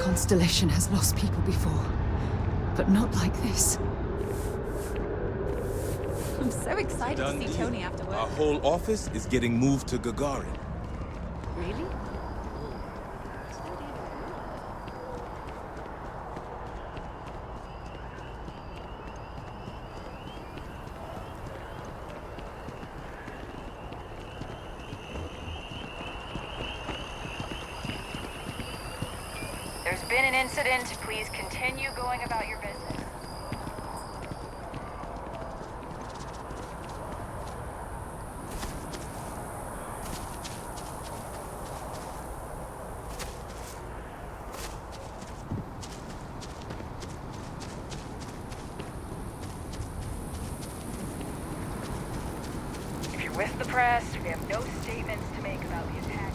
Constellation has lost people before, but not like this. I'm so excited to see Tony after work. Our whole office is getting moved to Gagarin. Really? There's been an incident. Please continue going about your business. If you're with the press, we have no statements to make about the attack.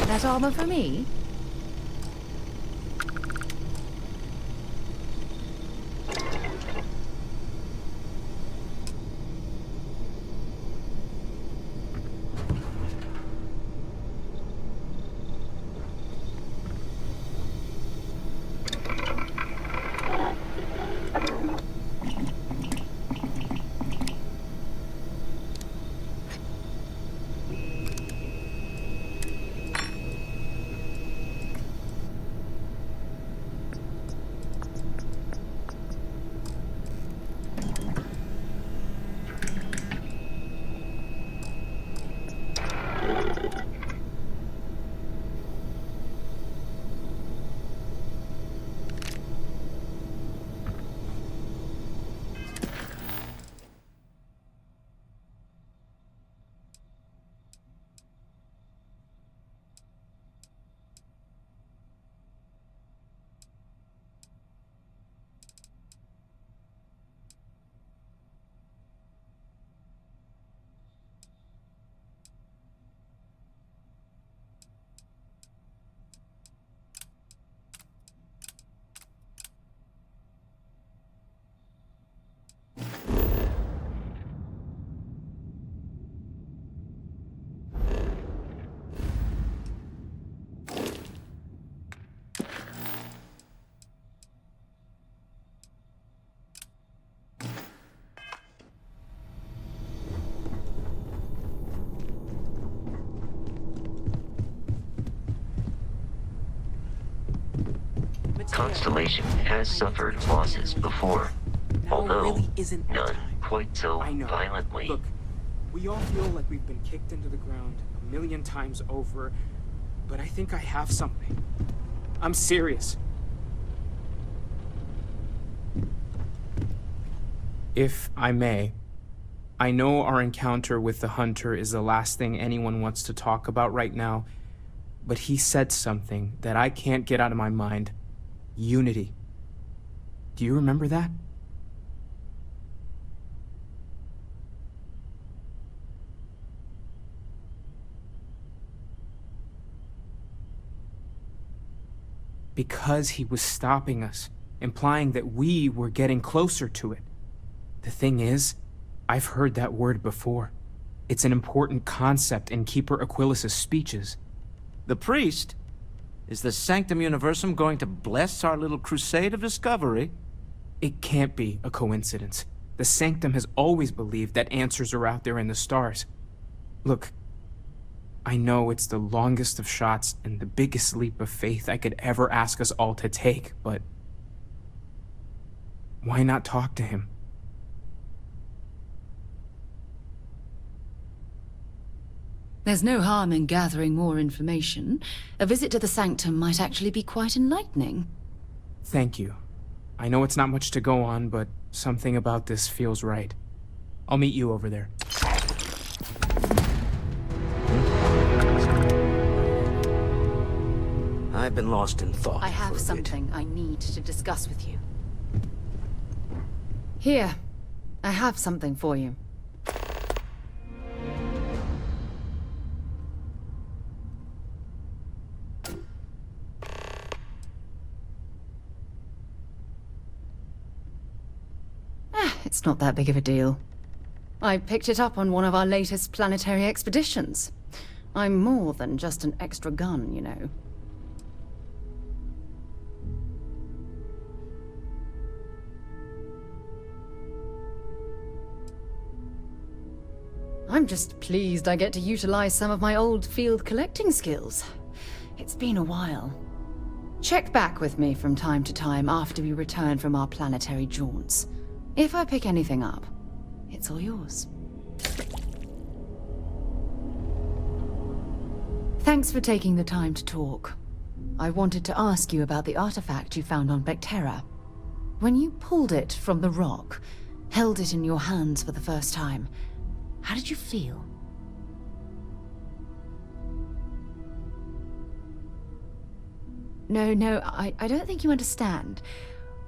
That armor for me? Constellation has suffered losses before, although really isn't the none time. quite so I know. violently. Look, we all feel like we've been kicked into the ground a million times over, but I think I have something. I'm serious. If I may, I know our encounter with the Hunter is the last thing anyone wants to talk about right now, but he said something that I can't get out of my mind. Unity. Do you remember that? Because he was stopping us, implying that we were getting closer to it. The thing is, I've heard that word before. It's an important concept in Keeper Aquilas's speeches. The priest? Is the Sanctum Universum going to bless our little crusade of discovery? It can't be a coincidence. The Sanctum has always believed that answers are out there in the stars. Look, I know it's the longest of shots and the biggest leap of faith I could ever ask us all to take, but why not talk to him? There's no harm in gathering more information. A visit to the Sanctum might actually be quite enlightening. Thank you. I know it's not much to go on, but something about this feels right. I'll meet you over there. I've been lost in thought. I have for a bit. something I need to discuss with you. Here, I have something for you. It's not that big of a deal. I picked it up on one of our latest planetary expeditions. I'm more than just an extra gun, you know. I'm just pleased I get to utilize some of my old field collecting skills. It's been a while. Check back with me from time to time after we return from our planetary jaunts. If I pick anything up, it's all yours. Thanks for taking the time to talk. I wanted to ask you about the artifact you found on Bactera. When you pulled it from the rock, held it in your hands for the first time, how did you feel? No, I don't think you understand.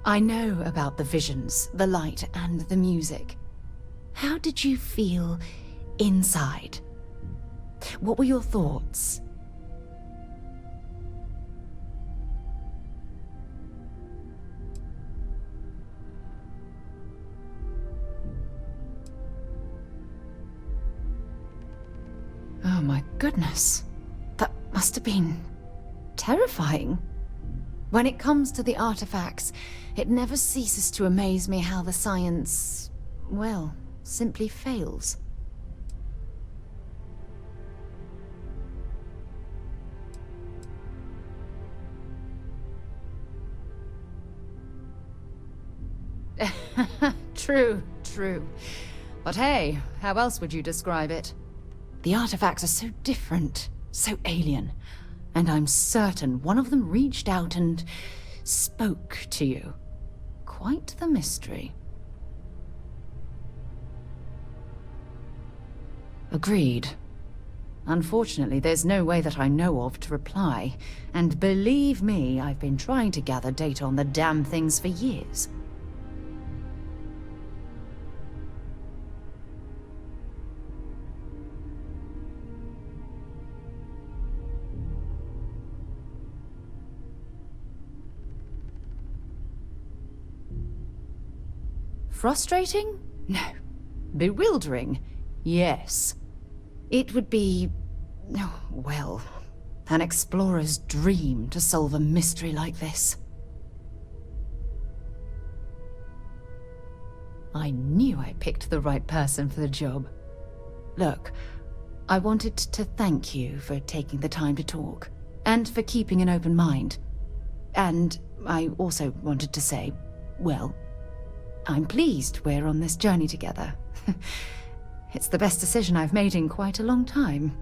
I know about the visions, the light, and the music. How did you feel inside? What were your thoughts? Oh my goodness. That must have been terrifying. When it comes to the artifacts, it never ceases to amaze me how the science, well, simply fails. True. But hey, how else would you describe it? The artifacts are so different, so alien. And I'm certain one of them reached out and spoke to you. Quite the mystery. Agreed. Unfortunately, there's no way that I know of to reply. And believe me, I've been trying to gather data on the damn things for years. Frustrating? No. Bewildering? Yes. It would be, oh, well, an explorer's dream to solve a mystery like this. I knew I picked the right person for the job. Look, I wanted to thank you for taking the time to talk, and for keeping an open mind. And I also wanted to say, well, I'm pleased we're on this journey together. It's the best decision I've made in quite a long time.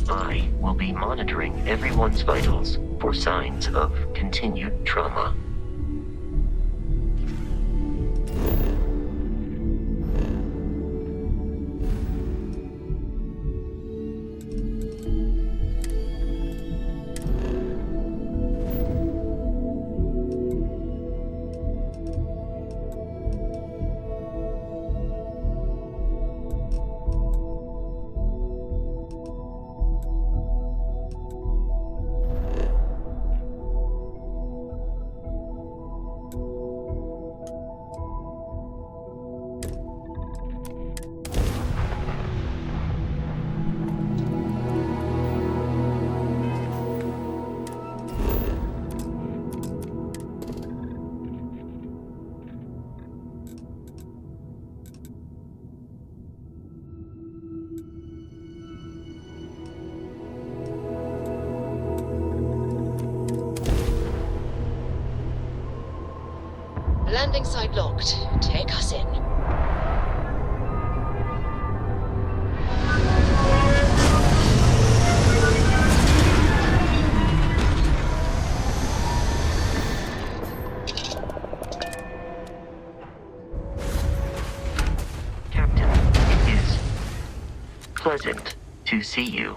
I will be monitoring everyone's vitals for signs of continued trauma. Landing site locked. Take us in. Captain, it is pleasant to see you.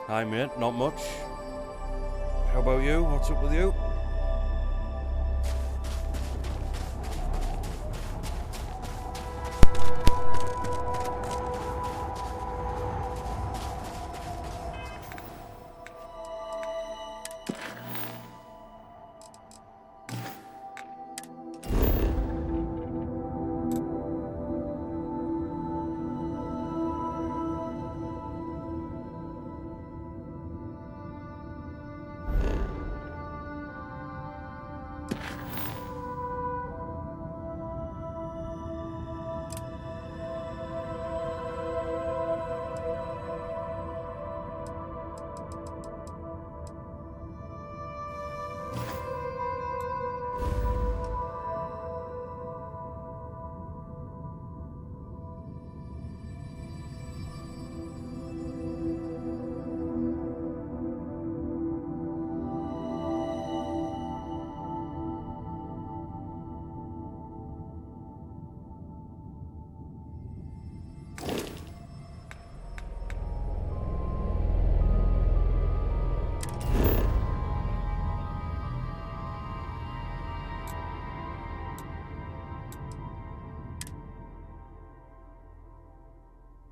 Hi, mate. Not much. How about you? What's up with you?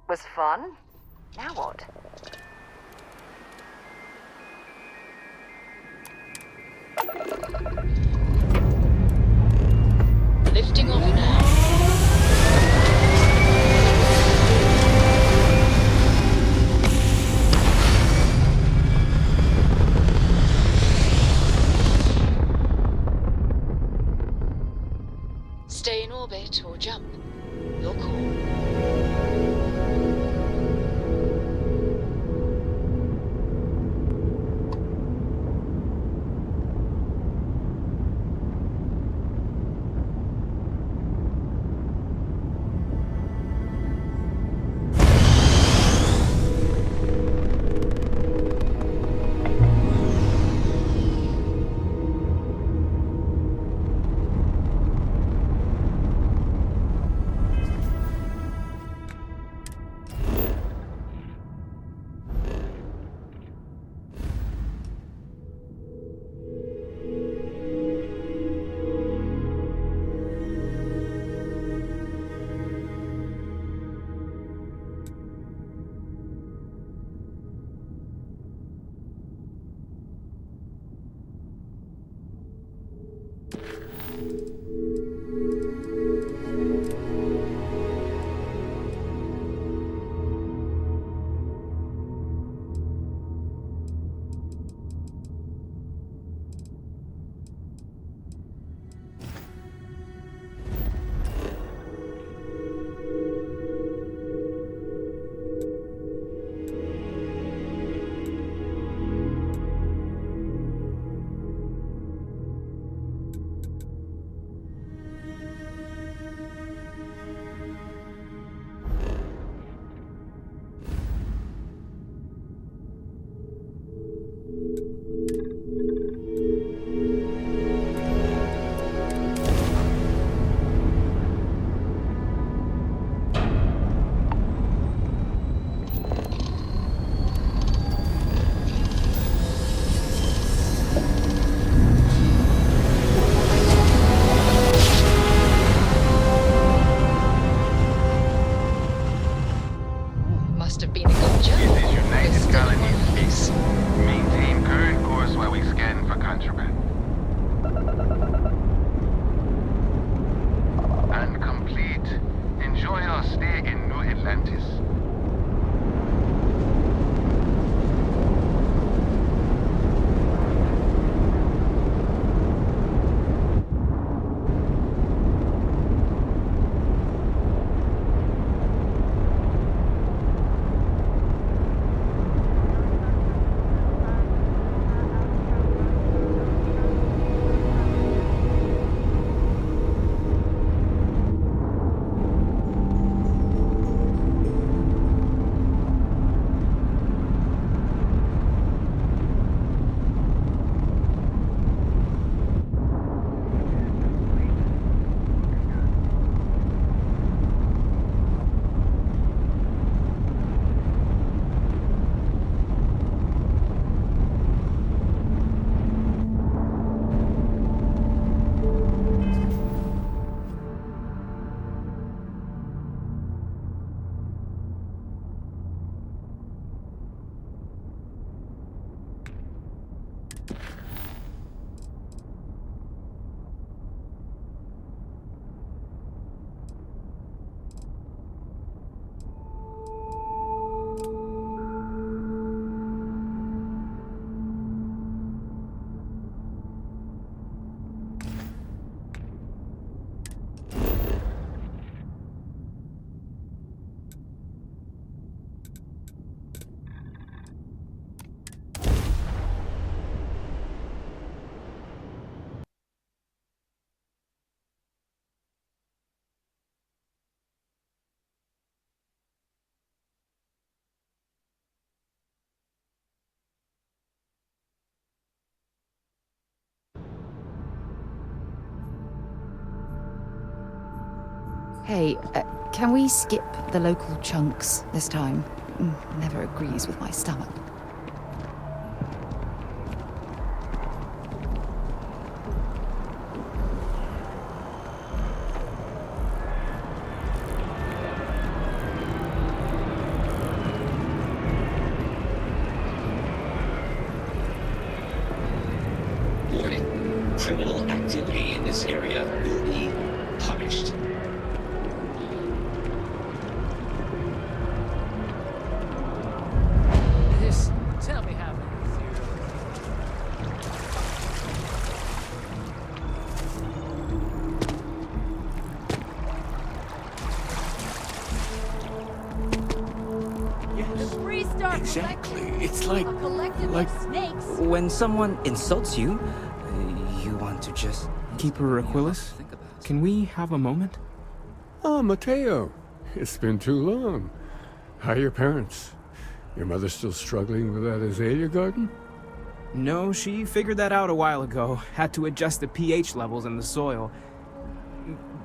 Was fun? Now what? Lifting off now. Stay in orbit or jump. Your call. Hey, can we skip the local chunks this time? Never agrees with my stomach. Warning. Criminal activity in this area will be punished. This, tell me how many Exactly. It's like when someone insults you, you want to just... Keeper Aquilus, can we have a moment? Oh, Mateo. It's been too long. How are your parents? Your mother still struggling with that azalea garden? No, she figured that out a while ago. Had to adjust the pH levels in the soil.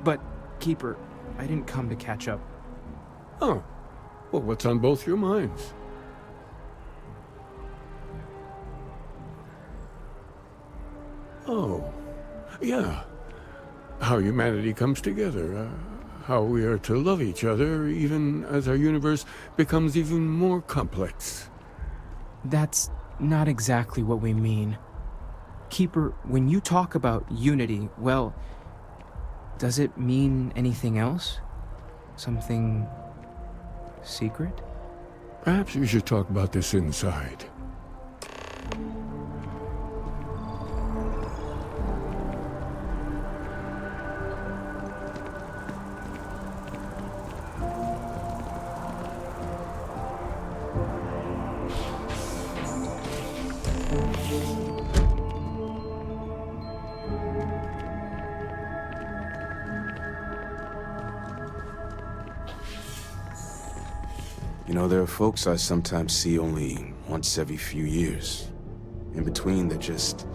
But, Keeper, I didn't come to catch up. Oh. Well, what's on both your minds? Oh. Yeah. How humanity comes together. How we are to love each other, even as our universe becomes even more complex. That's not exactly what we mean. Keeper, when you talk about unity, well, does it mean anything else? Something secret? Perhaps we should talk about this inside. You know, there are folks I sometimes see only once every few years. In between, they're just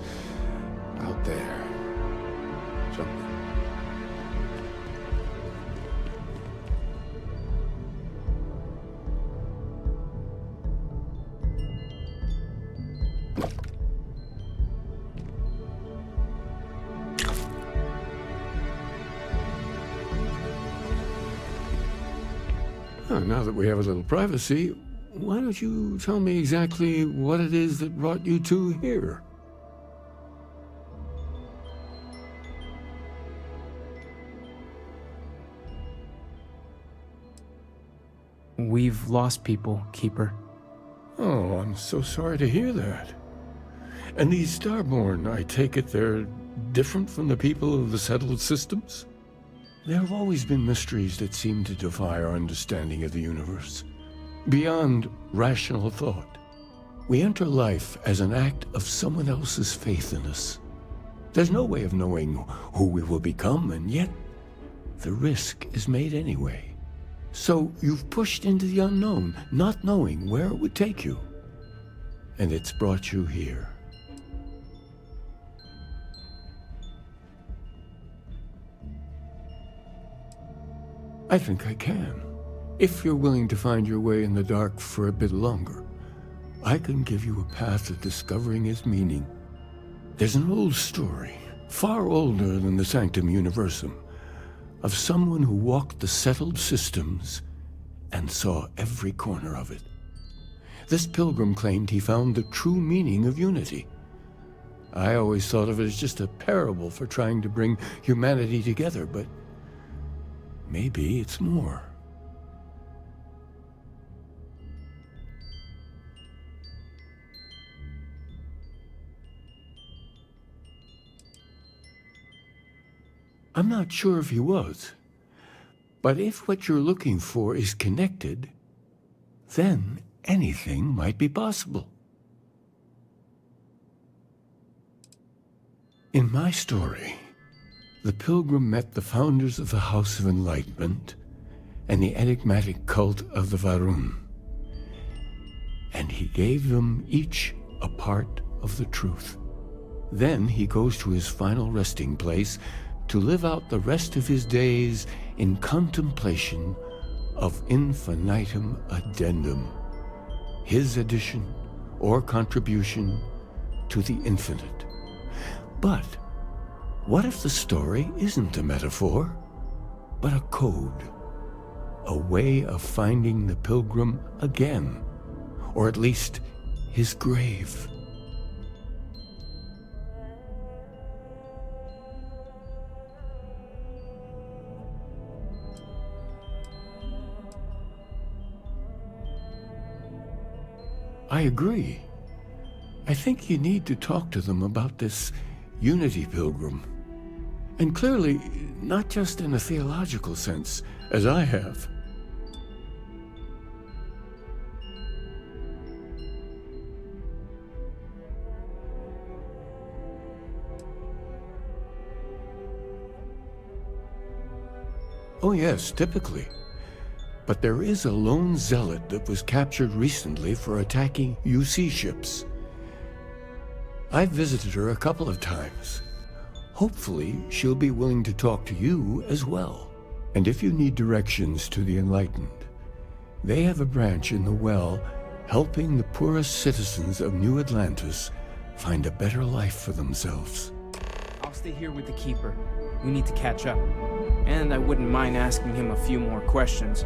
out there, jumping. Now that we have a little privacy, why don't you tell me exactly what it is that brought you two here? We've lost people, Keeper. Oh, I'm so sorry to hear that. And these Starborn, I take it they're different from the people of the settled systems? There have always been mysteries that seem to defy our understanding of the universe. Beyond rational thought, we enter life as an act of someone else's faith in us. There's no way of knowing who we will become, and yet the risk is made anyway. So you've pushed into the unknown, not knowing where it would take you. And it's brought you here. I think I can. If you're willing to find your way in the dark for a bit longer, I can give you a path to discovering its meaning. There's an old story, far older than the Sanctum Universum, of someone who walked the settled systems and saw every corner of it. This pilgrim claimed he found the true meaning of unity. I always thought of it as just a parable for trying to bring humanity together, but maybe it's more. I'm not sure if he was, but if what you're looking for is connected, then anything might be possible. In my story, the pilgrim met the founders of the House of Enlightenment and the enigmatic cult of the Varun, and he gave them each a part of the truth. Then he goes to his final resting place to live out the rest of his days in contemplation of infinitum addendum, his addition or contribution to the infinite. But what if the story isn't a metaphor, but a code? A way of finding the pilgrim again, or at least his grave. I agree. I think you need to talk to them about this unity pilgrim. And clearly, not just in a theological sense, as I have. Oh yes, typically. But there is a lone zealot that was captured recently for attacking UC ships. I've visited her a couple of times. Hopefully, she'll be willing to talk to you as well. And if you need directions to the Enlightened, they have a branch in the Well helping the poorest citizens of New Atlantis find a better life for themselves. I'll stay here with the Keeper. We need to catch up. And I wouldn't mind asking him a few more questions.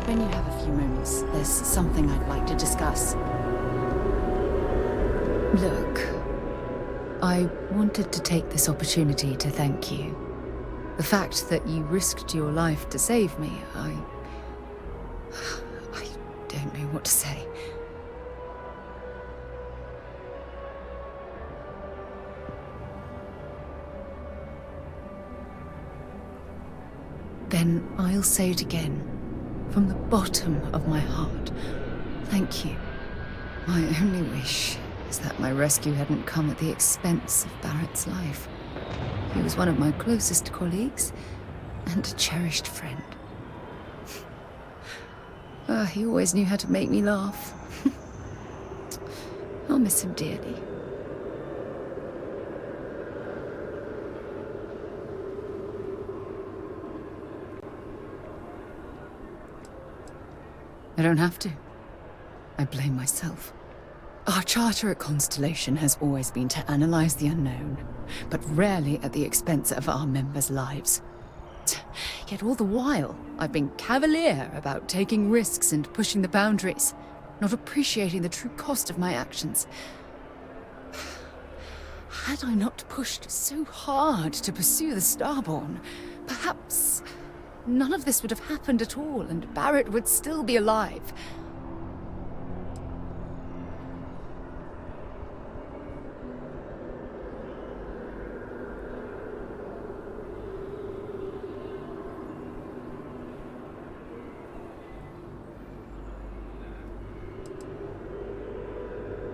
When you have a few moments, there's something I'd like to discuss. Look, I wanted to take this opportunity to thank you. The fact that you risked your life to save me, I don't know what to say. Then I'll say it again. From the bottom of my heart, thank you. My only wish is that my rescue hadn't come at the expense of Barrett's life. He was one of my closest colleagues and a cherished friend. He always knew how to make me laugh. I'll miss him dearly. I don't have to. I blame myself. Our charter at Constellation has always been to analyze the unknown, but rarely at the expense of our members' lives. Yet all the while, I've been cavalier about taking risks and pushing the boundaries, not appreciating the true cost of my actions. Had I not pushed so hard to pursue the Starborn, perhaps none of this would have happened at all, and Barrett would still be alive.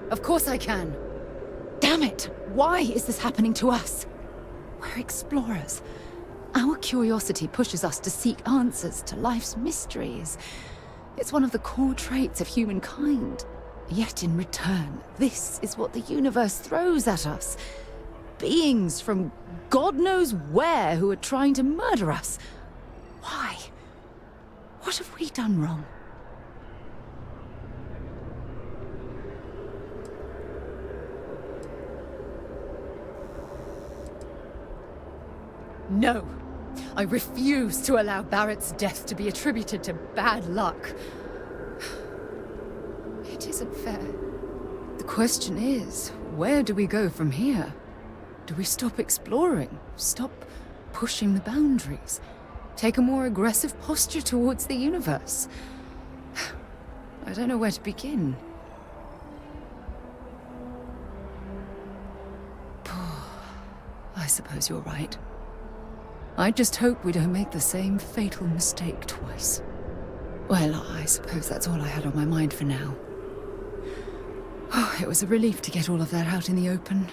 Of course I can. Damn it! Why is this happening to us? We're explorers. Our curiosity pushes us to seek answers to life's mysteries. It's one of the core traits of humankind. Yet in return, this is what the universe throws at us. Beings from God knows where who are trying to murder us. Why? What have we done wrong? No. I refuse to allow Barrett's death to be attributed to bad luck. It isn't fair. The question is, where do we go from here? Do we stop exploring? Stop pushing the boundaries? Take a more aggressive posture towards the universe? I don't know where to begin. I suppose you're right. I just hope we don't make the same fatal mistake twice. Well, I suppose that's all I had on my mind for now. Oh, it was a relief to get all of that out in the open.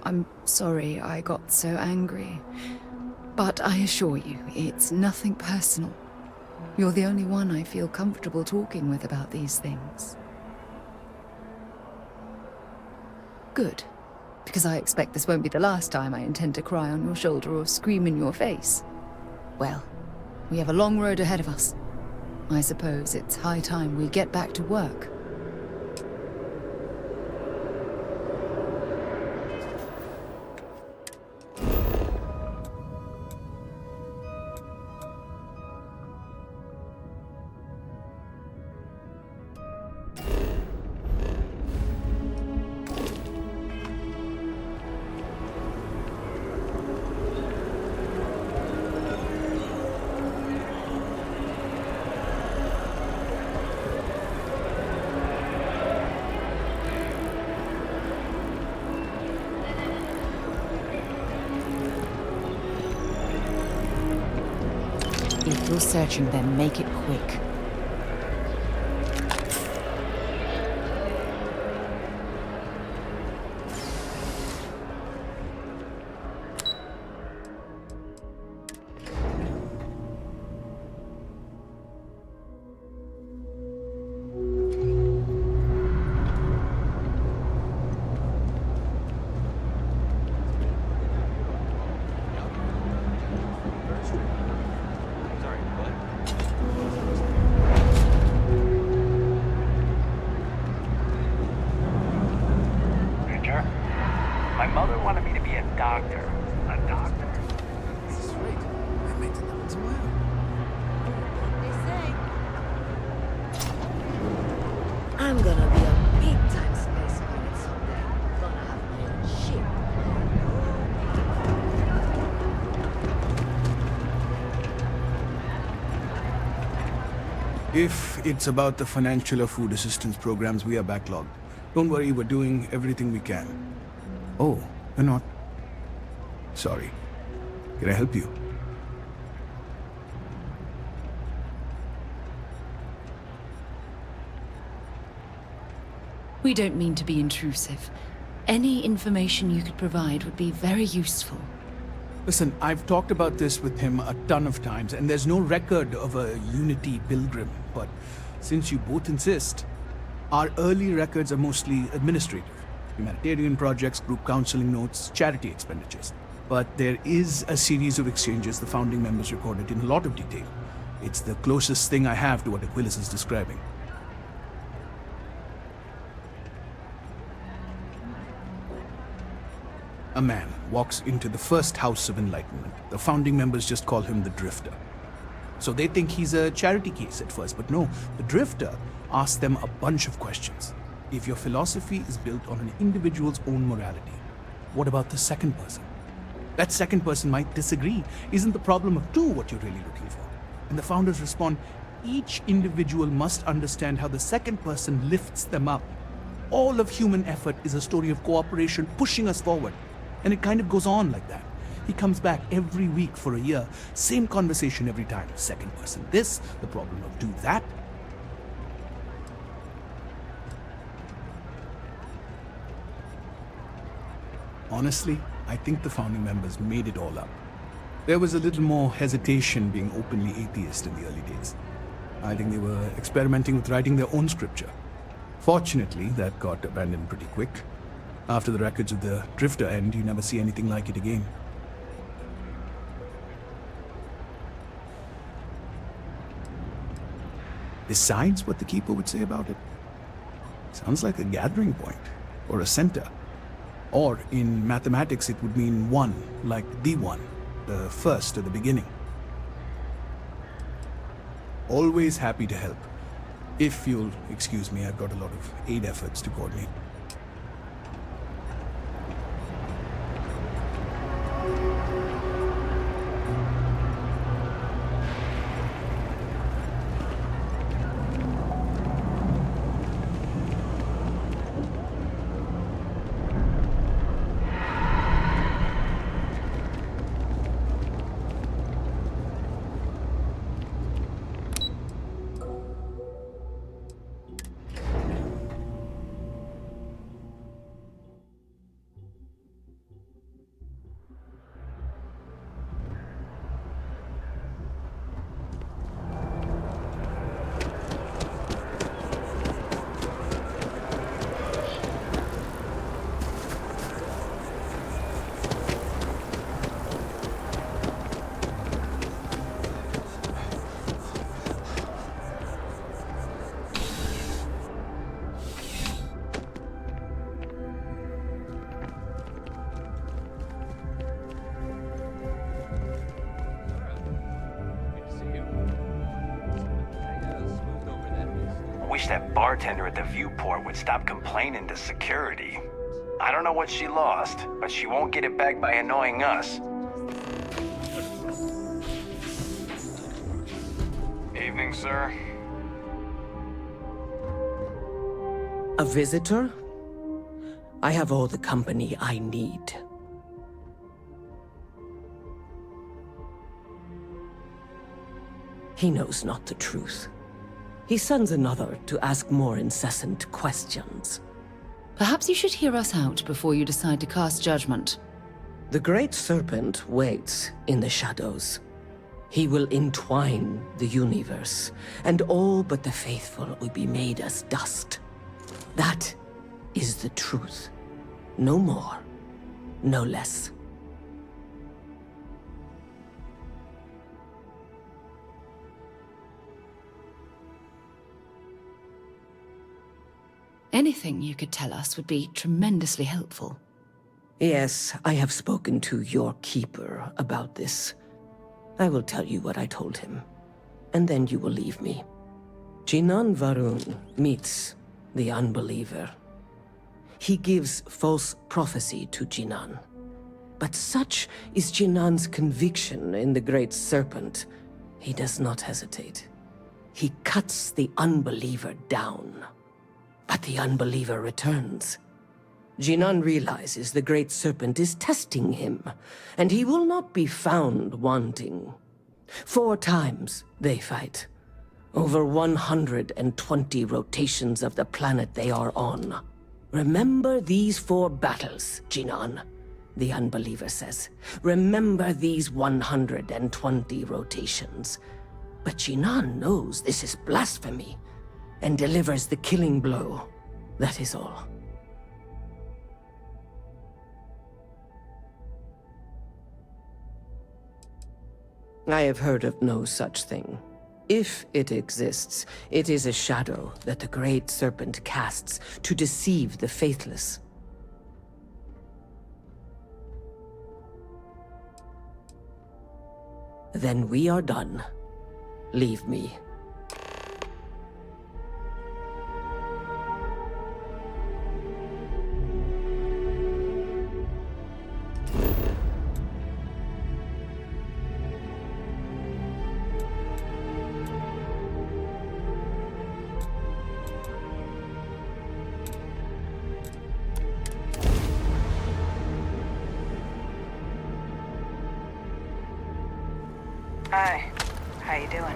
I'm sorry I got so angry. But I assure you, it's nothing personal. You're the only one I feel comfortable talking with about these things. Good. Because I expect this won't be the last time I intend to cry on your shoulder or scream in your face. Well, we have a long road ahead of us. I suppose it's high time we get back to work. If you're searching, then make it quick. My mother wanted me to be a doctor. A doctor? This is great. I made it up as well. They say. I'm gonna be a big-time space pirate someday. Gonna have my own ship. If it's about the financial or food assistance programs, we are backlogged. Don't worry, we're doing everything we can. Oh, you're not? Sorry. Can I help you? We don't mean to be intrusive. Any information you could provide would be very useful. Listen, I've talked about this with him a ton of times, and there's no record of a Unity pilgrim. But since you both insist, our early records are mostly administrative. Humanitarian projects, group counseling notes, charity expenditures. But there is a series of exchanges the founding members recorded in a lot of detail. It's the closest thing I have to what Aquilas is describing. A man walks into the first House of Enlightenment. The founding members just call him the Drifter. So they think he's a charity case at first, but no, the Drifter asks them a bunch of questions. If your philosophy is built on an individual's own morality, what about the second person? That second person might disagree. Isn't the problem of two what you're really looking for? And the founders respond, each individual must understand how the second person lifts them up. All of human effort is a story of cooperation pushing us forward. And it kind of goes on like that. He comes back every week for a year. Same conversation every time. Second person this, the problem of do that. Honestly, I think the founding members made it all up. There was a little more hesitation being openly atheist in the early days. I think they were experimenting with writing their own scripture. Fortunately, that got abandoned pretty quick. After the records of the Drifter end, you never see anything like it again. Besides what the Keeper would say about it, sounds like a gathering point, or a center. Or, in mathematics, it would mean one, like the one. the first at the beginning. Always happy to help. If you'll excuse me, I've got a lot of aid efforts to coordinate. Wish that bartender at the viewport would stop complaining to security. I don't know what she lost, but she won't get it back by annoying us. Evening, sir. A visitor? I have all the company I need. He knows not the truth. He sends another to ask more incessant questions. Perhaps you should hear us out before you decide to cast judgment. The Great Serpent waits in the shadows. He will entwine the universe, and all but the faithful will be made as dust. That is the truth. No more, no less. Anything you could tell us would be tremendously helpful. Yes, I have spoken to your keeper about this. I will tell you what I told him, and then you will leave me. Jinan Varun meets the unbeliever. He gives false prophecy to Jinan. But such is Jinan's conviction in the Great Serpent, he does not hesitate. He cuts the unbeliever down. But the unbeliever returns. Jinan realizes the Great Serpent is testing him, and he will not be found wanting. 4 times they fight. Over 120 rotations of the planet they are on. Remember these 4 battles, Jinan, the unbeliever says. Remember these 120 rotations. But Jinan knows this is blasphemy, and delivers the killing blow. That is all. I have heard of no such thing. If it exists, it is a shadow that the Great Serpent casts to deceive the faithless. Then we are done. Leave me. Hi. How you doing?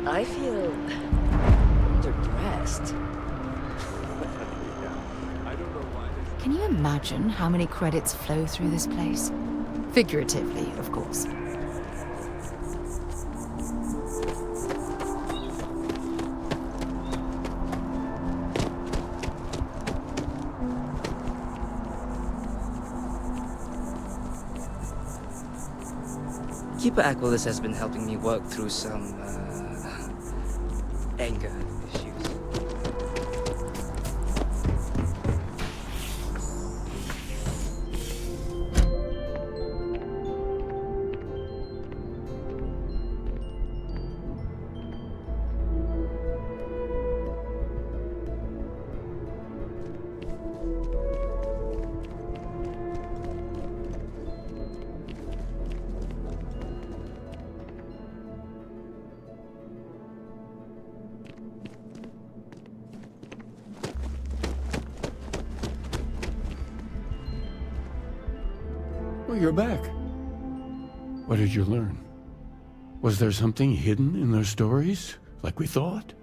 I feel underdressed. Can you imagine how many credits flow through this place? Figuratively, of course. Keeper Aquilus has been helping me work through some, anger issues. Well, you're back. What did you learn? Was there something hidden in their stories, like we thought?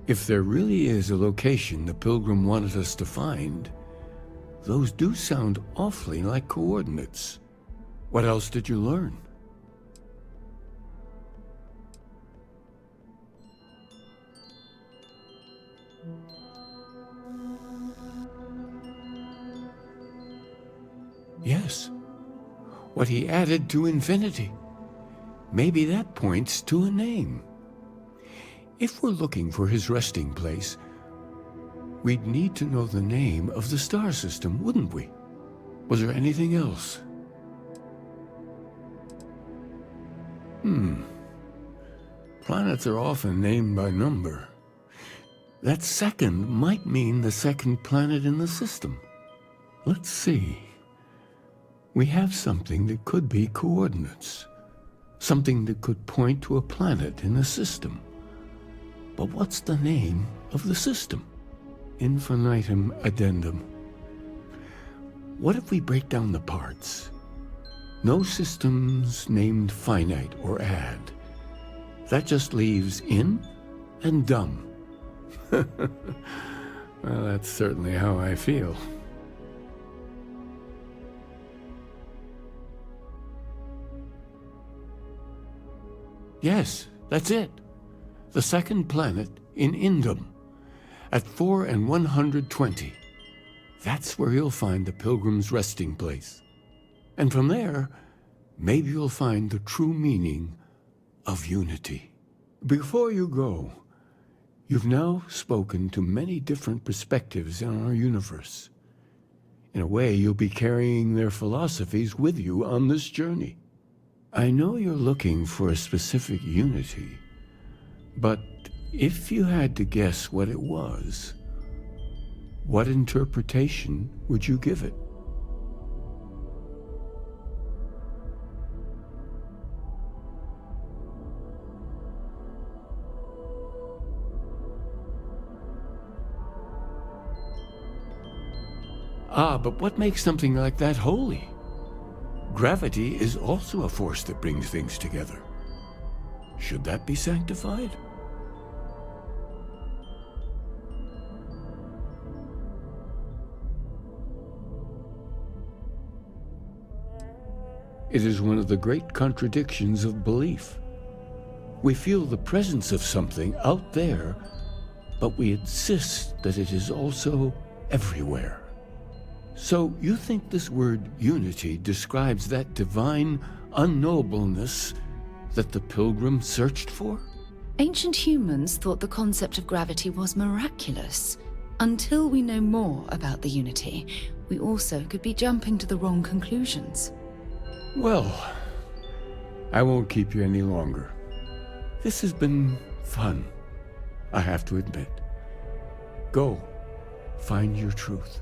If there really is a location the Pilgrim wanted us to find, those do sound awfully like coordinates. What else did you learn? Yes. What he added to infinity. Maybe that points to a name. If we're looking for his resting place, we'd need to know the name of the star system, wouldn't we? Was there anything else? Planets are often named by number. That second might mean the second planet in the system. Let's see. We have something that could be coordinates. Something that could point to a planet in the system. But what's the name of the system? Infinitum addendum. What if we break down the parts? No systems named finite or add. That just leaves in and dumb. Well, that's certainly how I feel. Yes, that's it. The second planet in Indum, at 4 and 120. That's where you'll find the Pilgrim's resting place. And from there, maybe you'll find the true meaning of unity. Before you go, you've now spoken to many different perspectives in our universe. In a way, you'll be carrying their philosophies with you on this journey. I know you're looking for a specific unity, but if you had to guess what it was, what interpretation would you give it? Ah, but what makes something like that holy? Gravity is also a force that brings things together. Should that be sanctified? It is one of the great contradictions of belief. We feel the presence of something out there, but we insist that it is also everywhere. So you think this word unity describes that divine unknowableness that the Pilgrim searched for? Ancient humans thought the concept of gravity was miraculous. Until we know more about the unity, we also could be jumping to the wrong conclusions. Well, I won't keep you any longer. This has been fun, I have to admit. Go, find your truth.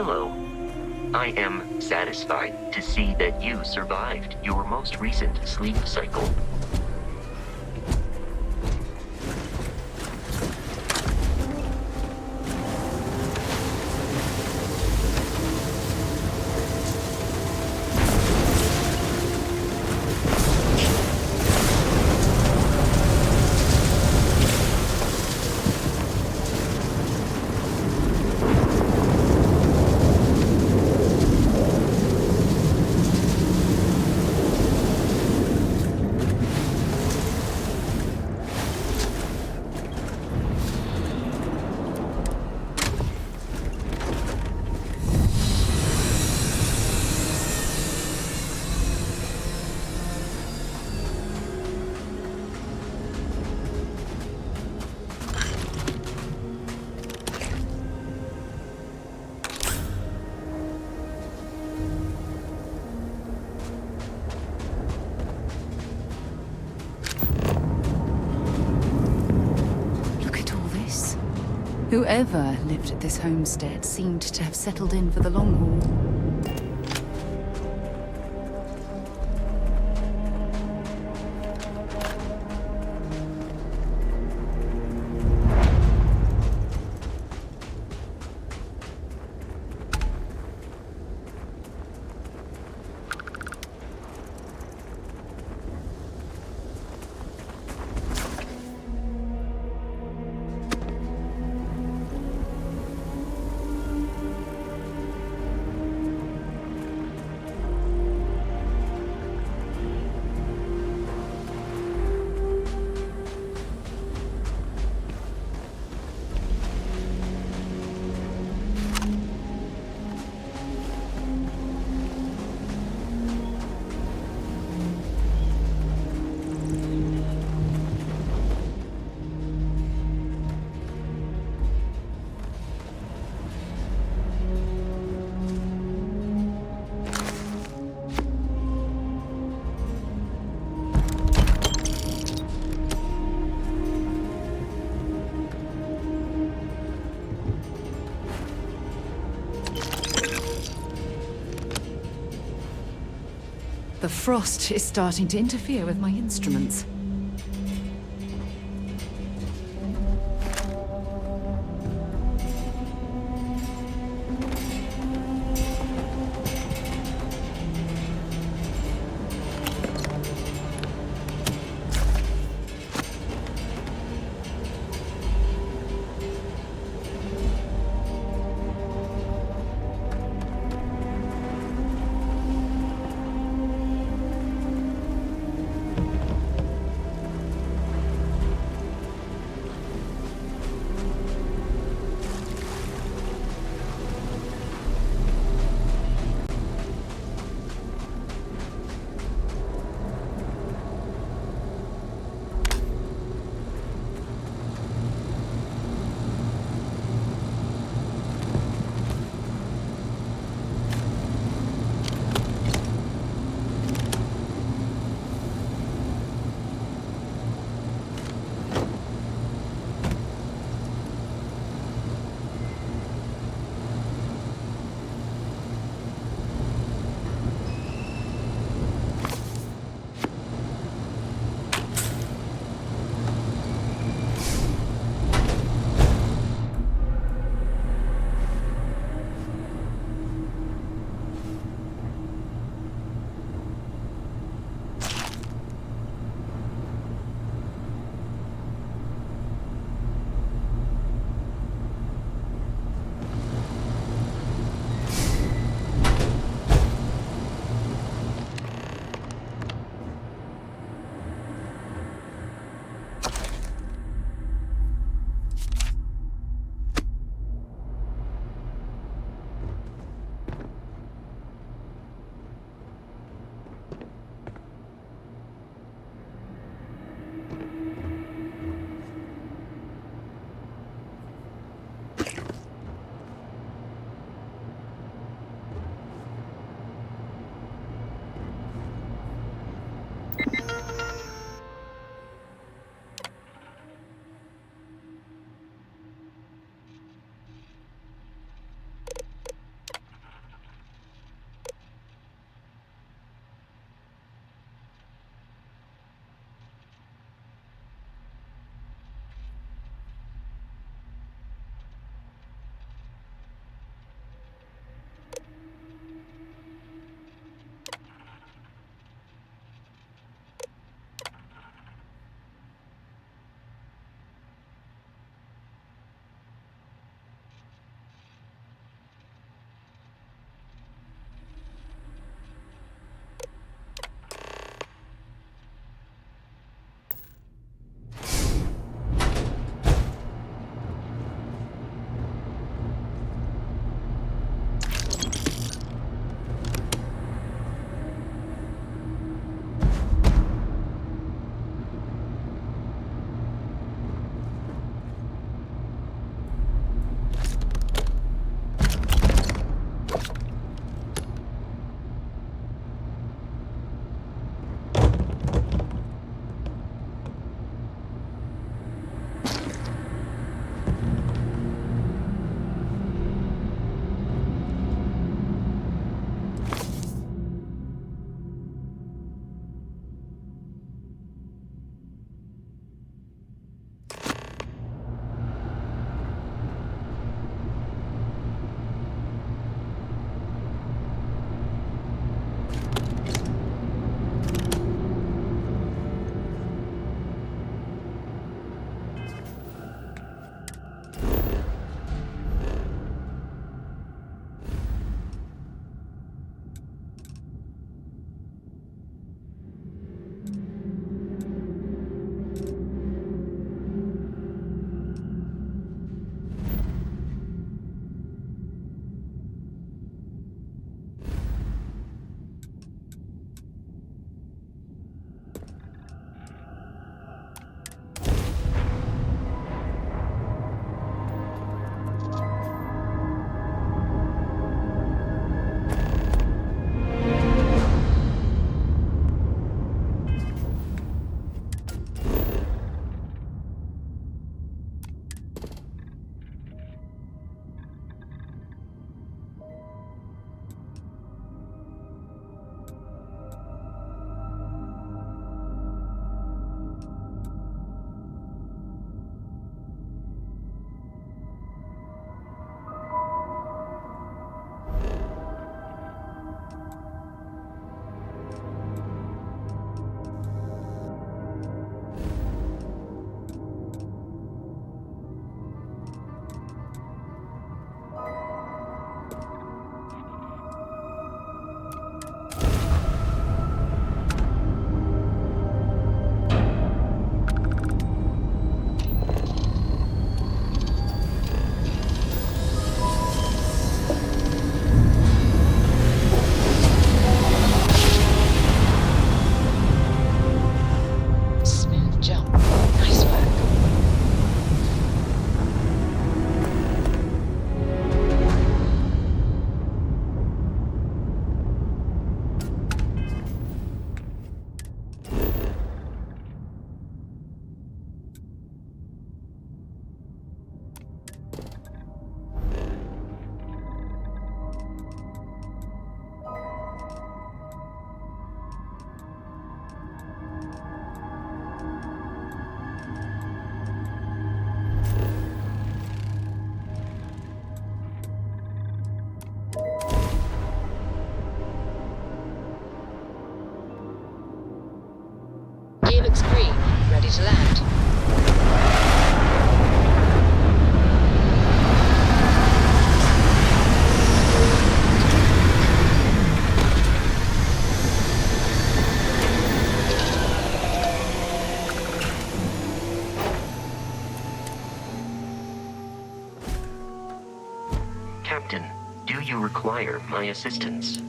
Hello. I am satisfied to see that you survived your most recent sleep cycle. Whoever lived at this homestead seemed to have settled in for the long haul. The frost is starting to interfere with my instruments. ready to land. Captain, do you require my assistance?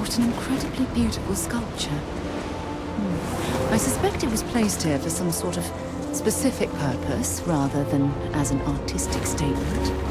What an incredibly beautiful sculpture. I suspect it was placed here for some sort of specific purpose rather than as an artistic statement.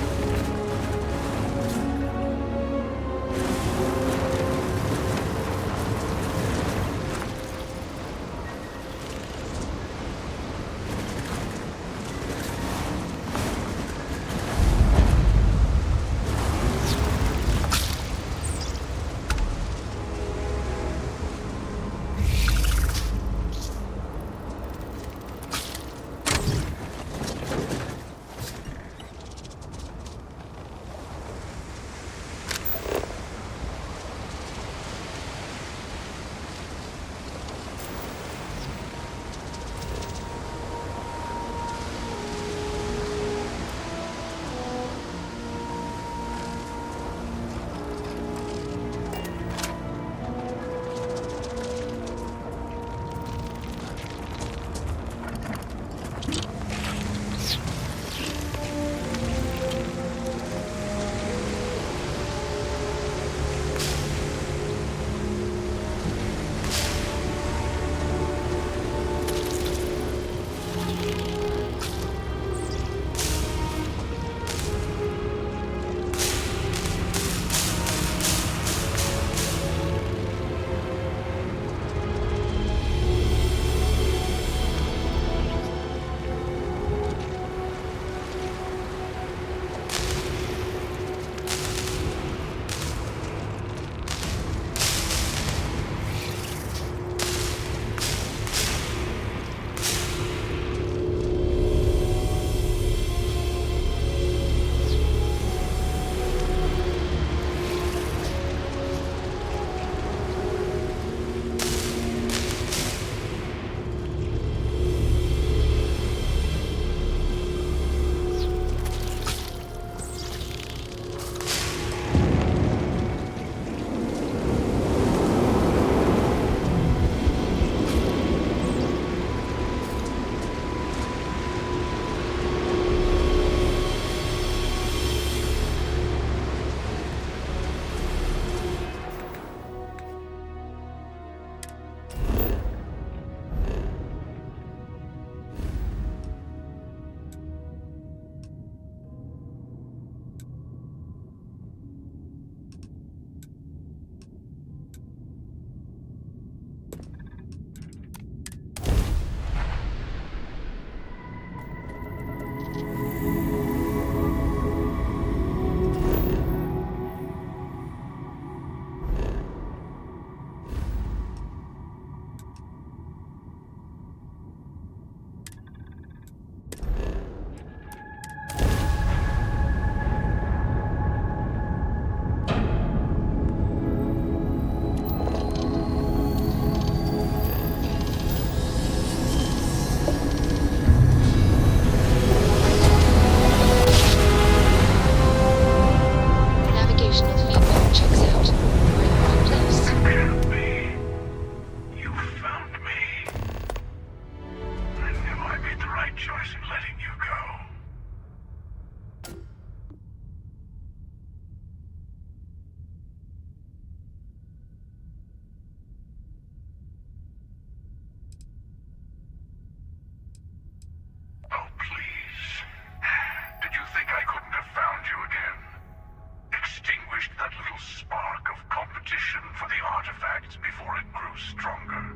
Checks out. We're in the right place. Can't be. You found me. I knew I made the right choice in letting you go. Oh, please. Did you think I couldn't have found you again? Extinguished that little spark of competition for the artifacts before it grew stronger.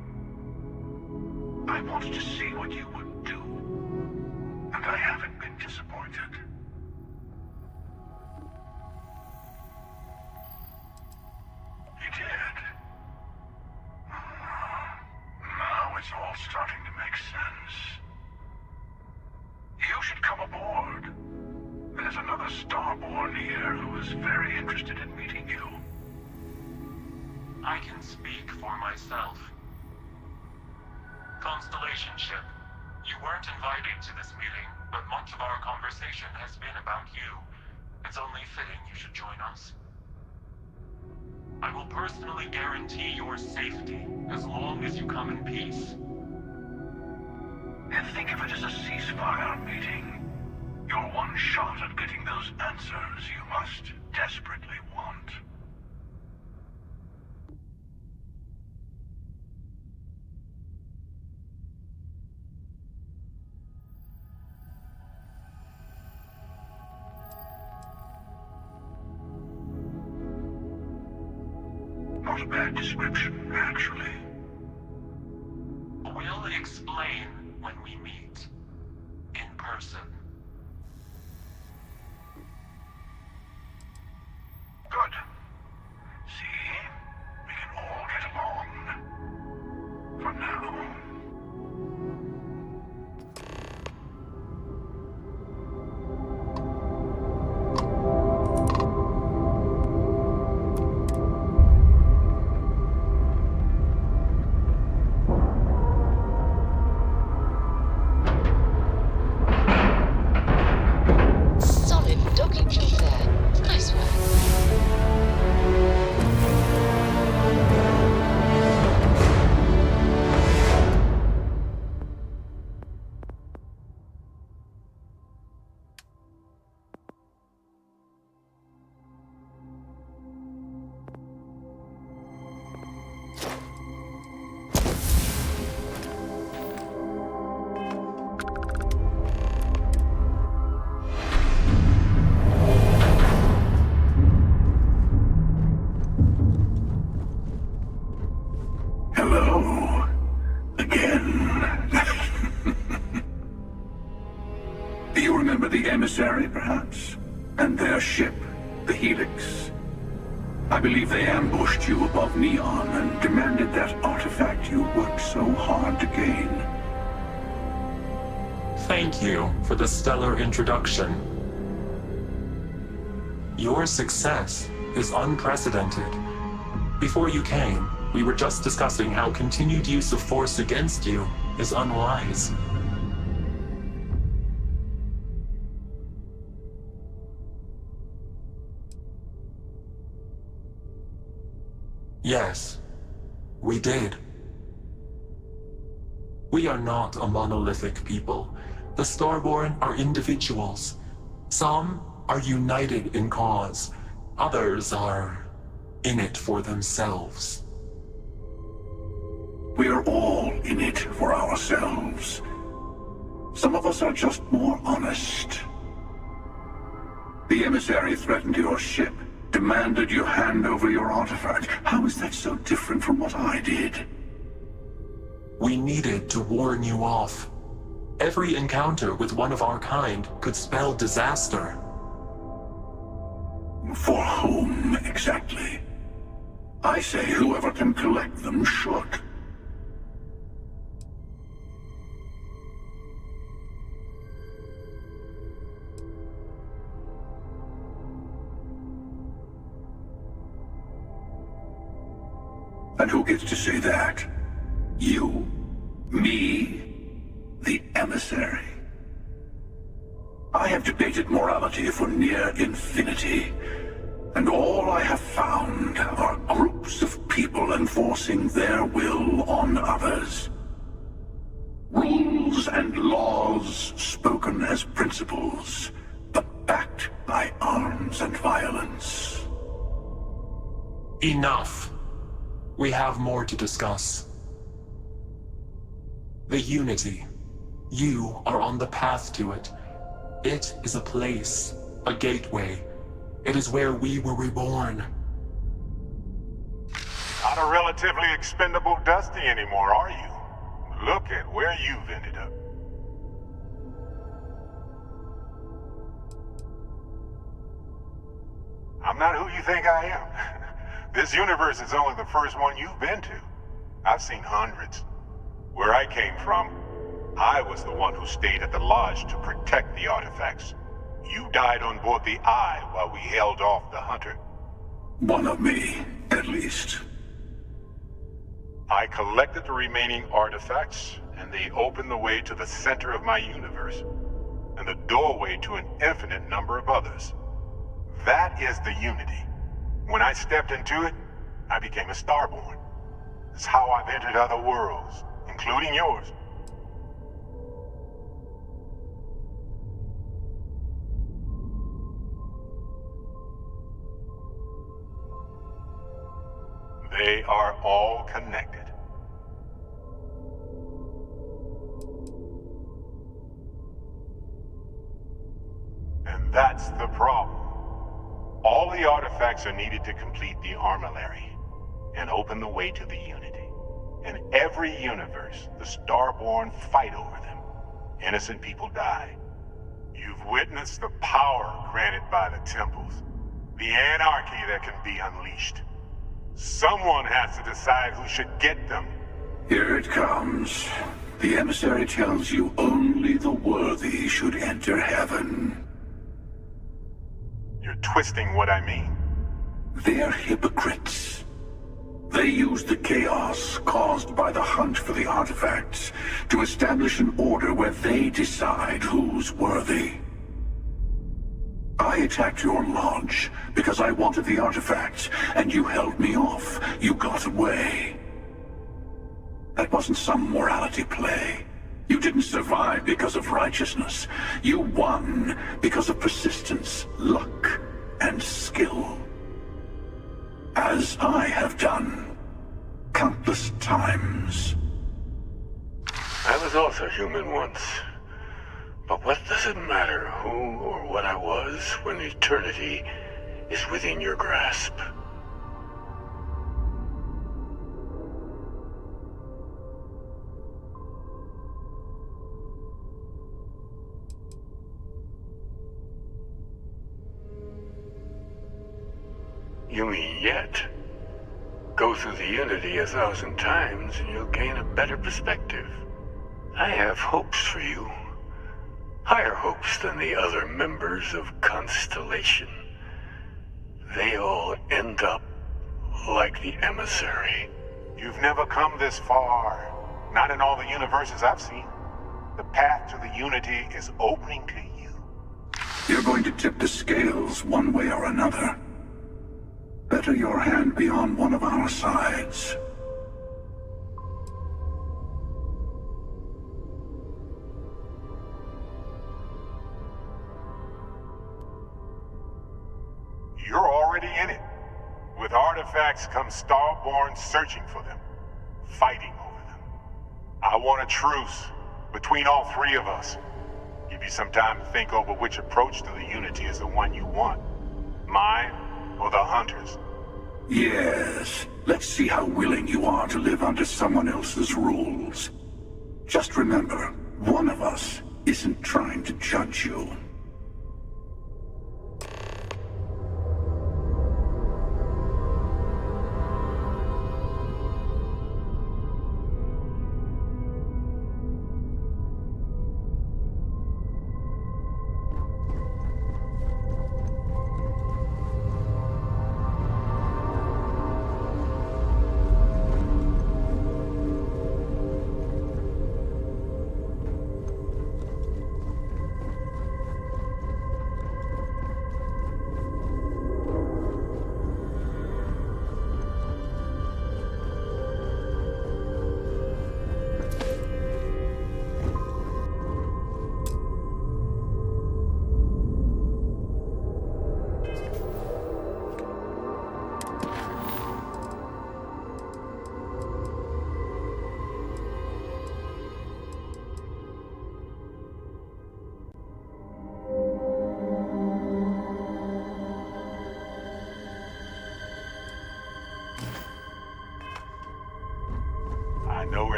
I wanted to see what you would do, and I haven't been disappointed. You did. Now it's all starting to make sense. You should come aboard. There's another Starborn here who is very interested in meeting you. I can speak for myself. Constellation ship, you weren't invited to this meeting, but much of our conversation has been about you. It's only fitting you should join us. I will personally guarantee your safety as long as you come in peace. And think of it as a ceasefire meeting. Your one shot at getting those answers you must desperately want. Not a bad description, actually. We'll explain when we meet. In person. Good. See? We can all get along. For now. Solid docking job there. Nice work. Hello. Again. Do you remember the emissary, perhaps? And their ship, the Helix? I believe they ambushed you above Neon and demanded that artifact you worked so hard to gain. Thank you for the stellar introduction. Your success is unprecedented. Before you came, we were just discussing how continued use of force against you is unwise. Yes, we did. We are not a monolithic people. The Starborn are individuals. Some are united in cause. Others are in it for themselves. We are all in it for ourselves. Some of us are just more honest. The emissary threatened your ship, demanded you hand over your artifact. How is that so different from what I did? We needed to warn you off. Every encounter with one of our kind could spell disaster. For whom, exactly? I say whoever can collect them should. And who gets to say that? You? Me? The emissary? I have debated morality for near infinity, and all I have found while enforcing their will on others. Rules and laws spoken as principles, but backed by arms and violence. Enough. We have more to discuss. The Unity. You are on the path to it. It is a place, a gateway. It is where we were reborn. Not a relatively expendable Dusty anymore, are you? Look at where you've ended up. I'm not who you think I am. This universe is only the first one you've been to. I've seen hundreds. Where I came from, I was the one who stayed at the lodge to protect the artifacts. You died on board the Eye while we held off the Hunter. One of me, at least. I collected the remaining artifacts, and they opened the way to the center of my universe, and the doorway to an infinite number of others. That is the Unity. When I stepped into it, I became a Starborn. It's how I've entered other worlds, including yours. They are all connected. And that's the problem. All the artifacts are needed to complete the Armillary and open the way to the Unity. In every universe, the Starborn fight over them. Innocent people die. You've witnessed the power granted by the temples, the anarchy that can be unleashed. Someone has to decide who should get them. Here it comes. The emissary tells you only the worthy should enter heaven. You're twisting what I mean. They're hypocrites. They use the chaos caused by the hunt for the artifacts to establish an order where they decide who's worthy. I attacked your lodge because I wanted the artifacts, and you held me off. You got away. That wasn't some morality play. You didn't survive because of righteousness. You won because of persistence, luck, and skill. As I have done countless times. I was also human once. But what does it matter who or what I was when eternity is within your grasp? You mean yet? Go through the Unity 1,000 times and you'll gain a better perspective. I have hopes for you. Higher hopes than the other members of Constellation. They all end up like the emissary. You've never come this far. Not in all the universes I've seen. The path to the Unity is opening to you. You're going to tip the scales one way or another. Better your hand be on one of our sides. You're already in it. With artifacts come Starborn searching for them, fighting over them. I want a truce between all three of us. Give you some time to think over which approach to the Unity is the one you want. Mine or the Hunter's? Yes. Let's see how willing you are to live under someone else's rules. Just remember, one of us isn't trying to judge you.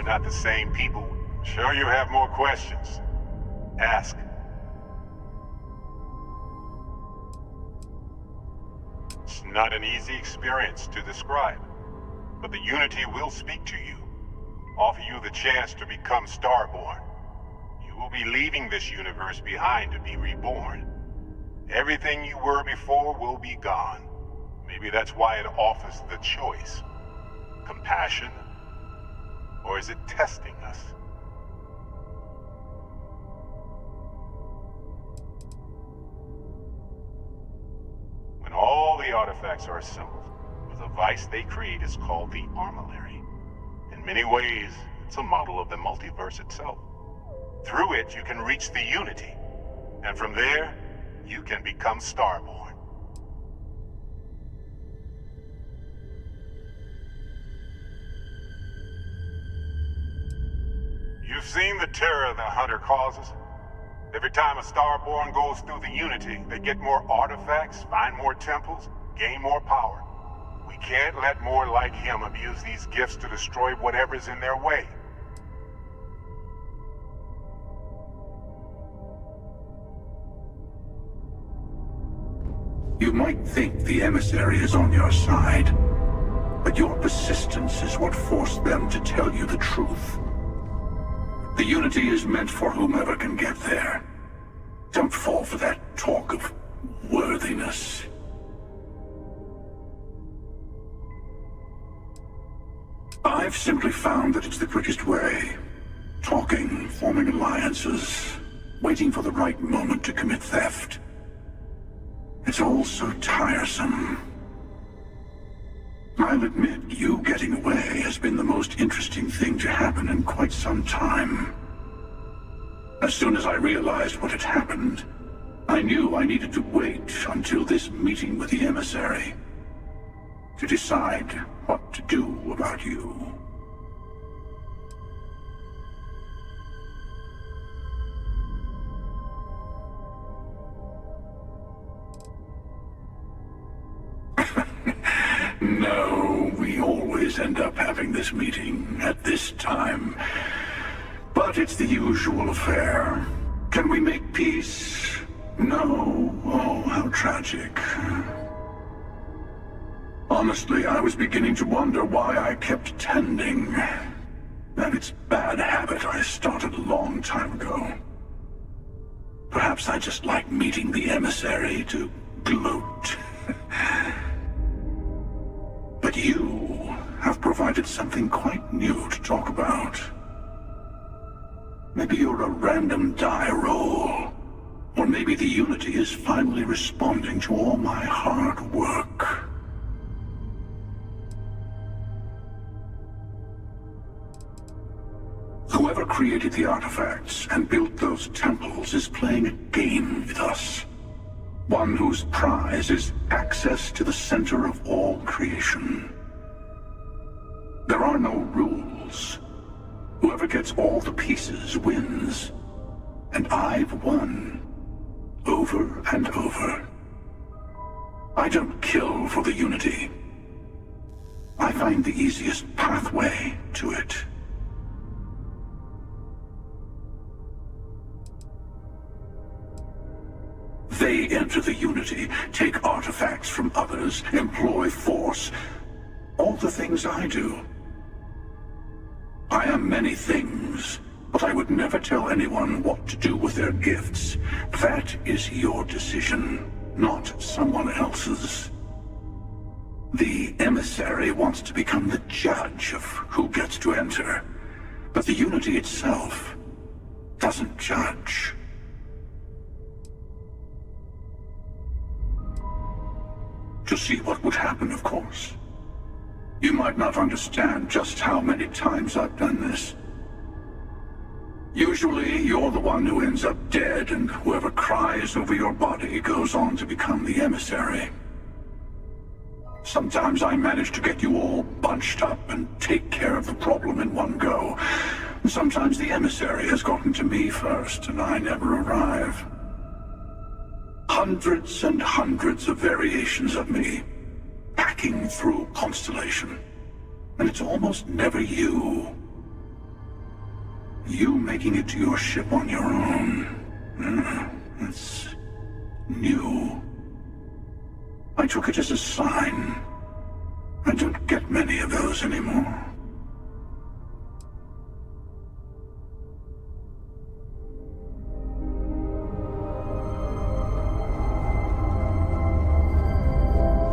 not the same people. Sure you have more questions. Ask. It's not an easy experience to describe, but the Unity will speak to you, offer you the chance to become Starborn. You will be leaving this universe behind to be reborn. Everything you were before will be gone. Maybe that's why it offers the choice. Compassion? Or is it testing us? When all the artifacts are assembled, the device they create is called the Armillary. In many ways, it's a model of the multiverse itself. Through it, you can reach the Unity, and from there, you can become Starborn. You've seen the terror the Hunter causes. Every time a Starborn goes through the Unity, they get more artifacts, find more temples, gain more power. We can't let more like him abuse these gifts to destroy whatever's in their way. You might think the emissary is on your side, but your persistence is what forced them to tell you the truth. The Unity is meant for whomever can get there. Don't fall for that talk of worthiness. I've simply found that it's the quickest way. Talking, forming alliances, waiting for the right moment to commit theft. It's all so tiresome. I'll admit, you getting away has been the most interesting thing to happen in quite some time. As soon as I realized what had happened, I knew I needed to wait until this meeting with the emissary to decide what to do about you. No, we always end up having this meeting at this time. But it's the usual affair. Can we make peace? No. Oh, how tragic. Honestly, I was beginning to wonder why I kept tending. And it's bad habit I started a long time ago. Perhaps I just like meeting the emissary to gloat. But you have provided something quite new to talk about. Maybe you're a random die roll. Or maybe the Unity is finally responding to all my hard work. Whoever created the artifacts and built those temples is playing a game with us. One whose prize is access to the center of all creation. There are no rules. Whoever gets all the pieces wins. And I've won. Over and over. I don't kill for the Unity. I find the easiest pathway to it. They enter the Unity, take artifacts from others, employ force. All the things I do. I am many things, but I would never tell anyone what to do with their gifts. That is your decision, not someone else's. The emissary wants to become the judge of who gets to enter, but the Unity itself doesn't judge. To see what would happen, of course. You might not understand just how many times I've done this. Usually, you're the one who ends up dead, and whoever cries over your body goes on to become the emissary. Sometimes I manage to get you all bunched up and take care of the problem in one go. Sometimes the emissary has gotten to me first, and I never arrive. Hundreds and hundreds of variations of me, hacking through Constellation. And it's almost never you. You making it to your ship on your own. It's new. I took it as a sign. I don't get many of those anymore.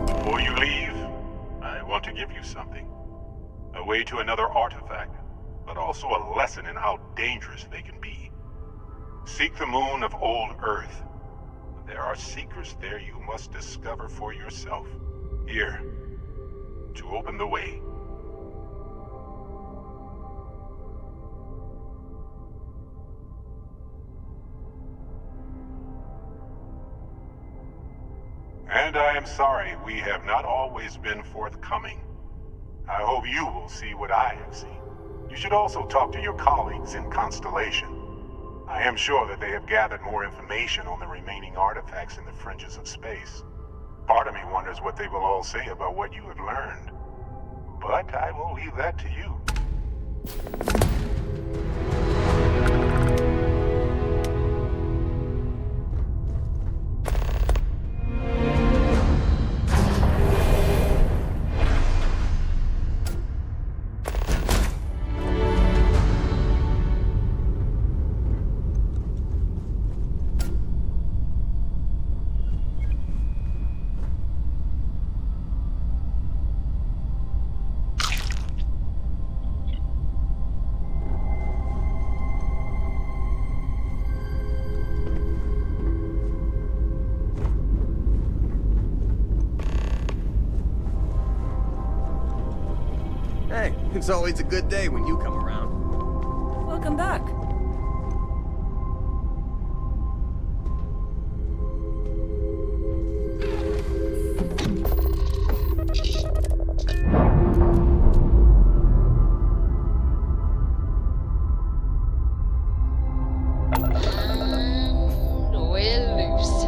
Before you leave, I want to give you something. A way to another artifact, but also a lesson in how dangerous they can be. Seek the moon of old Earth. There are secrets there you must discover for yourself. Here, to open the way. And I am sorry we have not always been forthcoming. I hope you will see what I have seen. You should also talk to your colleagues in Constellation. I am sure that they have gathered more information on the remaining artifacts in the fringes of space. Part of me wonders what they will all say about what you have learned. But I will leave that to you. Hey, it's always a good day when you come around. Welcome back. And we're loose.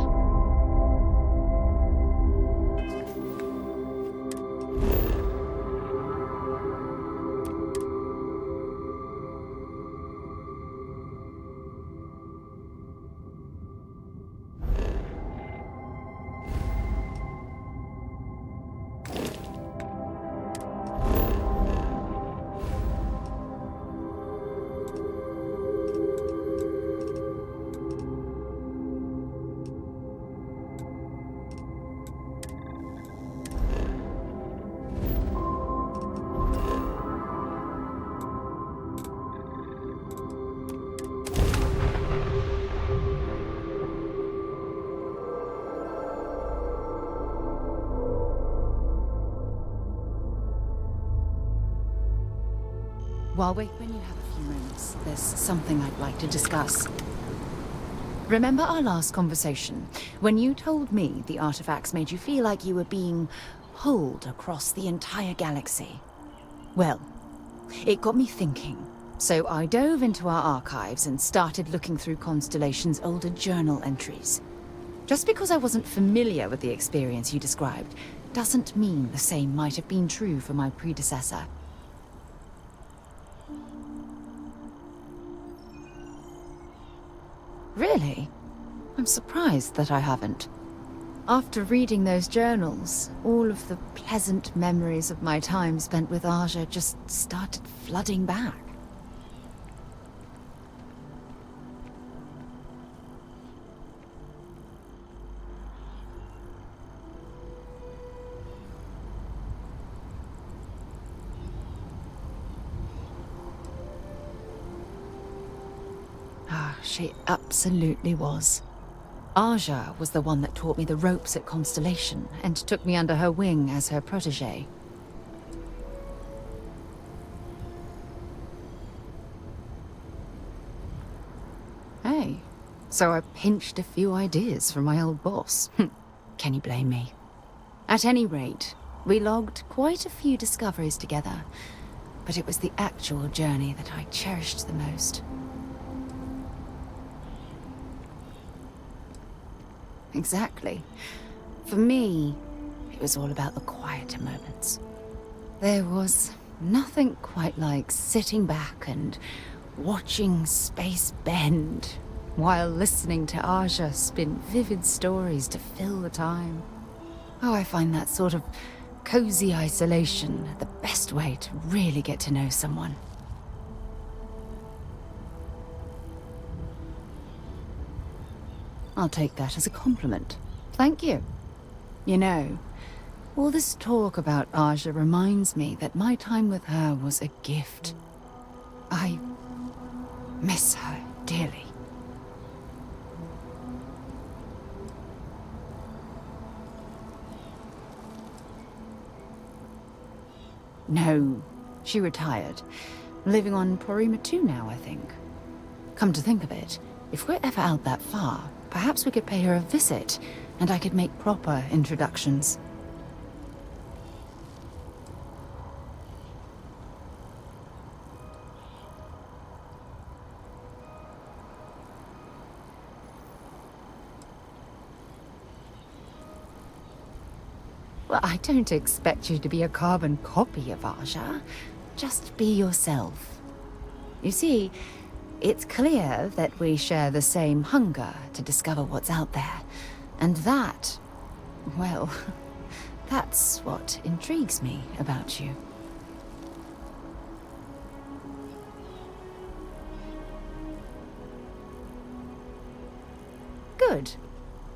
While when you have a few moments, there's something I'd like to discuss. Remember our last conversation, when you told me the artifacts made you feel like you were being pulled across the entire galaxy? Well, it got me thinking. So I dove into our archives and started looking through Constellation's older journal entries. Just because I wasn't familiar with the experience you described, doesn't mean the same might have been true for my predecessor. Really? I'm surprised that I haven't. After reading those journals, all of the pleasant memories of my time spent with Aja just started flooding back. She absolutely was. Aja was the one that taught me the ropes at Constellation and took me under her wing as her protege. Hey, so I pinched a few ideas from my old boss. Can you blame me? At any rate, we logged quite a few discoveries together, but it was the actual journey that I cherished the most. Exactly. For me, it was all about the quieter moments. There was nothing quite like sitting back and watching space bend while listening to Aja spin vivid stories to fill the time. Oh, I find that sort of cozy isolation the best way to really get to know someone. I'll take that as a compliment. Thank you. You know, all this talk about Aja reminds me that my time with her was a gift. I miss her dearly. No, she retired. Living on Porima 2 now, I think. Come to think of it, if we're ever out that far, perhaps we could pay her a visit, and I could make proper introductions. Well, I don't expect you to be a carbon copy of Aja. Just be yourself. You see, it's clear that we share the same hunger to discover what's out there. And that, well, that's what intrigues me about you. Good.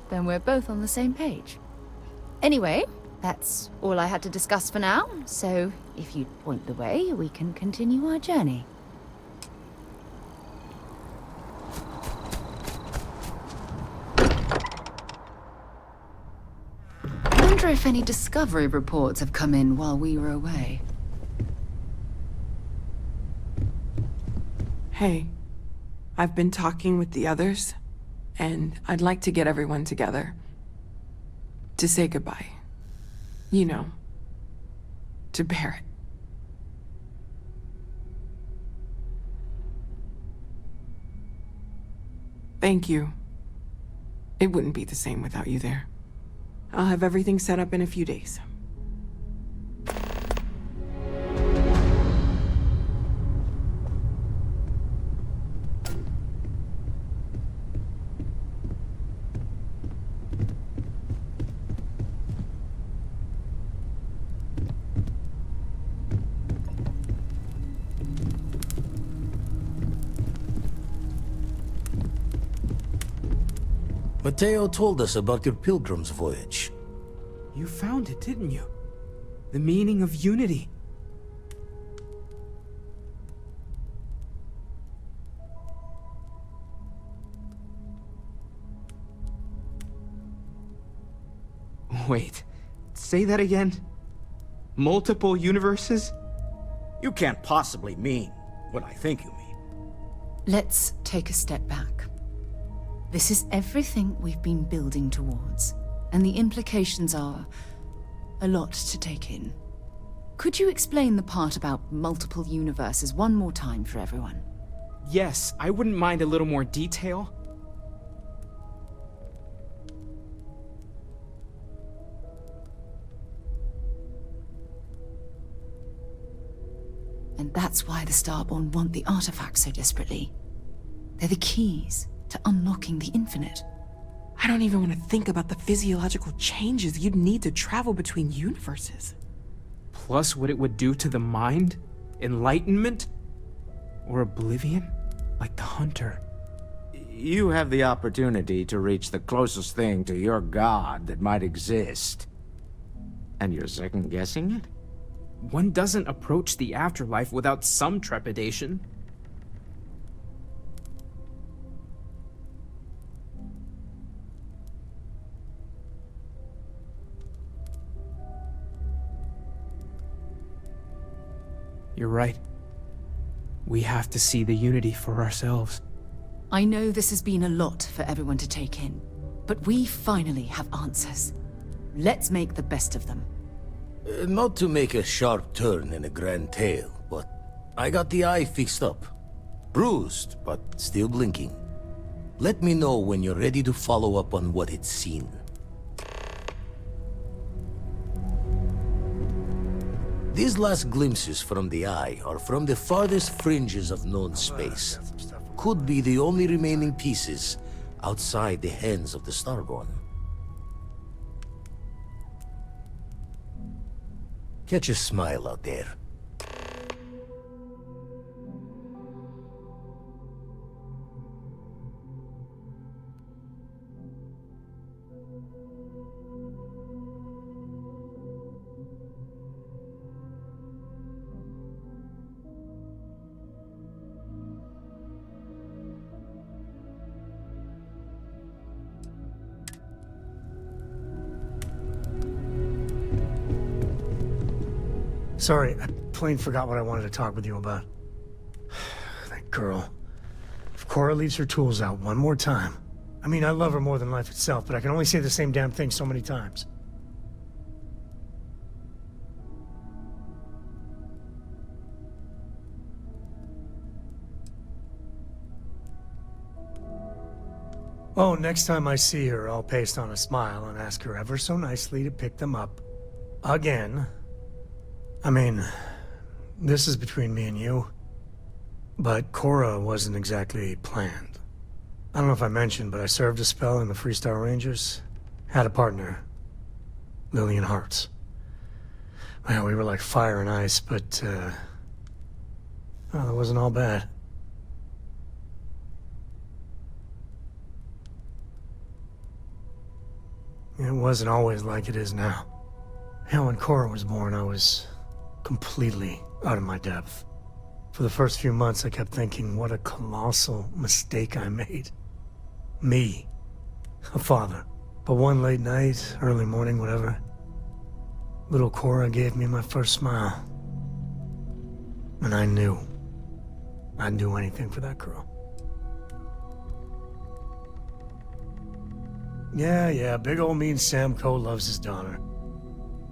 Then we're both on the same page. Anyway, that's all I had to discuss for now, so if you'd point the way, we can continue our journey. I wonder if any discovery reports have come in while we were away. Hey, I've been talking with the others, and I'd like to get everyone together. To say goodbye. You know, to Barrett. Thank you. It wouldn't be the same without you there. I'll have everything set up in a few days. Mateo told us about your pilgrim's voyage. You found it, didn't you? The meaning of unity. Wait, say that again? Multiple universes? You can't possibly mean what I think you mean. Let's take a step back. This is everything we've been building towards, and the implications are a lot to take in. Could you explain the part about multiple universes one more time for everyone? Yes, I wouldn't mind a little more detail. And that's why the Starborn want the artifacts so desperately. They're the keys to unlocking the infinite. I don't even want to think about the physiological changes you'd need to travel between universes. Plus what it would do to the mind? Enlightenment? Or oblivion? Like the Hunter. You have the opportunity to reach the closest thing to your god that might exist. And you're second-guessing it? One doesn't approach the afterlife without some trepidation. You're right. We have to see the unity for ourselves. I know this has been a lot for everyone to take in, but we finally have answers. Let's make the best of them. Not to make a sharp turn in a grand tale, but I got the eye fixed up. Bruised, but still blinking. Let me know when you're ready to follow up on what it's seen. These last glimpses from the Eye are from the farthest fringes of known space. Could be the only remaining pieces outside the hands of the Starborn. Catch a smile out there. Sorry, I plain forgot what I wanted to talk with you about. That girl. If Cora leaves her tools out one more time... I mean, I love her more than life itself, but I can only say the same damn thing so many times. Oh, next time I see her, I'll paste on a smile and ask her ever so nicely to pick them up. Again. I mean, this is between me and you, but Cora wasn't exactly planned. I don't know if I mentioned, but I served a spell in the Freestar Rangers. Had a partner, Lillian Hartz. Well, we were like fire and ice, but, well, it wasn't all bad. It wasn't always like it is now. Hell, when Cora was born, I was completely out of my depth. For the first few months, I kept thinking, what a colossal mistake I made. Me, a father. But one late night, early morning, whatever, little Cora gave me my first smile. And I knew I'd do anything for that girl. Yeah, big old mean Sam Coe loves his daughter.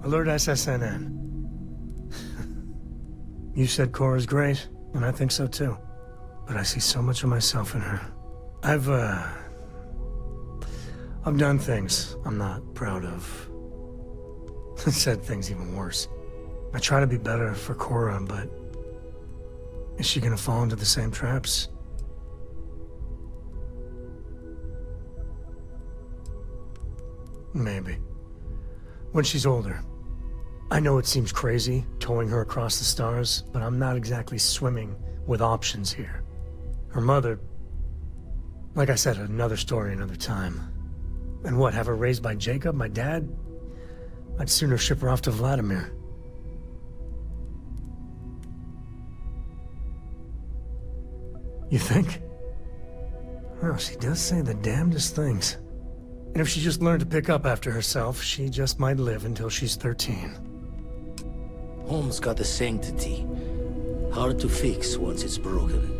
Alert SSNN. You said Cora's great, and I think so too. But I see so much of myself in her. I've done things I'm not proud of. Said things even worse. I try to be better for Cora, but is she gonna fall into the same traps? Maybe. When she's older. I know it seems crazy, towing her across the stars, but I'm not exactly swimming with options here. Her mother... Like I said, another story another time. And what, have her raised by Jacob, my dad? I'd sooner ship her off to Vladimir. You think? Well, she does say the damnedest things. And if she just learned to pick up after herself, she just might live until she's 13. Home's got a sanctity. Hard to fix once it's broken.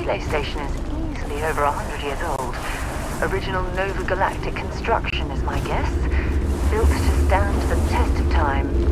relay station is easily over 100 years old. Original Nova Galactic construction is my guess. Built to stand the test of time.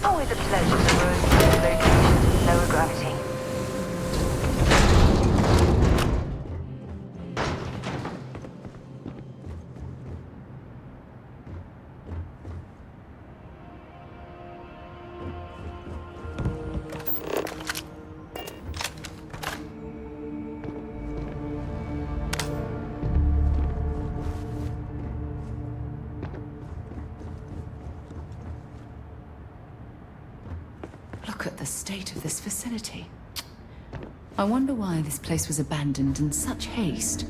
Always a pleasure to roam through locations with lower gravity. Look at the state of this facility. I wonder why this place was abandoned in such haste.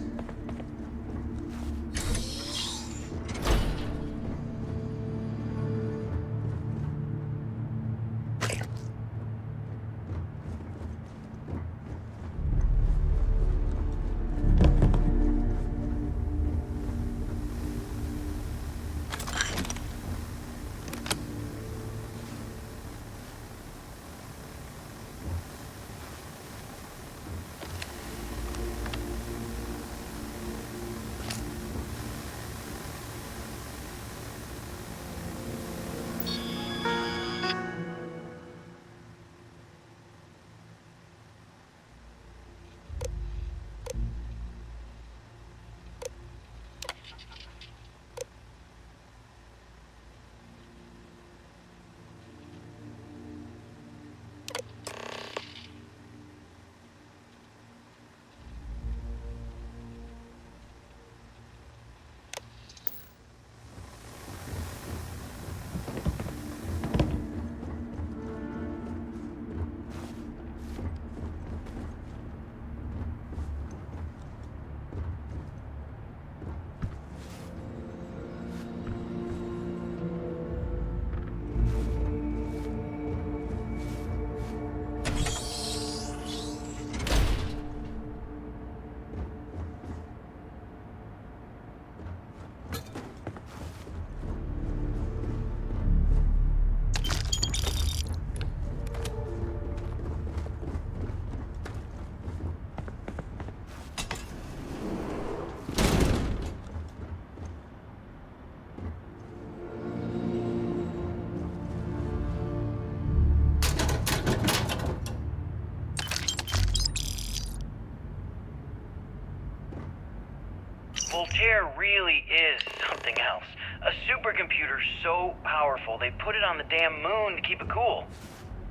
Voltaire really is something else. A supercomputer so powerful they put it on the damn moon to keep it cool.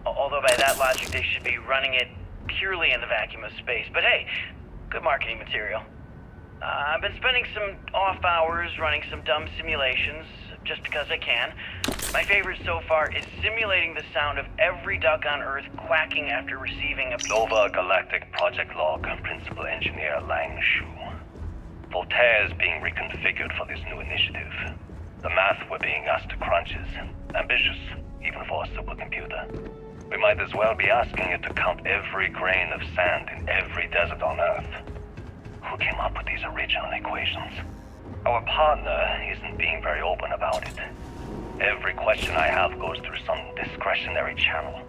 Although by that logic they should be running it purely in the vacuum of space. But hey, good marketing material. I've been spending some off hours running some dumb simulations, just because I can. My favorite so far is simulating the sound of every duck on Earth quacking after receiving a Nova Galactic Project Log, Principal Engineer Lang Shu. Voltaire is being reconfigured for this new initiative. The math we're being asked to crunch is ambitious, even for a supercomputer. We might as well be asking it to count every grain of sand in every desert on Earth. Who came up with these original equations? Our partner isn't being very open about it. Every question I have goes through some discretionary channel.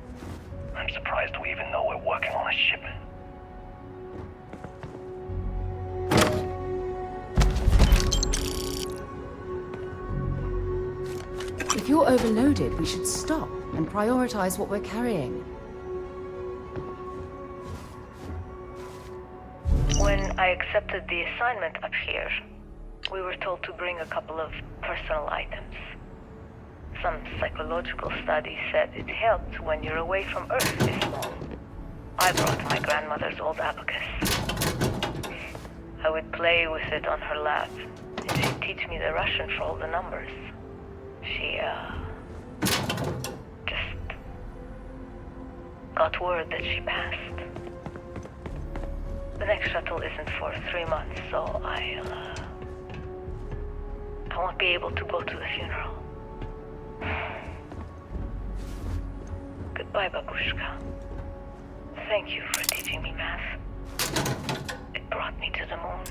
I'm surprised we even know we're working on a ship. If you're overloaded, we should stop and prioritize what we're carrying. When I accepted the assignment up here, we were told to bring a couple of personal items. Some psychological studies said it helped when you're away from Earth this long. I brought my grandmother's old abacus. I would play with it on her lap, and she'd teach me the Russian for all the numbers. She Got word that she passed. The next shuttle isn't for 3 months, so I won't be able to go to the funeral. Goodbye, Babushka. Thank you for teaching me math. It brought me to the moon.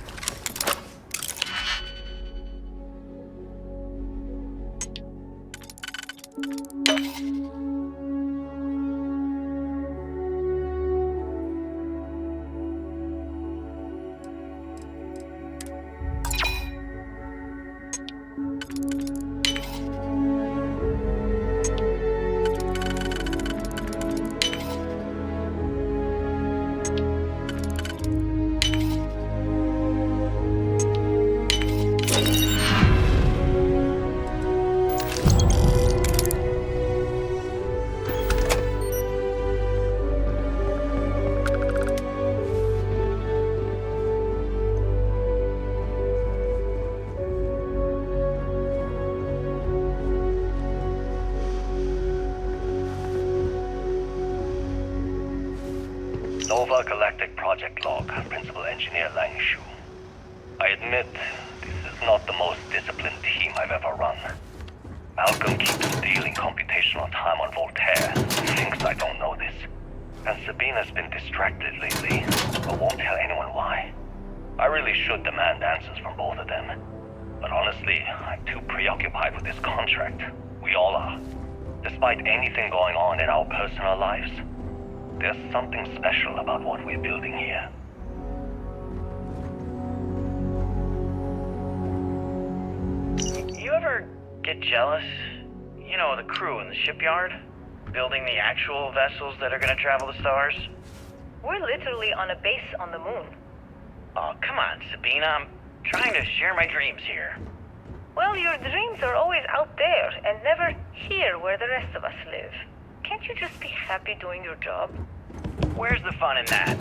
Nova Galactic Project Log, Principal Engineer Lang Shu. I admit, this is not the most disciplined team I've ever run. Malcolm keeps stealing computational time on Voltaire. He thinks I don't know this. And Sabina's been distracted lately, but won't tell anyone why. I really should demand answers from both of them. But honestly, I'm too preoccupied with this contract. We all are. Despite anything going on in our personal lives, there's something special about what we're building here. You ever get jealous? You know, the crew in the shipyard? Building the actual vessels that are gonna travel the stars? We're literally on a base on the moon. Oh, come on, Sabina. I'm trying to share my dreams here. Well, your dreams are always out there and never here where the rest of us live. Can't you just be happy doing your job? Where's the fun in that?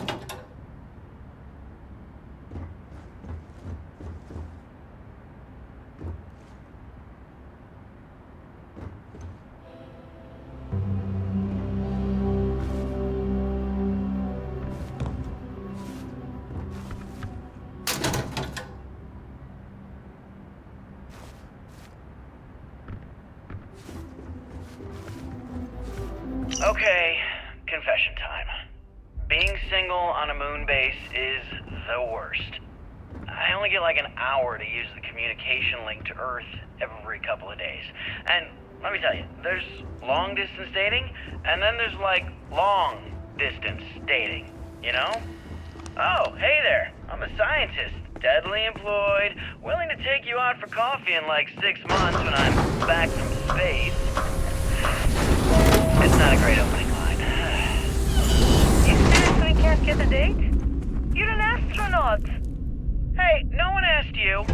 Okay, confession time. Being single on a moon base is the worst. I only get like an hour to use the communication link to Earth every couple of days. And let me tell you, there's long distance dating, and then there's like long distance dating, you know? Oh, hey there, I'm a scientist, deadly employed, willing to take you out for coffee in like 6 months when I'm back from space. It's not a great opening line. You seriously can't get a date? You're an astronaut. Hey, no one asked you.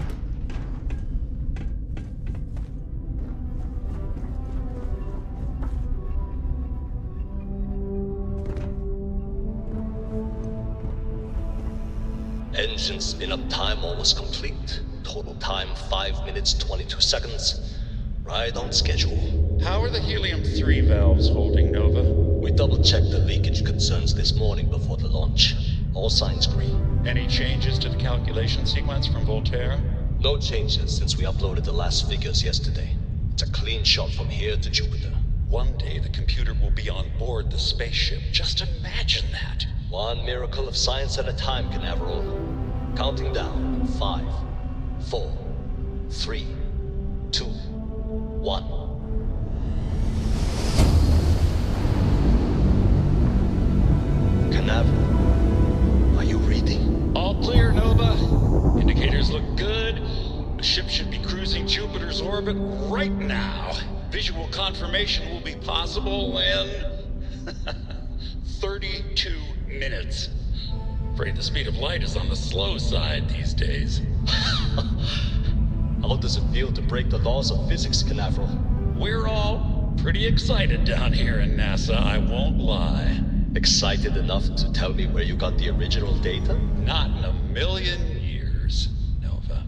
Engine spin-up time almost complete. Total time 5 minutes 22 seconds. Right on schedule. How are the helium-3 valves holding, Nova? We double-checked the leakage concerns this morning before the launch. All signs green. Any changes to the calculation sequence from Voltaire? No changes since we uploaded the last figures yesterday. It's a clean shot from here to Jupiter. One day the computer will be on board the spaceship. Just imagine that. One miracle of science at a time, Canaveral. Counting down. 5, 4, 3, 2, 1. Canaveral, are you reading? All clear, Nova. Indicators look good. The ship should be cruising Jupiter's orbit right now. Visual confirmation will be possible in 32 minutes. Afraid the speed of light is on the slow side these days. How does it feel to break the laws of physics, Canaveral? We're all pretty excited down here in NASA, I won't lie. Excited enough to tell me where you got the original data? Not in a million years, Nova.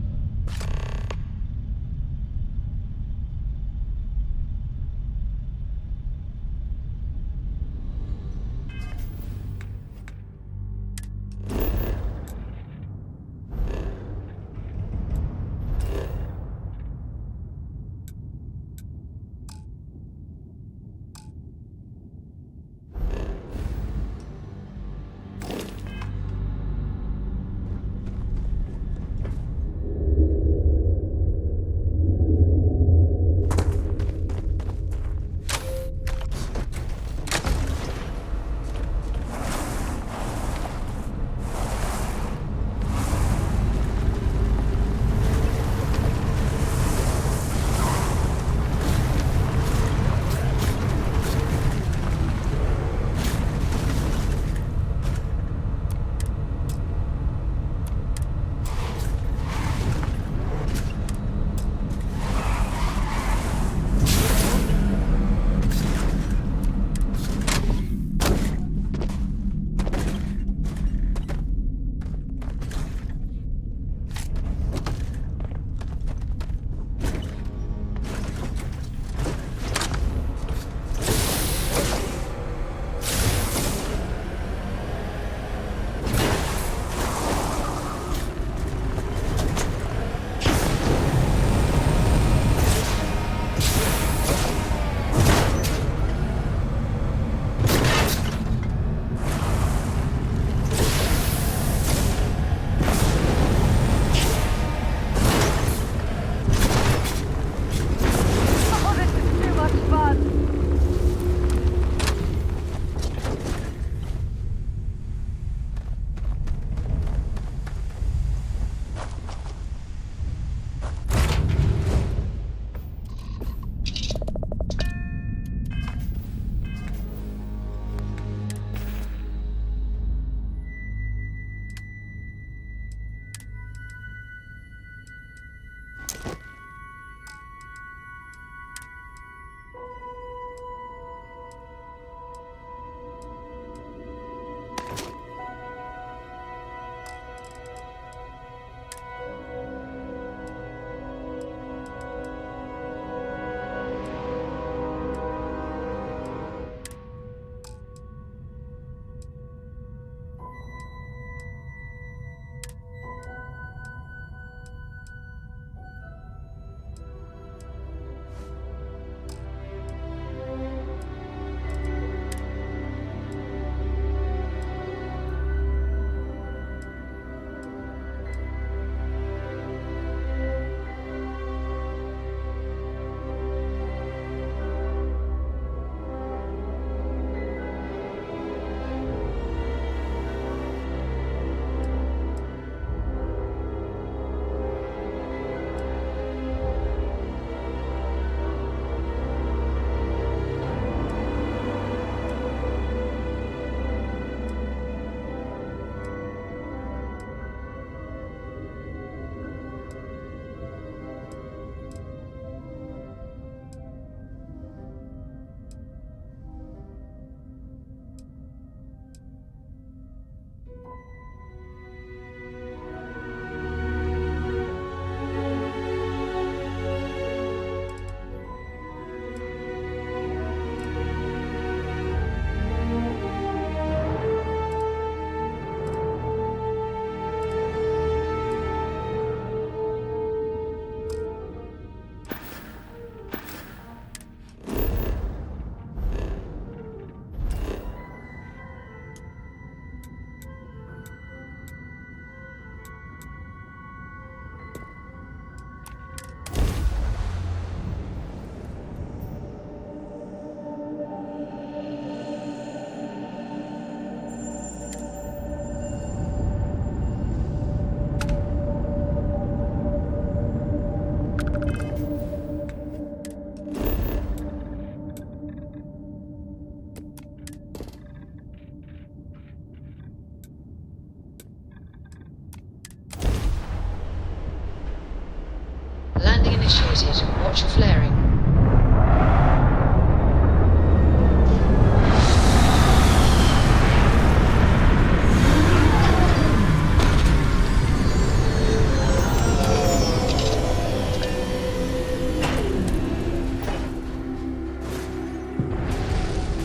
initiated. Watch your flaring.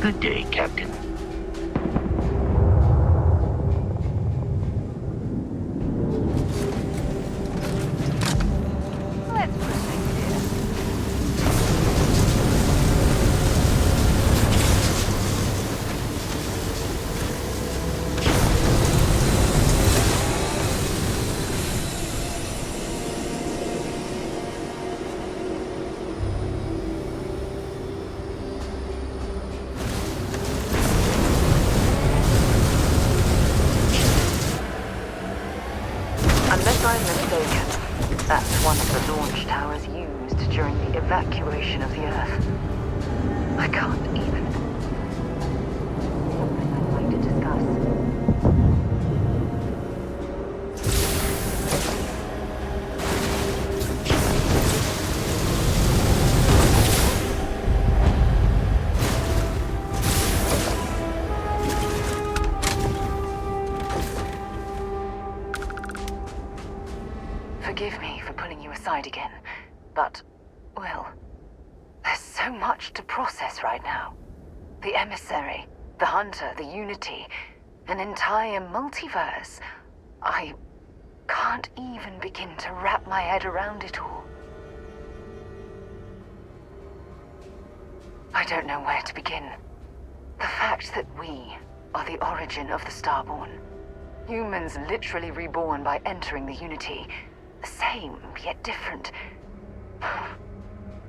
Good day, Captain. Let's proceed here. Unless I'm mistaken, that's one of the launch towers used during the evacuation of the Earth. I can't even... Something I'd like to discuss. Forgive me for pulling you aside again, but, well, there's so much to process right now. The emissary, the hunter, the unity, an entire multiverse. I can't even begin to wrap my head around it all. I don't know where to begin. The fact that we are the origin of the Starborn. Humans literally reborn by entering the Unity. The same, yet different.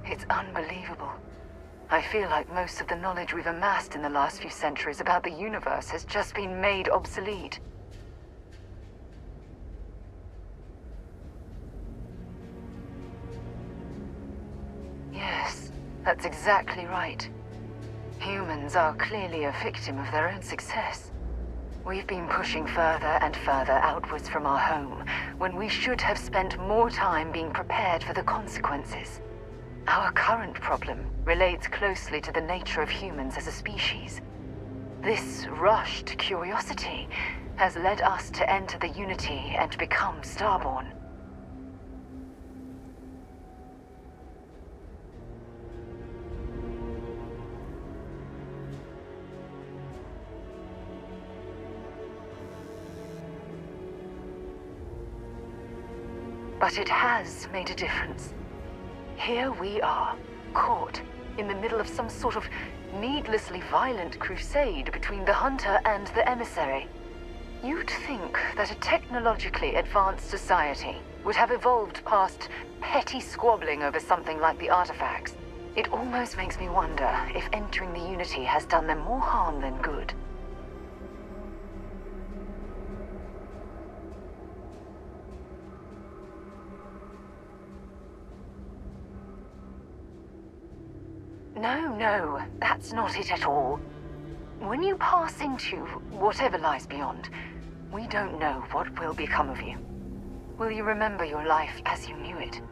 It's unbelievable. I feel like most of the knowledge we've amassed in the last few centuries about the universe has just been made obsolete. Yes, that's exactly right. Humans are clearly a victim of their own success. We've been pushing further and further outwards from our home, when we should have spent more time being prepared for the consequences. Our current problem relates closely to the nature of humans as a species. This rushed curiosity has led us to enter the Unity and become Starborn. But it has made a difference. Here we are, caught in the middle of some sort of needlessly violent crusade between the hunter and the emissary. You'd think that a technologically advanced society would have evolved past petty squabbling over something like the artifacts. It almost makes me wonder if entering the Unity has done them more harm than good. No, that's not it at all. When you pass into whatever lies beyond, we don't know what will become of you. Will you remember your life as you knew it?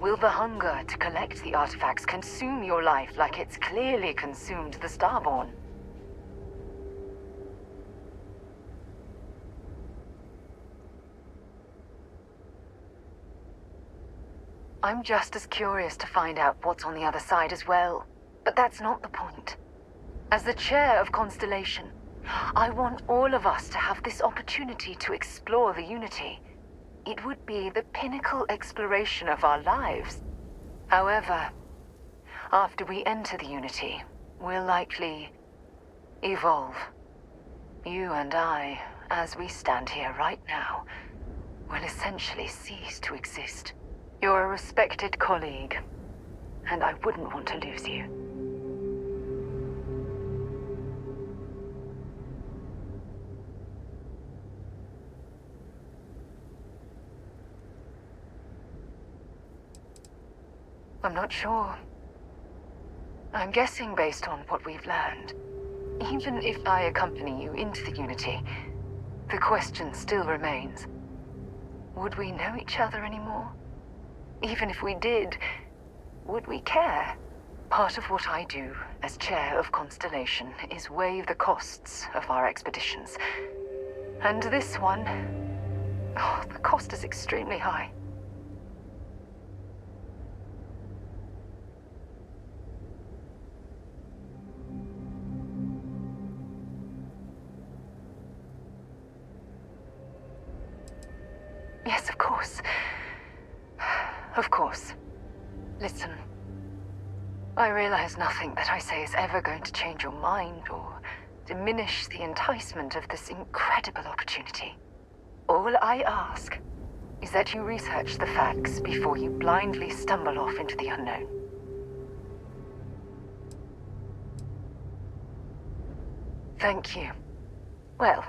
Will the hunger to collect the artifacts consume your life like it's clearly consumed the Starborn? I'm just as curious to find out what's on the other side as well. But that's not the point. As the chair of Constellation, I want all of us to have this opportunity to explore the Unity. It would be the pinnacle exploration of our lives. However, after we enter the Unity, we'll likely evolve. You and I, as we stand here right now, will essentially cease to exist. You're a respected colleague, and I wouldn't want to lose you. I'm not sure. I'm guessing based on what we've learned. Even if I accompany you into the Unity, the question still remains. Would we know each other anymore? even if we did, would we care? Part of what I do as chair of Constellation is weigh the costs of our expeditions. And this one, oh, the cost is extremely high. Yes, of course. Of course. Listen. I realize nothing that I say is ever going to change your mind or diminish the enticement of this incredible opportunity. All I ask is that you research the facts before you blindly stumble off into the unknown. Thank you. Well,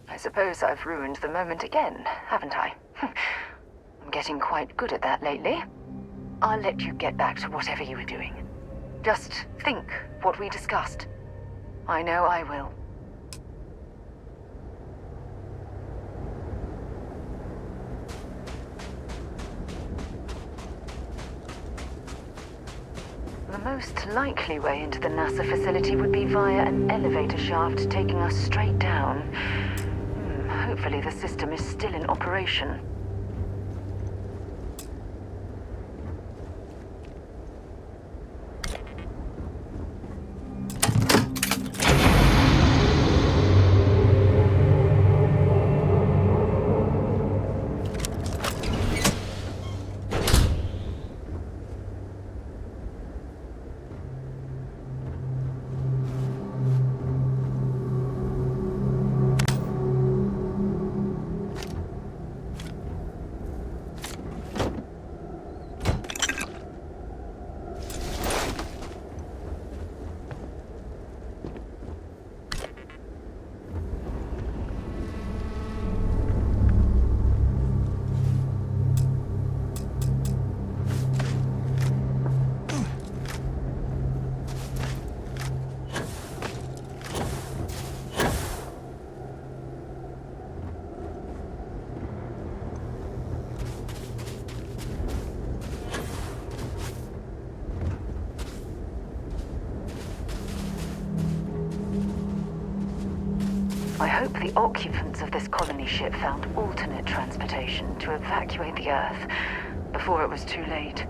I suppose I've ruined the moment again, haven't I? I'm getting quite good at that lately. I'll let you get back to whatever you were doing. Just think what we discussed. I know I will. The most likely way into the NASA facility would be via an elevator shaft taking us straight down. Hopefully the system is still in operation. I hope the occupants of this colony ship found alternate transportation to evacuate the Earth before it was too late.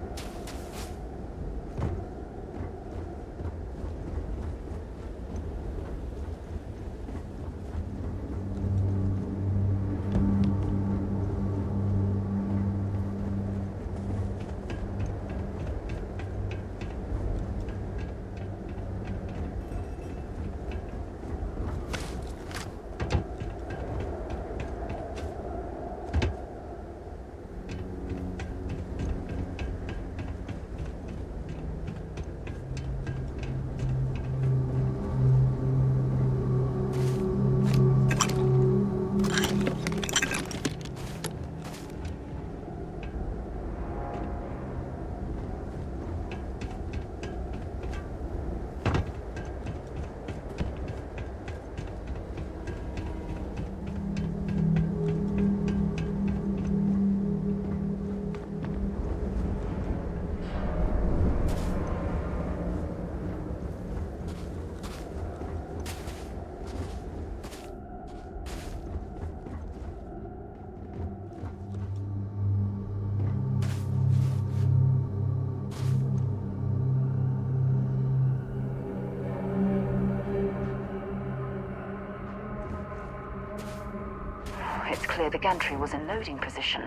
It's clear the gantry was in loading position.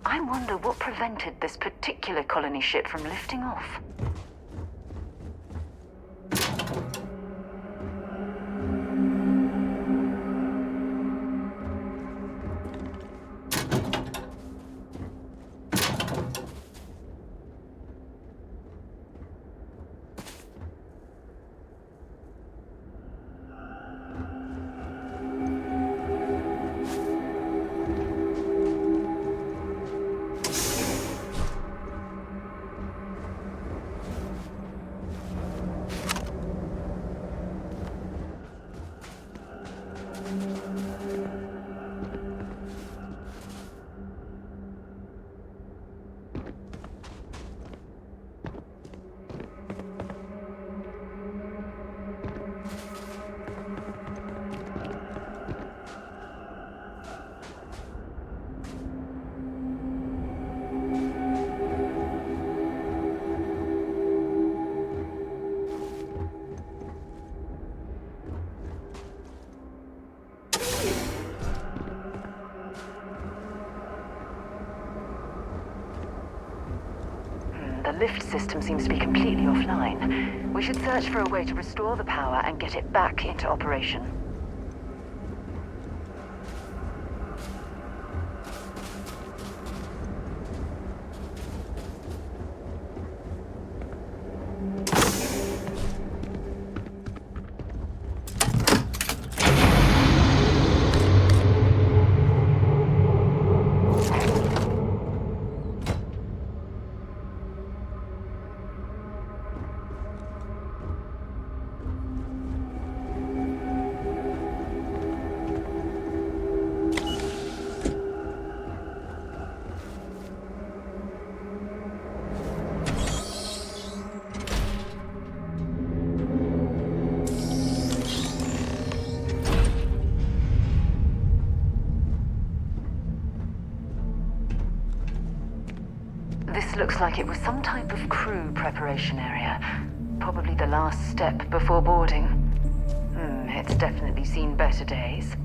I wonder what prevented this particular colony ship from lifting off. The lift system seems to be completely offline. We should search for a way to restore the power and get it back into operation. This looks like it was some type of crew preparation area. Probably the last step before boarding. It's definitely seen better days.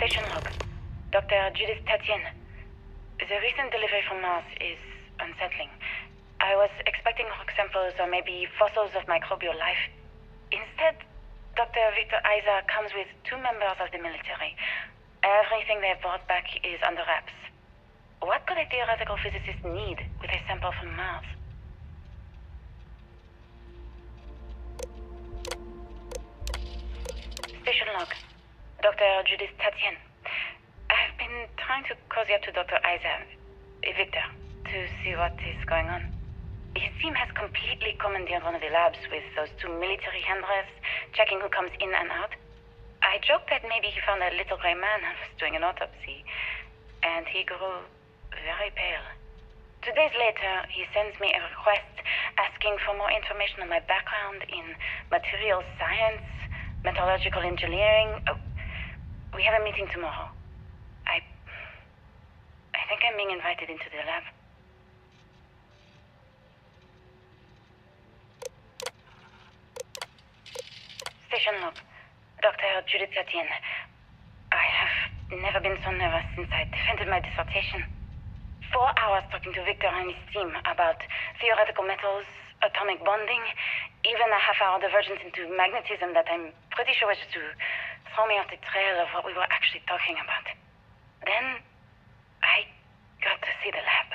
Station log. Dr. Judith Tatienne. The recent delivery from Mars is unsettling. I was expecting rock samples or maybe fossils of microbial life. Instead, Dr. Victor Isa comes with 2 members of the military. Everything they've brought back is under wraps. What could a theoretical physicist need with a sample from Mars? Station log. Dr. Judith Tatienne. I've been trying to cozy up to Dr. Isa, Victor, to see what is going on. His team has completely commandeered one of the labs with those 2 military handlers, checking who comes in and out. I joked that maybe he found a little gray man and was doing an autopsy, and he grew very pale. 2 days later, he sends me a request asking for more information on my background in materials science, metallurgical engineering. We have a meeting tomorrow. I think I'm being invited into the lab. Station log. Dr. Judith Tatienne. I have never been so nervous since I defended my dissertation. 4 hours talking to Victor and his team about theoretical metals, atomic bonding, even a half-hour divergence into magnetism that I'm pretty sure was just to throw me off the trail of what we were actually talking about. Then, I got to see the lab.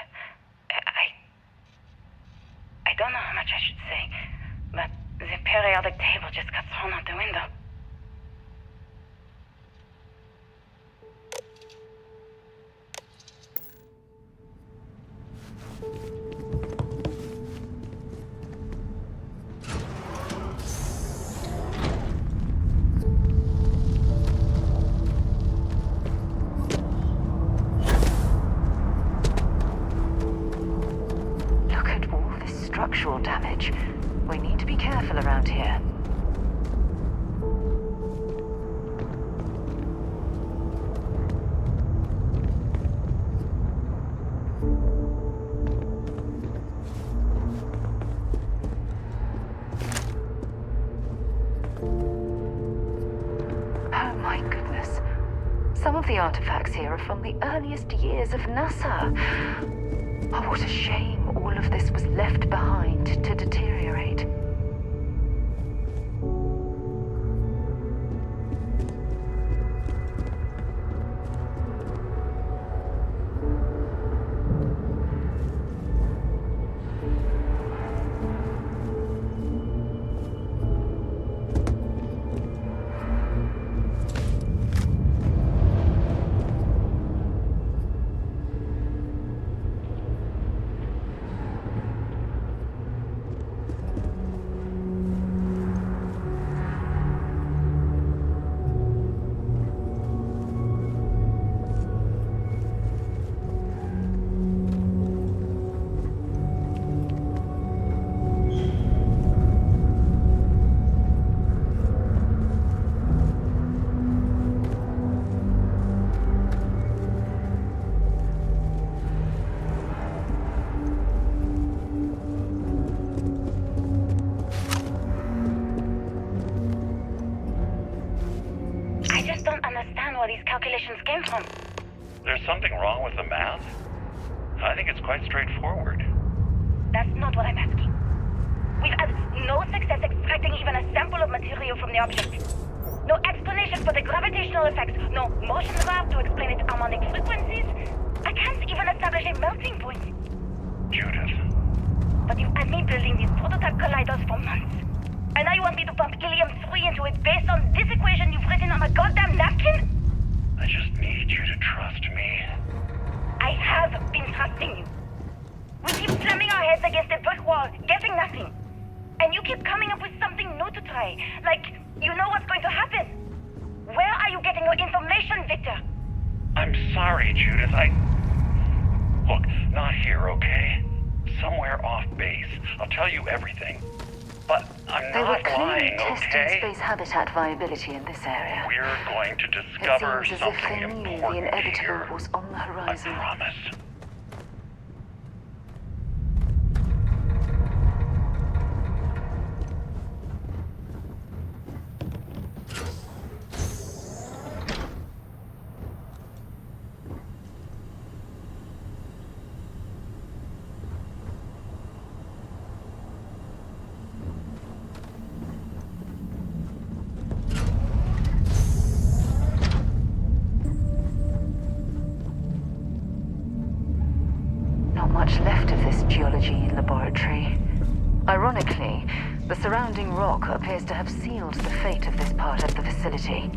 I don't know how much I should say, but the periodic table just got thrown out the window. Structural damage. We need to be careful around here. Oh my goodness. Some of the artifacts here are from the earliest years of NASA. Oh, what a shame all of this was left behind to deteriorate. where these calculations came from. There's something wrong with the math? I think it's quite straightforward. That's not what I'm asking. We've had no success extracting even a sample of material from the object. No explanation for the gravitational effects, no motion graph to explain its harmonic frequencies. I can't even establish a melting point. Judith. But you've had me building these prototype colliders for months. And now you want me to pump helium-3 into it based on this equation you've written on a goddamn napkin? I just need you to trust me. I have been trusting you. We keep slamming our heads against a brick wall, getting nothing. And you keep coming up with something new to try. Like, you know what's going to happen. Where are you getting your information, Victor? I'm sorry, Judith. Look, not here, okay? Somewhere off base. I'll tell you everything. But I'm They were not clearly lying, testing okay? space habitat viability in this area. We're going to discover It seems as if something they knew the important inevitable here. was on the horizon. I promise. Not much left of this geology laboratory. Ironically, the surrounding rock appears to have sealed the fate of this part of the facility.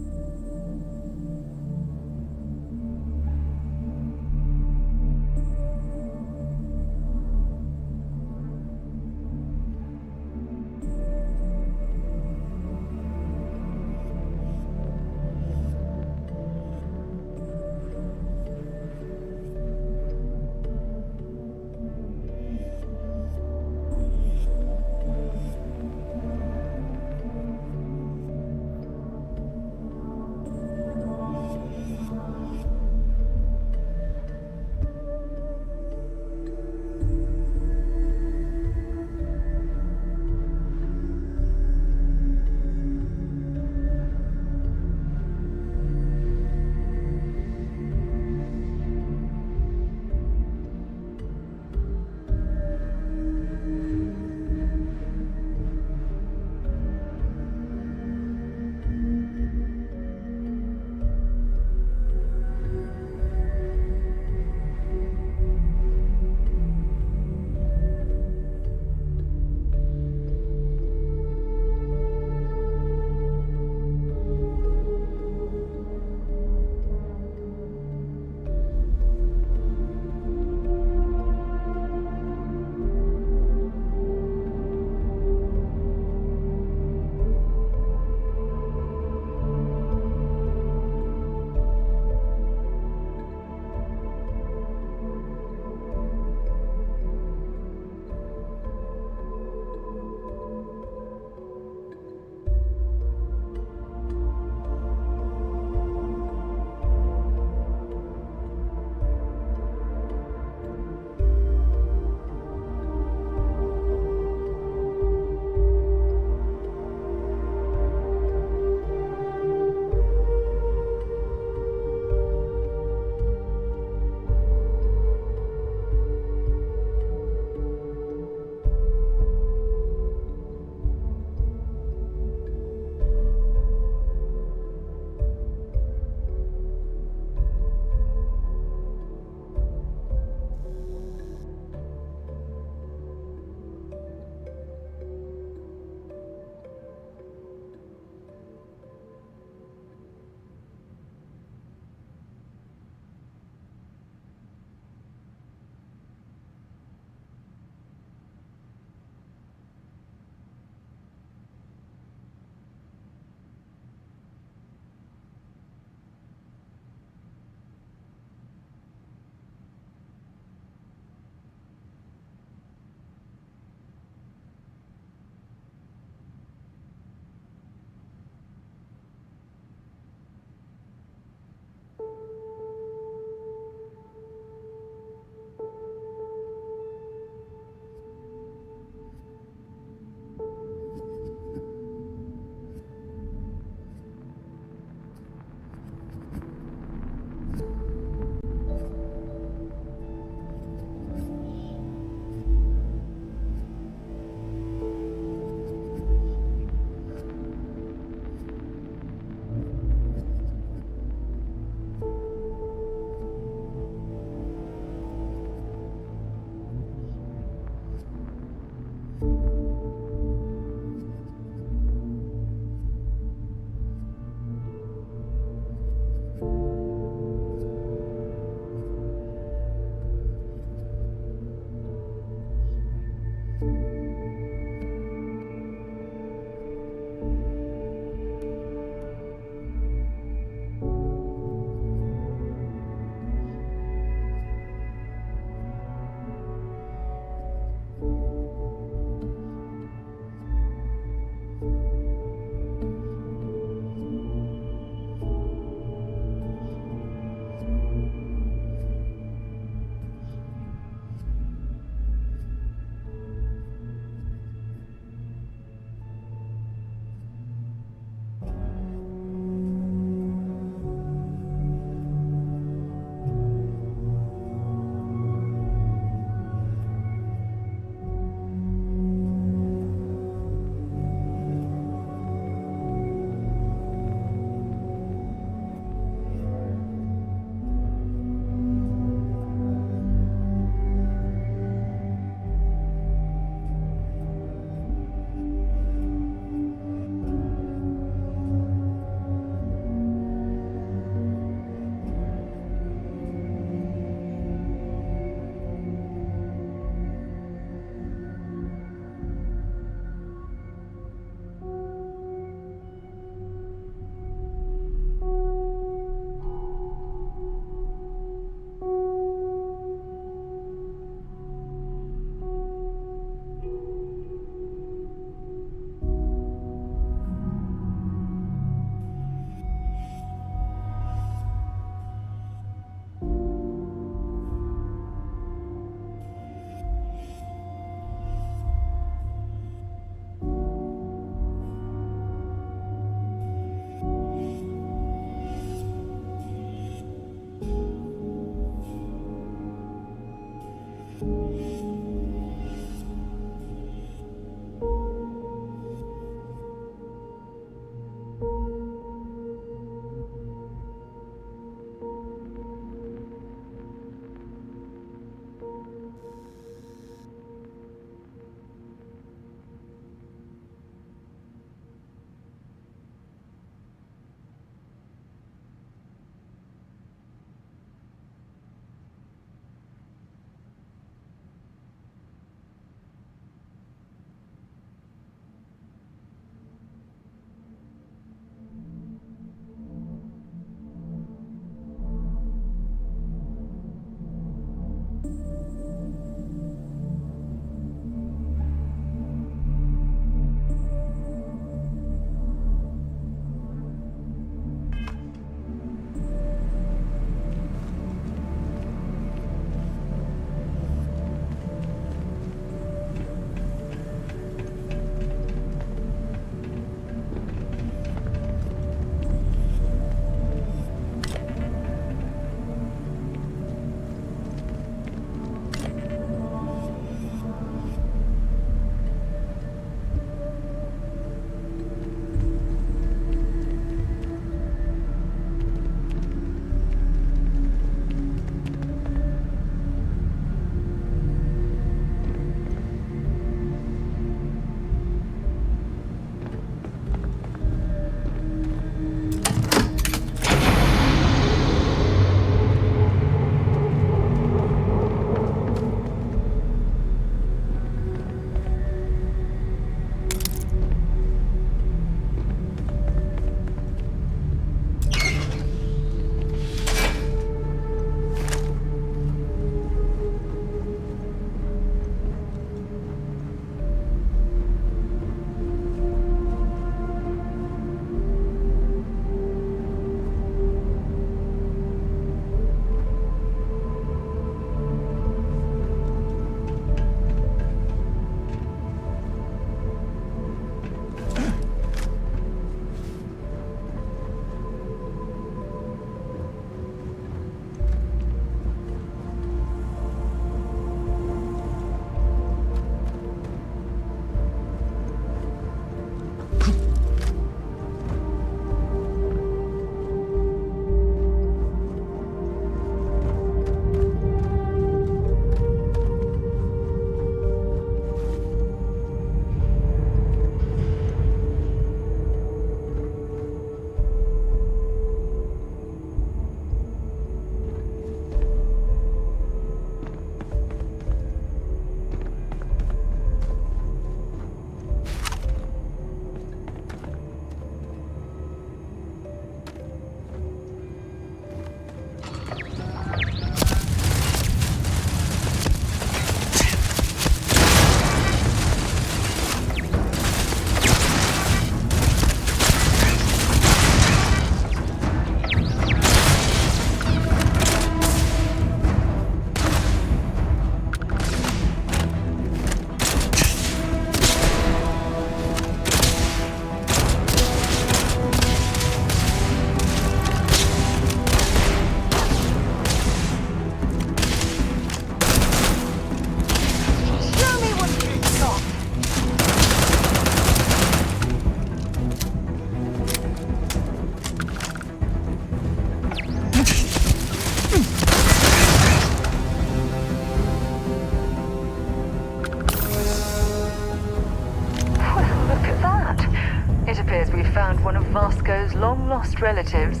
Vasco's long-lost relatives.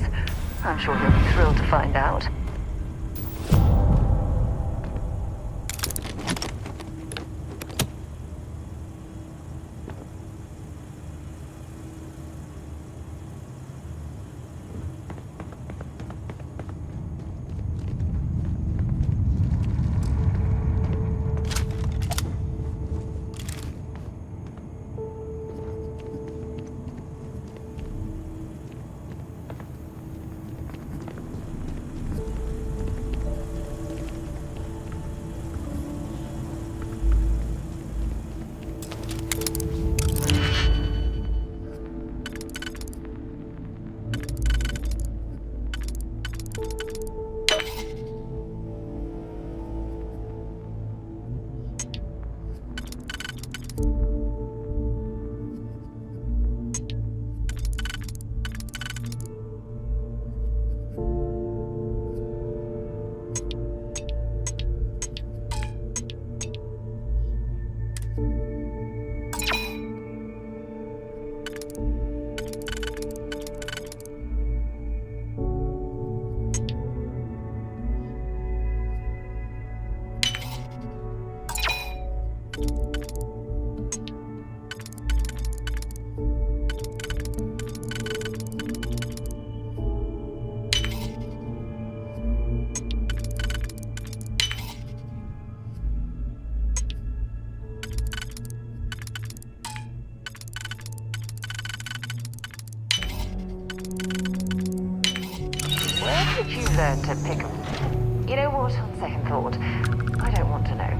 I'm sure he'll be thrilled to find out. learn to pick 'em. You know what, on second thought, I don't want to know.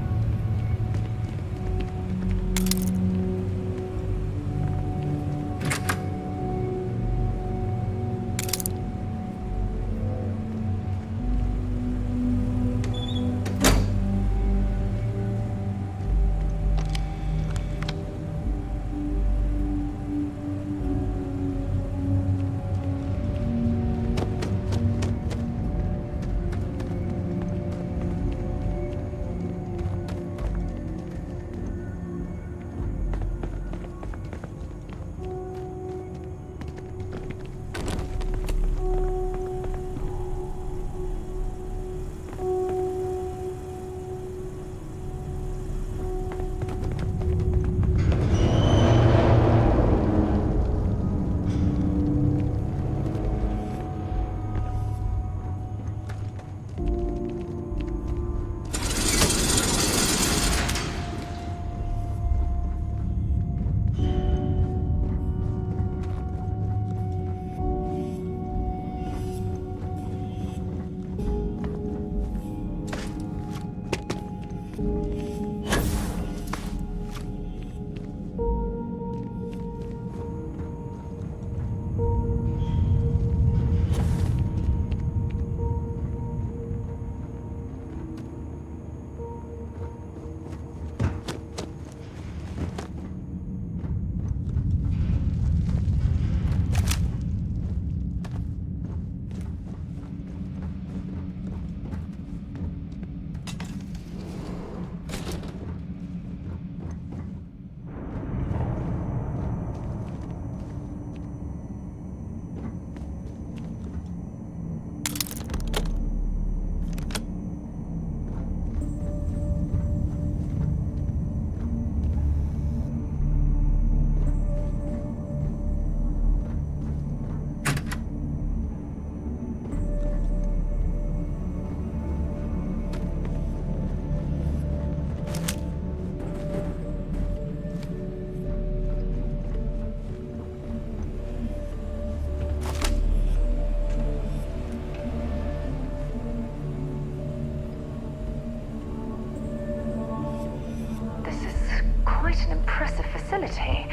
Facility.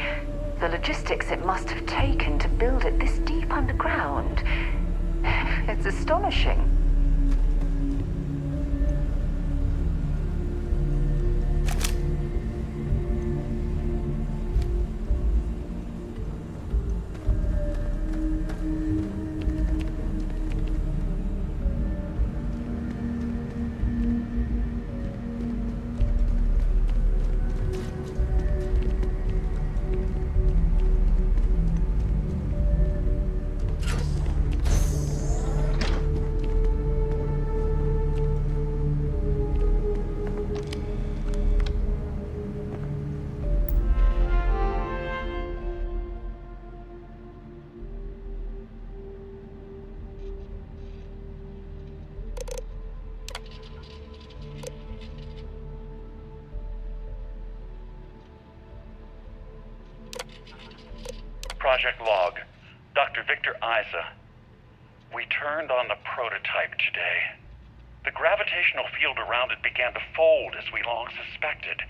The logistics it must have taken to build it this deep underground. It's astonishing. Project Log, Dr. Victor Isa. We turned on the prototype today. The gravitational field around it began to fold as we long suspected.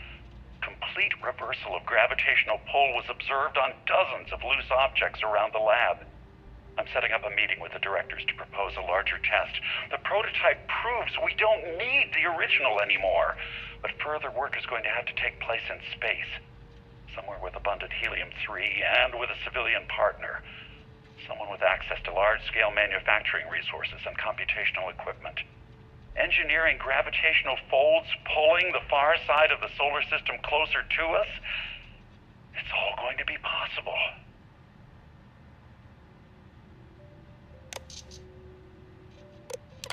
Complete reversal of gravitational pull was observed on dozens of loose objects around the lab. I'm setting up a meeting with the directors to propose a larger test. The prototype proves we don't need the original anymore, but further work is going to have to take place in space. Somewhere with abundant helium-3 and with a civilian partner. Someone with access to large-scale manufacturing resources and computational equipment. Engineering gravitational folds pulling the far side of the solar system closer to us. It's all going to be possible.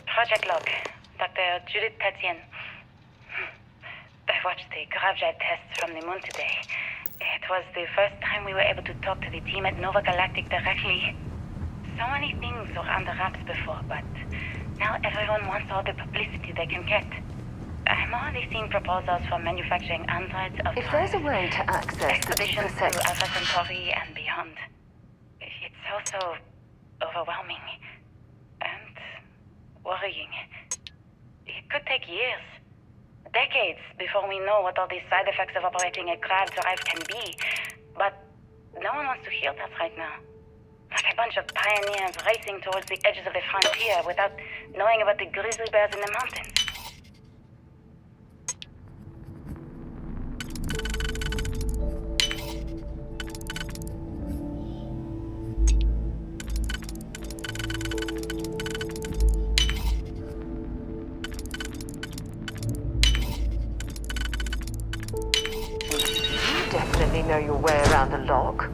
Project Log, Dr. Judith Tatian. I watched the gravjet tests from the moon today. It was the first time we were able to talk to the team at Nova Galactic directly. So many things were under wraps before, but now everyone wants all the publicity they can get. I'm already seeing proposals for manufacturing androids of If there's a way to access the big expeditions to Alpha Centauri and beyond, it's also overwhelming. And worrying. It could take years, decades, before we know what all these side effects of operating a crabbed drive can be. But no one wants to hear that right now. Like a bunch of pioneers racing towards the edges of the frontier without knowing about the grizzly bears in the mountains. You definitely know your way around the lock.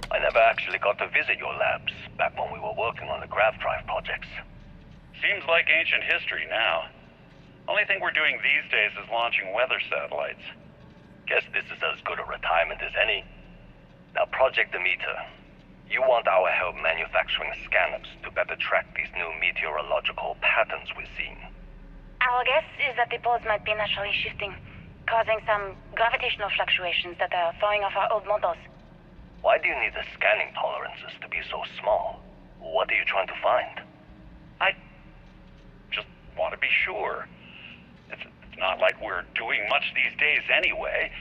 I never actually got to visit your labs back when we were working on the grav drive projects. Seems like ancient history now. Only thing we're doing these days is launching weather satellites. Guess this is as good a retirement as any. Now, Project Demeter, you want our help manufacturing scanners to better track these new meteorological patterns we're seeing. Our guess is that the poles might be naturally shifting, causing some gravitational fluctuations that are throwing off our old models. Why do you need the scanning tolerances to be so small? What are you trying to find? I just want to be sure. It's not like we're doing much these days anyway.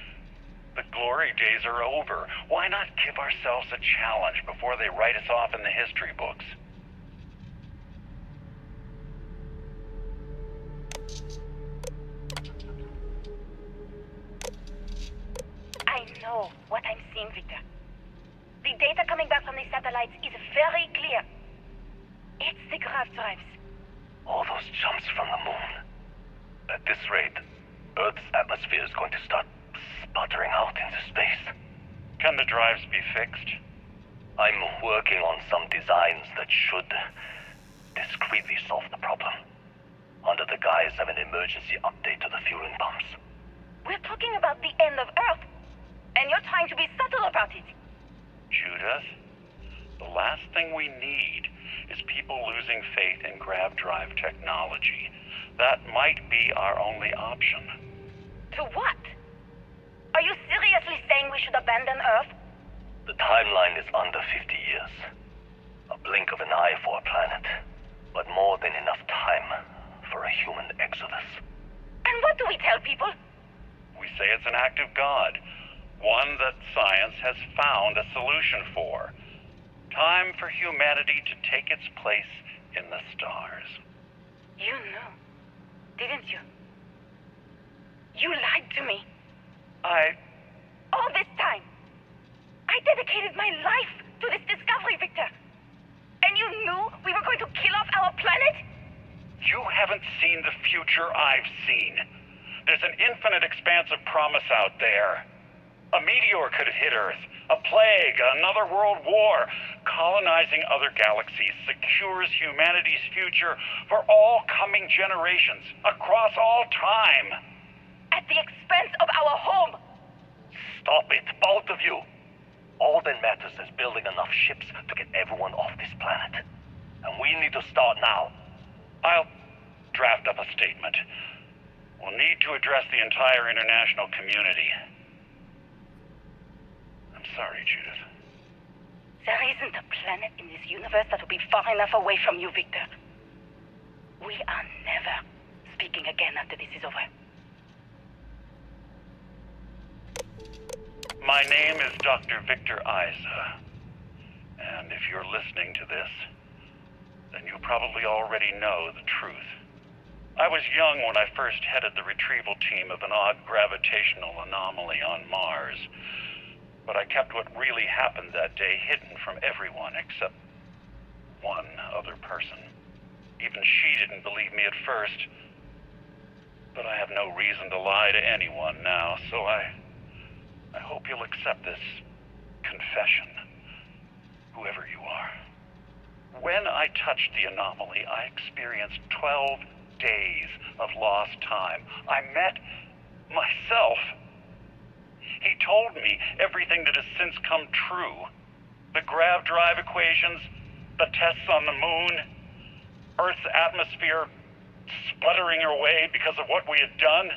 The glory days are over. Why not give ourselves a challenge before they write us off in the history books? I know what I'm seeing, Victor. The the data coming back from the satellites is very clear. It's the grav drives. All those jumps from the moon. At this rate, Earth's atmosphere is going to start sputtering out into space. Can the drives be fixed? I'm working on some designs that should discreetly solve the problem, under the guise of an emergency update to the fueling pumps. We're talking about the end of Earth, and you're trying to be subtle about it. Judith, the last thing we need is people losing faith in grav drive technology. That might be our only option. To what? Are you seriously saying we should abandon Earth? The timeline is under 50 years. A blink of an eye for a planet, but more than enough time for a human exodus. And what do we tell people? We say it's an act of God, one that science has found a solution for. Time for humanity to take its place in the stars. You knew, didn't you? You lied to me. All this time, I dedicated my life to this discovery, Victor. And you knew we were going to kill off our planet? You haven't seen the future I've seen. There's an infinite expanse of promise out there. A meteor could hit Earth, a plague, another world war. Colonizing other galaxies secures humanity's future for all coming generations, across all time. At the expense of our home. Stop it, both of you. All that matters is building enough ships to get everyone off this planet. And we need to start now. I'll draft up a statement. We'll need to address the entire international community. I'm sorry, Judith. There isn't a planet in this universe that will be far enough away from you, Victor. We are never speaking again after this is over. My name is Dr. Victor Isa. And if you're listening to this, then you probably already know the truth. I was young when I first headed the retrieval team of an odd gravitational anomaly on Mars. But I kept what really happened that day hidden from everyone except one other person. Even she didn't believe me at first. But I have no reason to lie to anyone now, so I hope you'll accept this confession, whoever you are. When I touched the anomaly, I experienced 12 days of lost time. I met myself. He told me everything that has since come true. The grav drive equations, the tests on the moon, Earth's atmosphere sputtering away because of what we had done.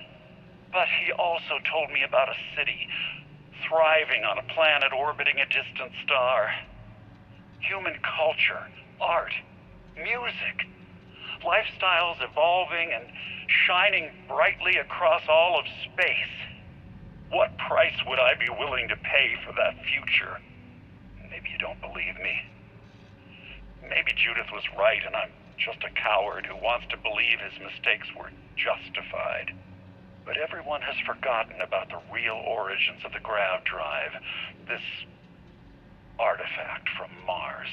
But he also told me about a city thriving on a planet orbiting a distant star. Human culture, art, music, lifestyles evolving and shining brightly across all of space. What price would I be willing to pay for that future? Maybe you don't believe me. Maybe Judith was right and I'm just a coward who wants to believe his mistakes were justified. But everyone has forgotten about the real origins of the grav drive, this artifact from Mars.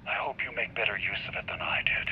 I hope you make better use of it than I did.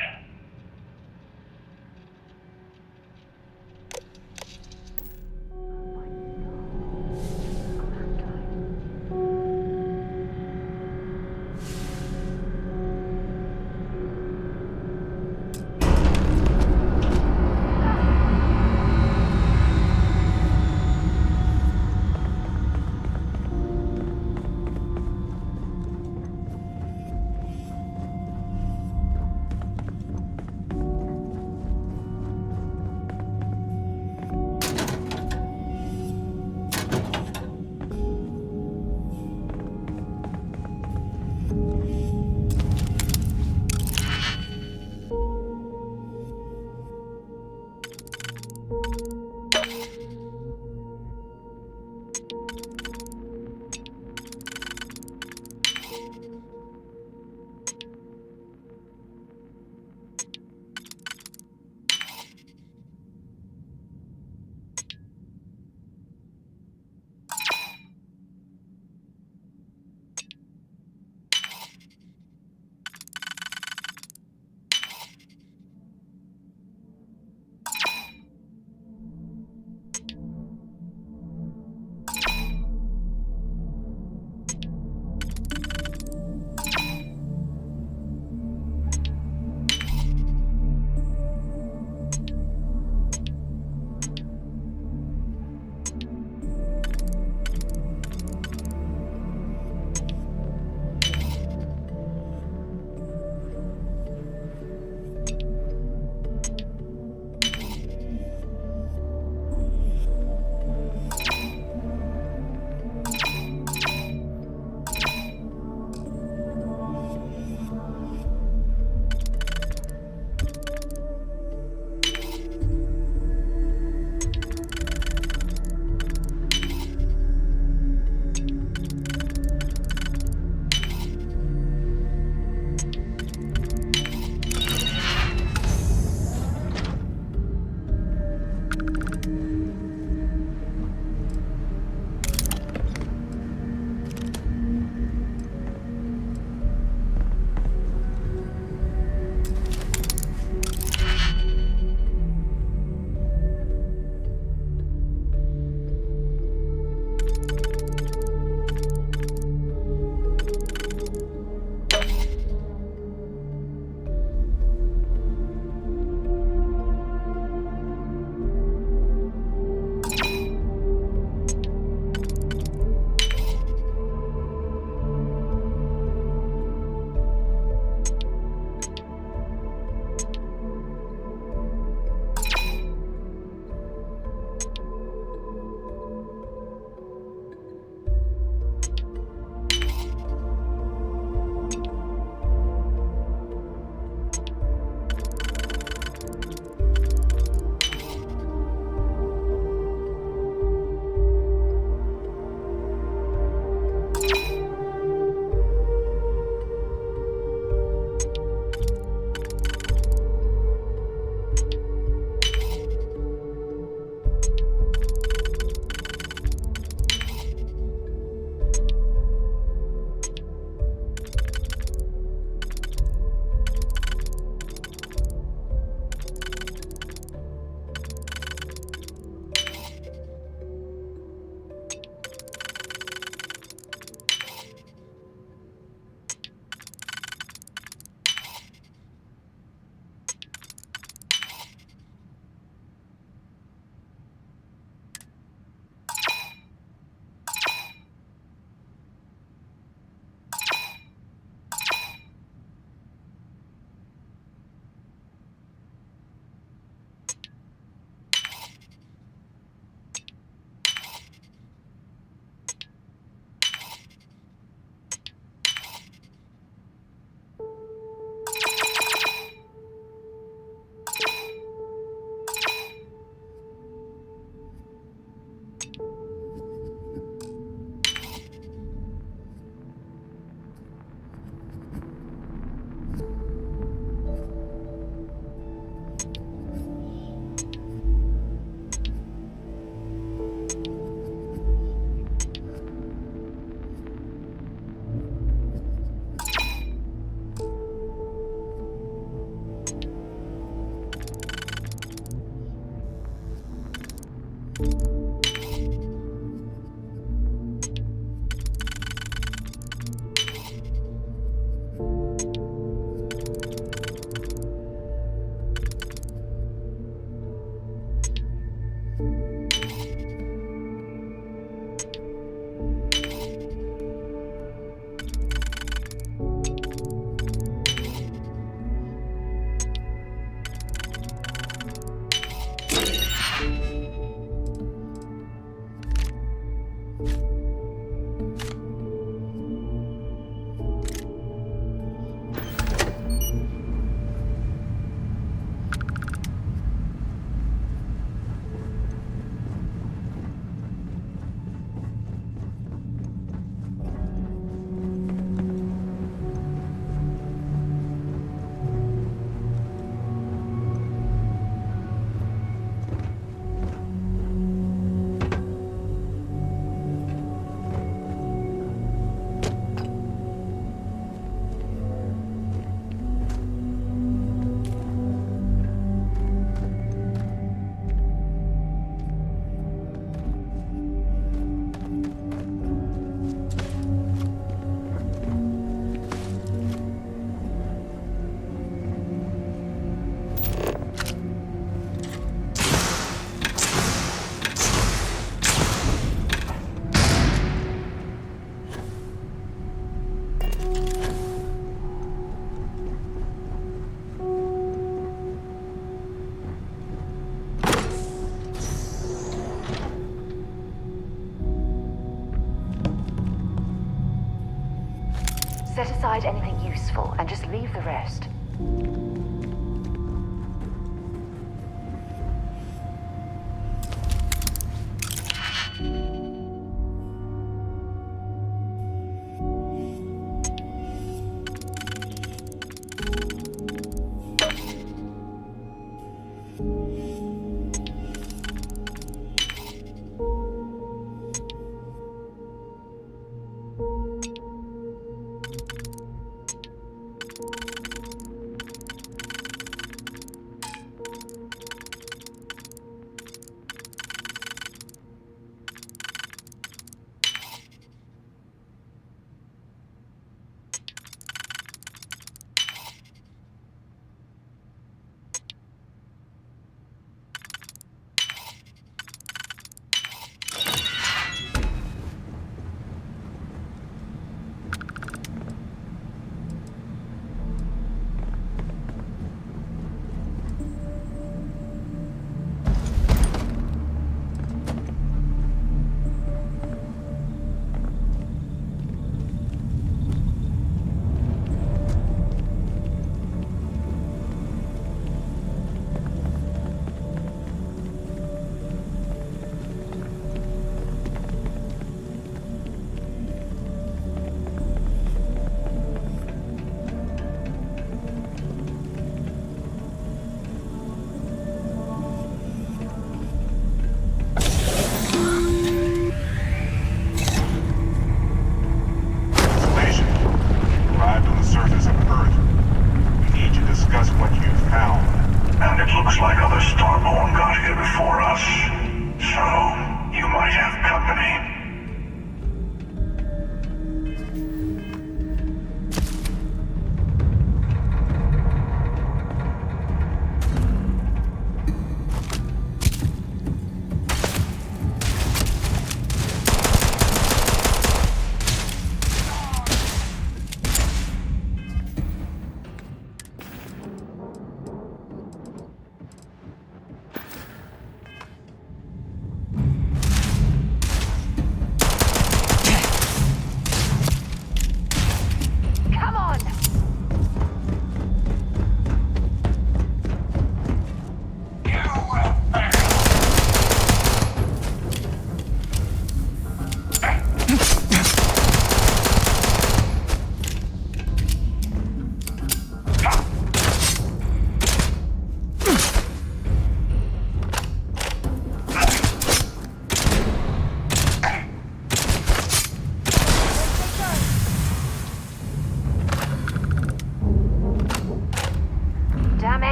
Set aside anything useful and just leave the rest.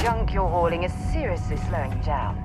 junk you're hauling is seriously slowing you down.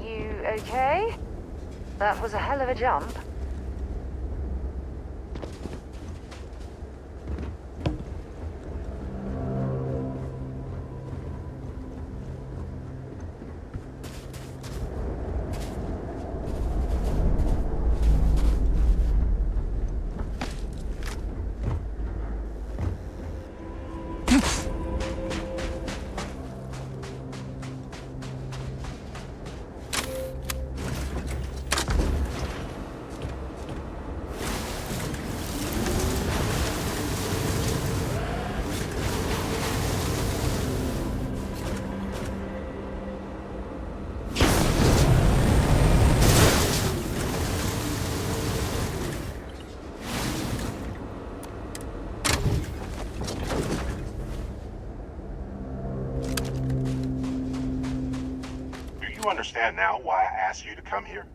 You okay? That was a hell of a jump. You understand now why I asked you to come here?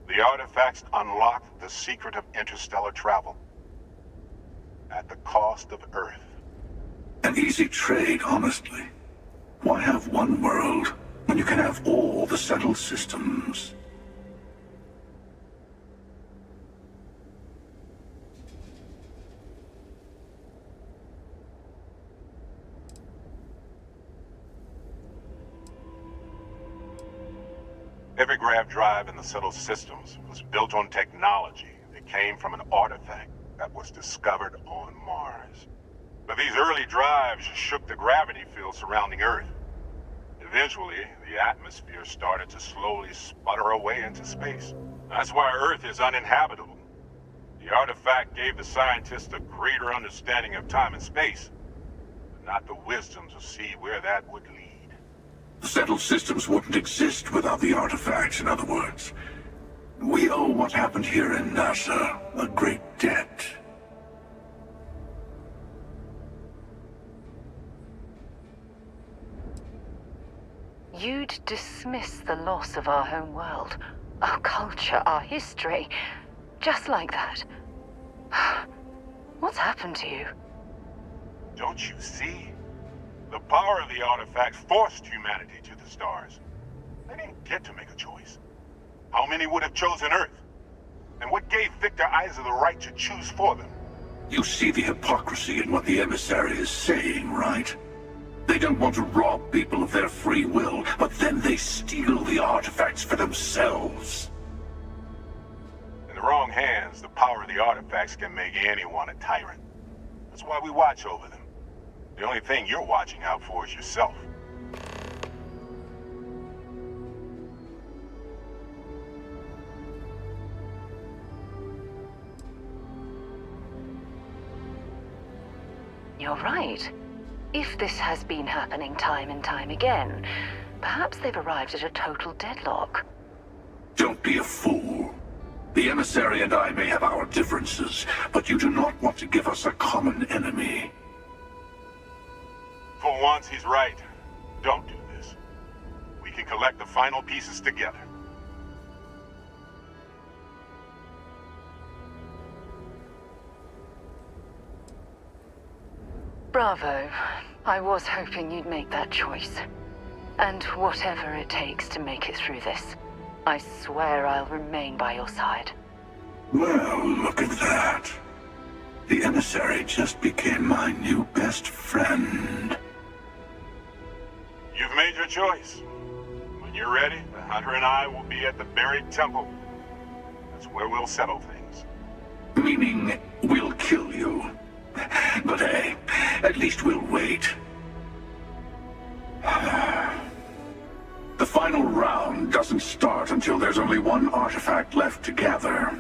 The artifacts unlock the secret of interstellar travel. At the cost of Earth. An easy trade, honestly. Why have one world when you can have all the settled systems? Every grav drive in the settled systems was built on technology that came from an artifact that was discovered on Mars. But these early drives shook the gravity field surrounding Earth. Eventually, the atmosphere started to slowly sputter away into space. That's why Earth is uninhabitable. The artifact gave the scientists a greater understanding of time and space, but not the wisdom to see where that would lead. The settled systems wouldn't exist without the artifacts, in other words. We owe what happened here in NASA a great debt. You'd dismiss the loss of our home world, our culture, our history, just like that. What's happened to you? Don't you see? The power of the artifacts forced humanity to the stars. They didn't get to make a choice. How many would have chosen Earth? And what gave Victor Isa the right to choose for them? You see the hypocrisy in what the emissary is saying, right? They don't want to rob people of their free will, but then they steal the artifacts for themselves. In the wrong hands, the power of the artifacts can make anyone a tyrant. That's why we watch over them. The only thing you're watching out for is yourself. You're right. If this has been happening time and time again, perhaps they've arrived at a total deadlock. Don't be a fool. The emissary and I may have our differences, but you do not want to give us a common enemy. For once, he's right. Don't do this. We can collect the final pieces together. Bravo. I was hoping you'd make that choice. And whatever it takes to make it through this, I swear I'll remain by your side. Well, look at that. The emissary just became my new best friend. You've made your choice. When you're ready, the Hunter and I will be at the buried temple. That's where we'll settle things. Meaning, we'll kill you. But hey, at least we'll wait. The final round doesn't start until there's only one artifact left to gather.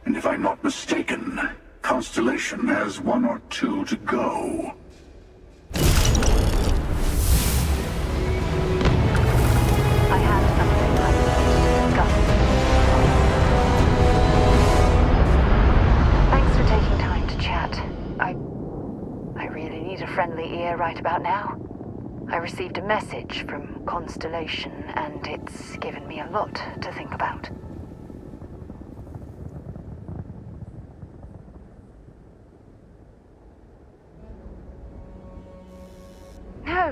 And if I'm not mistaken, Constellation has one or two to go. I have something I'd like to discuss. Thanks for taking time to chat. I really need a friendly ear right about now. I received a message from Constellation, and it's given me a lot to think about.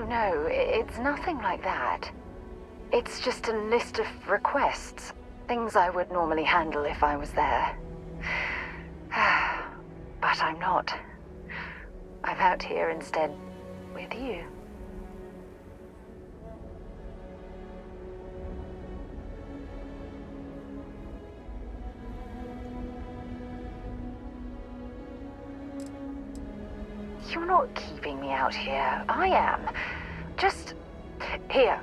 No, it's nothing like that. It's just a list of requests. Things I would normally handle if I was there. But I'm not. I'm out here instead with you. You're not keeping me out here. I am. Just... Here,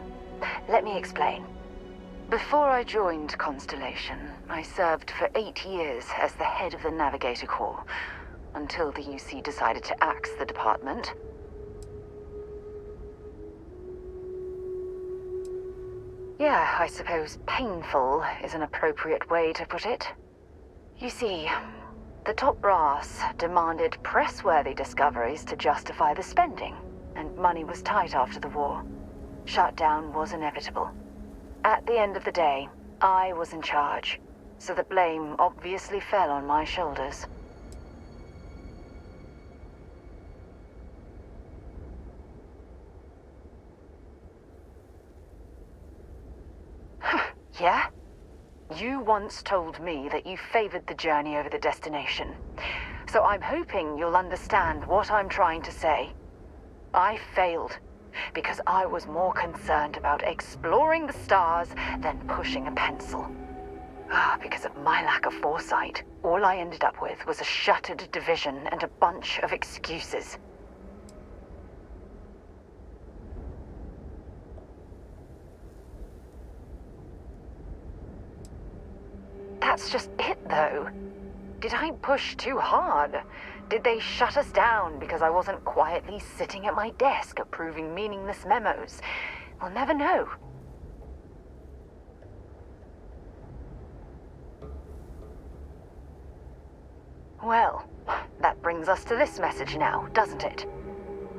let me explain. Before I joined Constellation, I served for 8 years as the head of the Navigator Corps, until the UC decided to axe the department. Yeah, I suppose painful is an appropriate way to put it. You see, the top brass demanded press-worthy discoveries to justify the spending, and money was tight after the war. Shutdown was inevitable. At the end of the day, I was in charge, so the blame obviously fell on my shoulders. Yeah? You once told me that you favored the journey over the destination. So I'm hoping you'll understand what I'm trying to say. I failed, because I was more concerned about exploring the stars than pushing a pencil. Because of my lack of foresight, all I ended up with was a shattered division and a bunch of excuses. That's just it, though. Did I push too hard? Did they shut us down because I wasn't quietly sitting at my desk approving meaningless memos? We'll never know. Well, that brings us to this message now, doesn't it?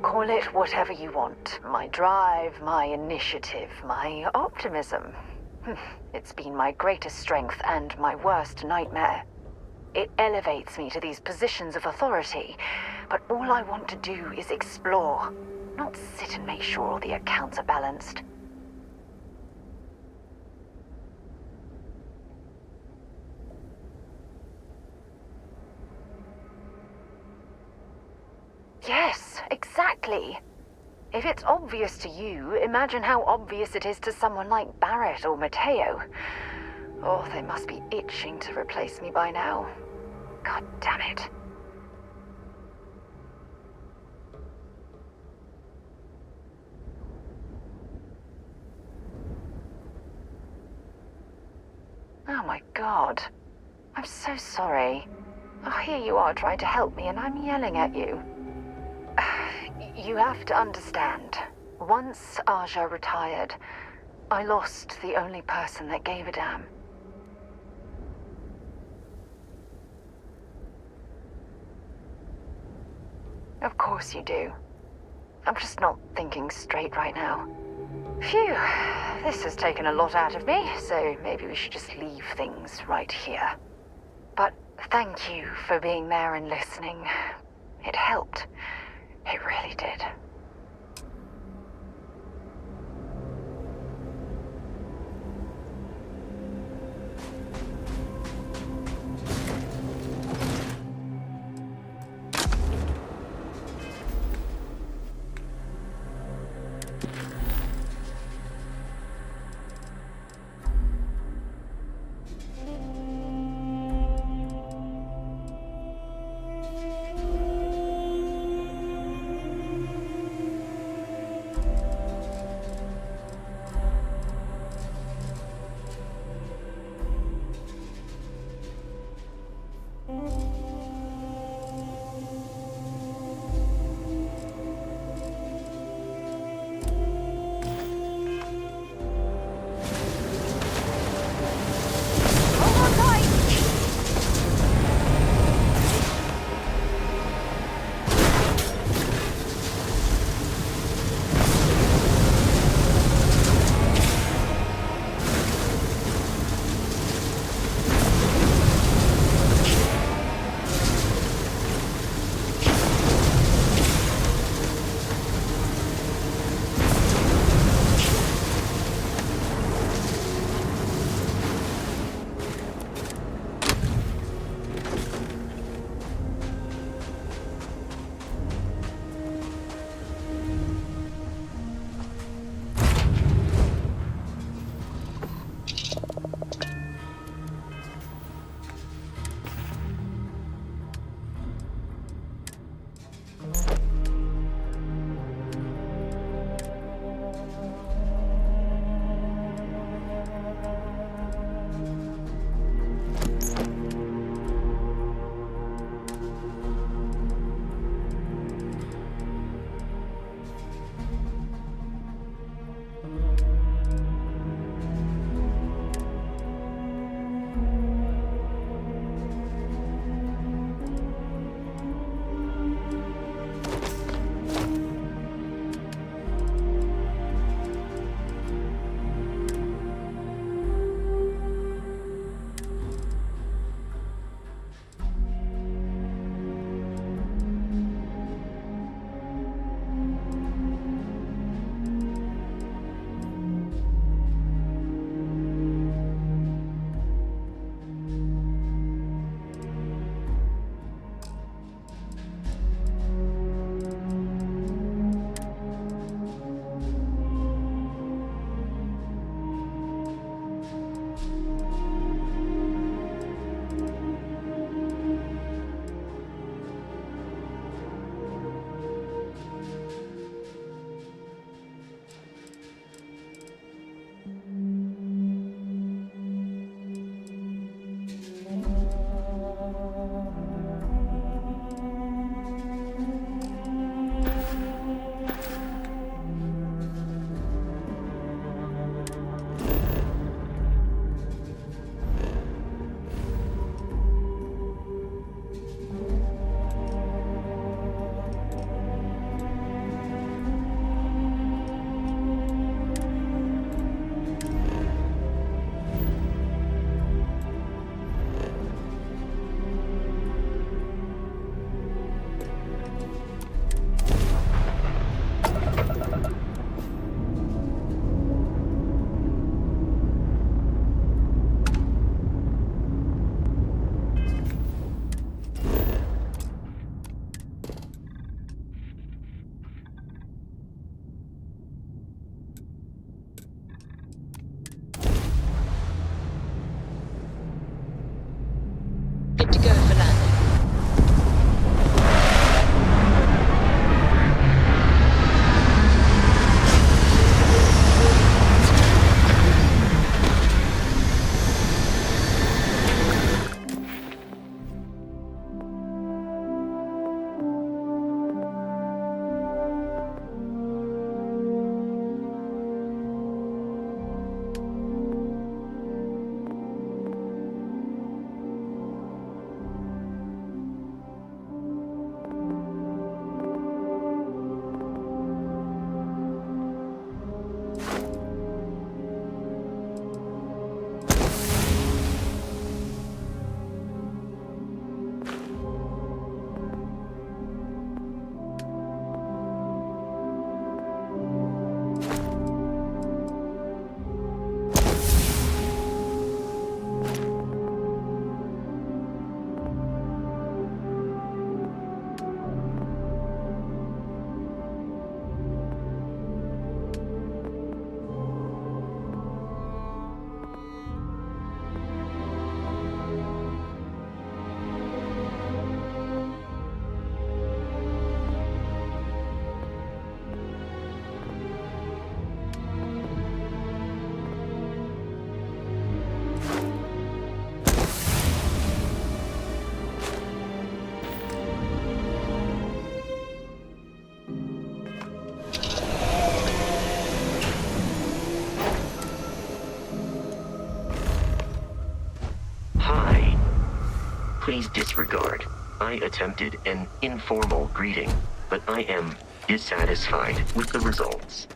Call it whatever you want. My drive, my initiative, my optimism. It's been my greatest strength and my worst nightmare. It elevates me to these positions of authority, but all I want to do is explore, not sit and make sure all the accounts are balanced. Yes, exactly. If it's obvious to you, imagine how obvious it is to someone like Barrett or Mateo. Oh, they must be itching to replace me by now. God damn it. Oh my God. I'm so sorry. Oh, here you are trying to help me and I'm yelling at you. You have to understand. Once Aja retired, I lost the only person that gave a damn. Of course you do. I'm just not thinking straight right now. Phew, this has taken a lot out of me, so maybe we should just leave things right here. But thank you for being there and listening. It helped. It really did. Please disregard. I attempted an informal greeting, but I am dissatisfied with the results.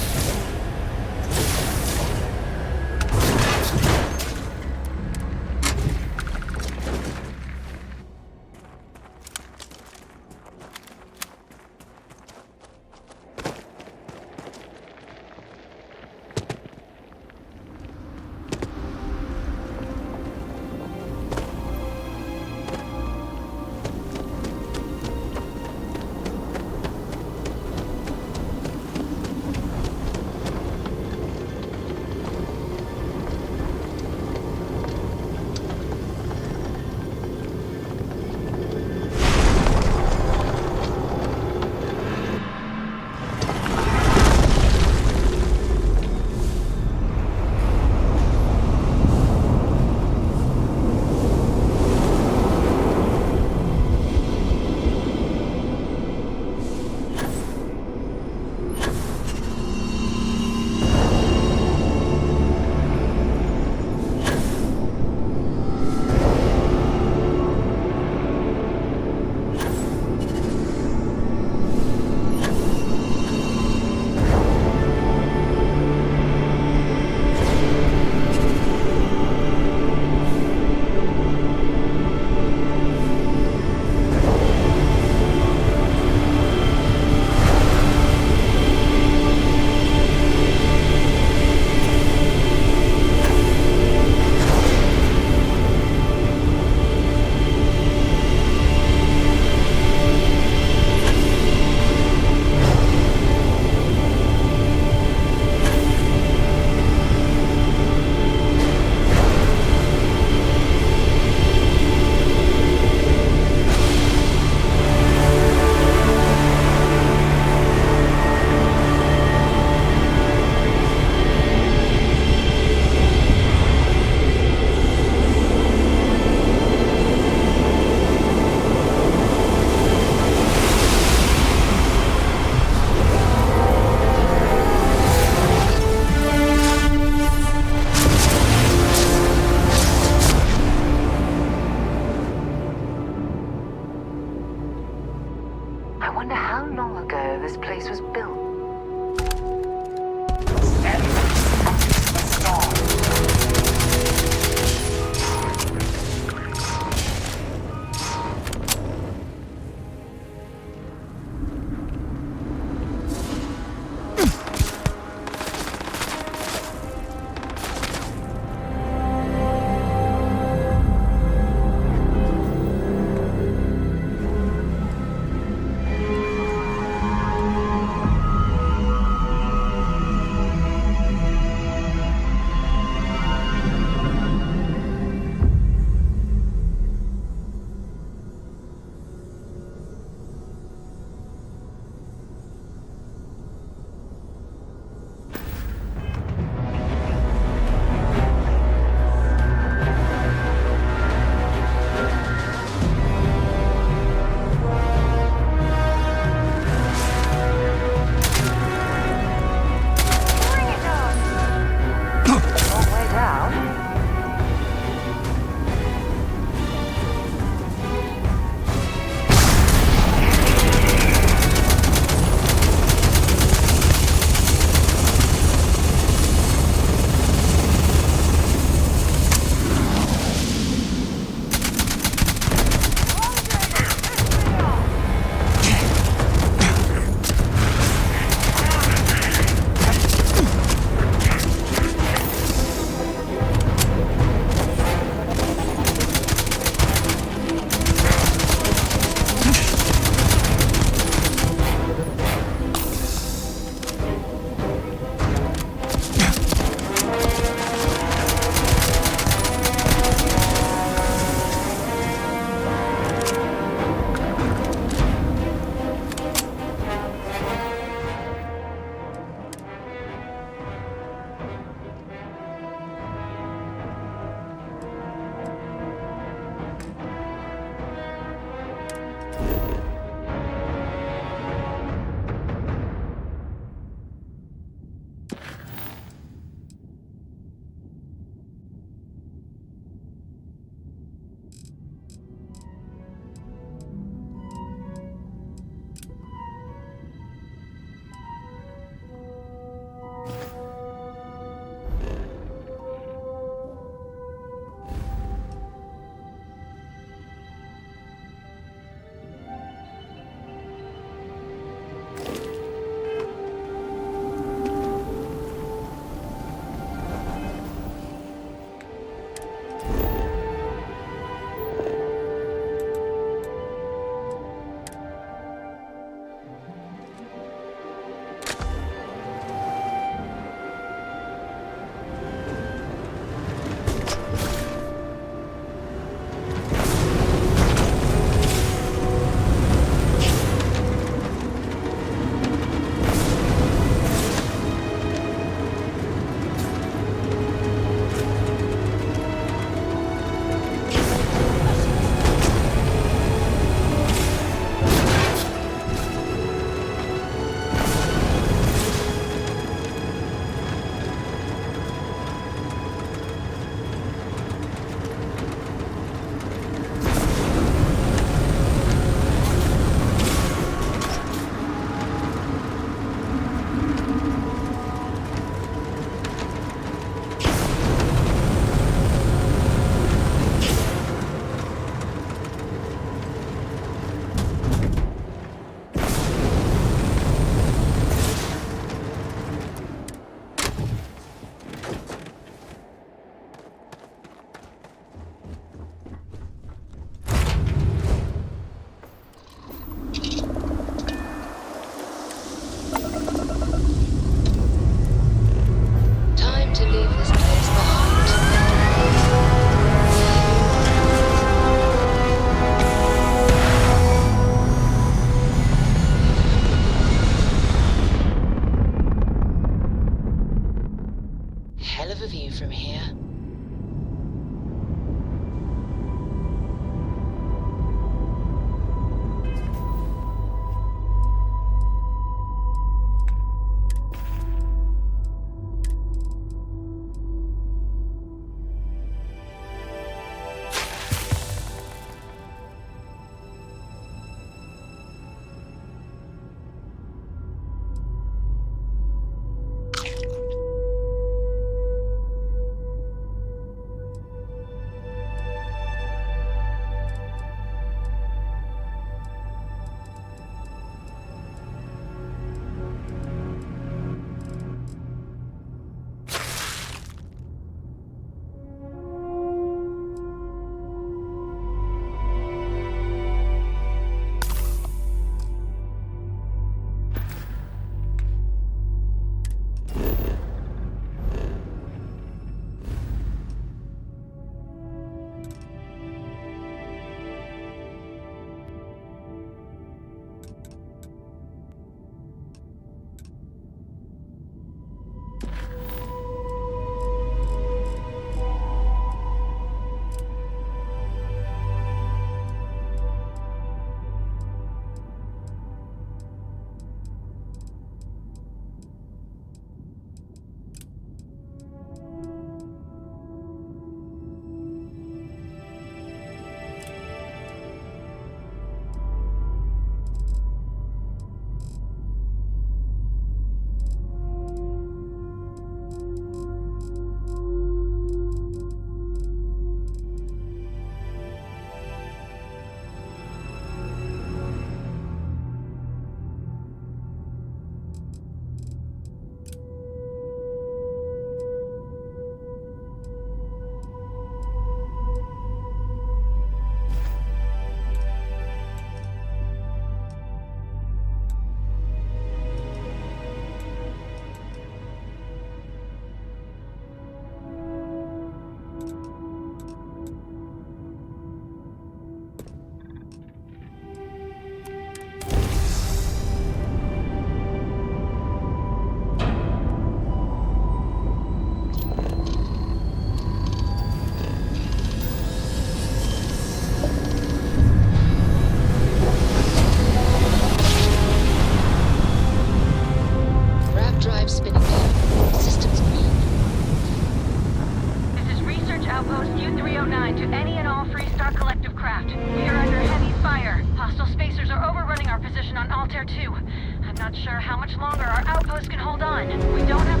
craft. We are under heavy fire. Hostile spacers are overrunning our position on Altair 2. I'm not sure how much longer our outpost can hold on. We don't have...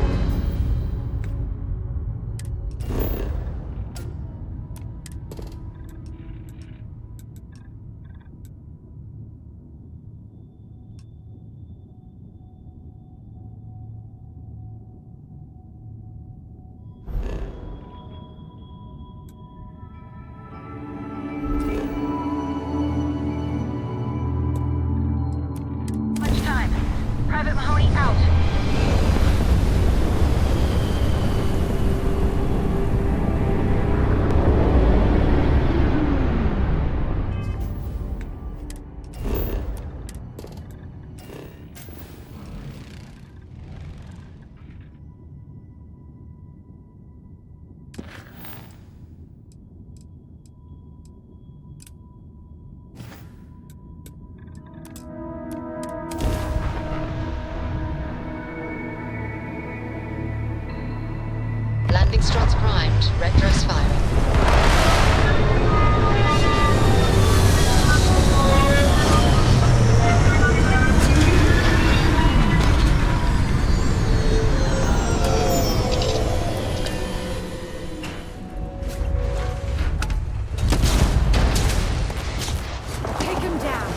Private Mahoney out. Landing struts primed. Retros firing. Take him down.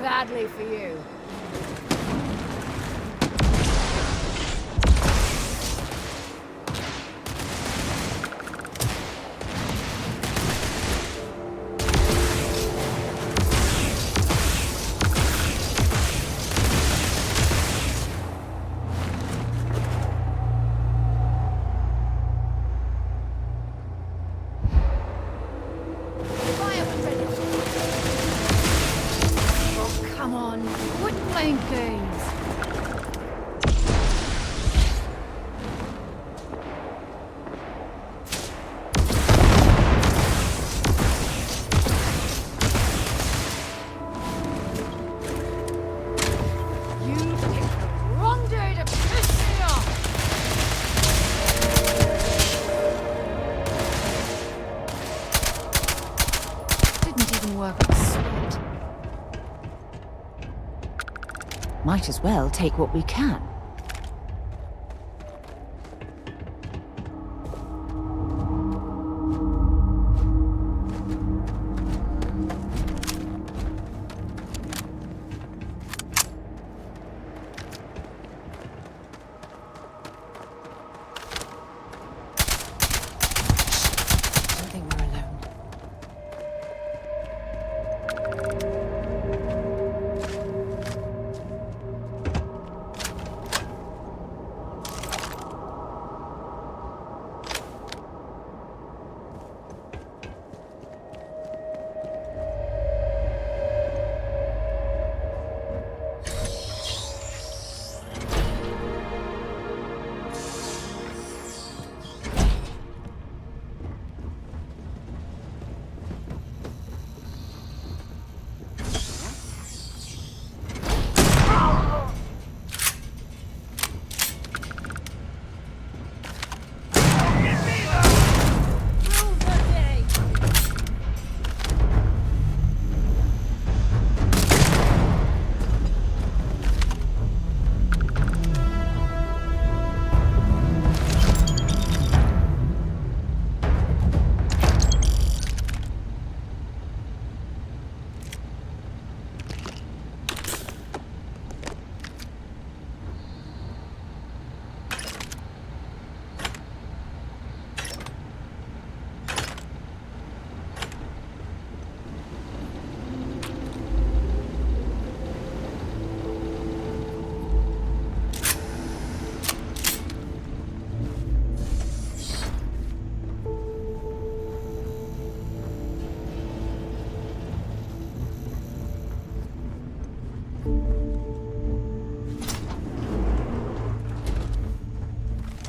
Badly for you. Come on, quit playing games. You picked the wrong day to piss me off. Didn't even work with sweat. Might as well take what we can. I think we're alone.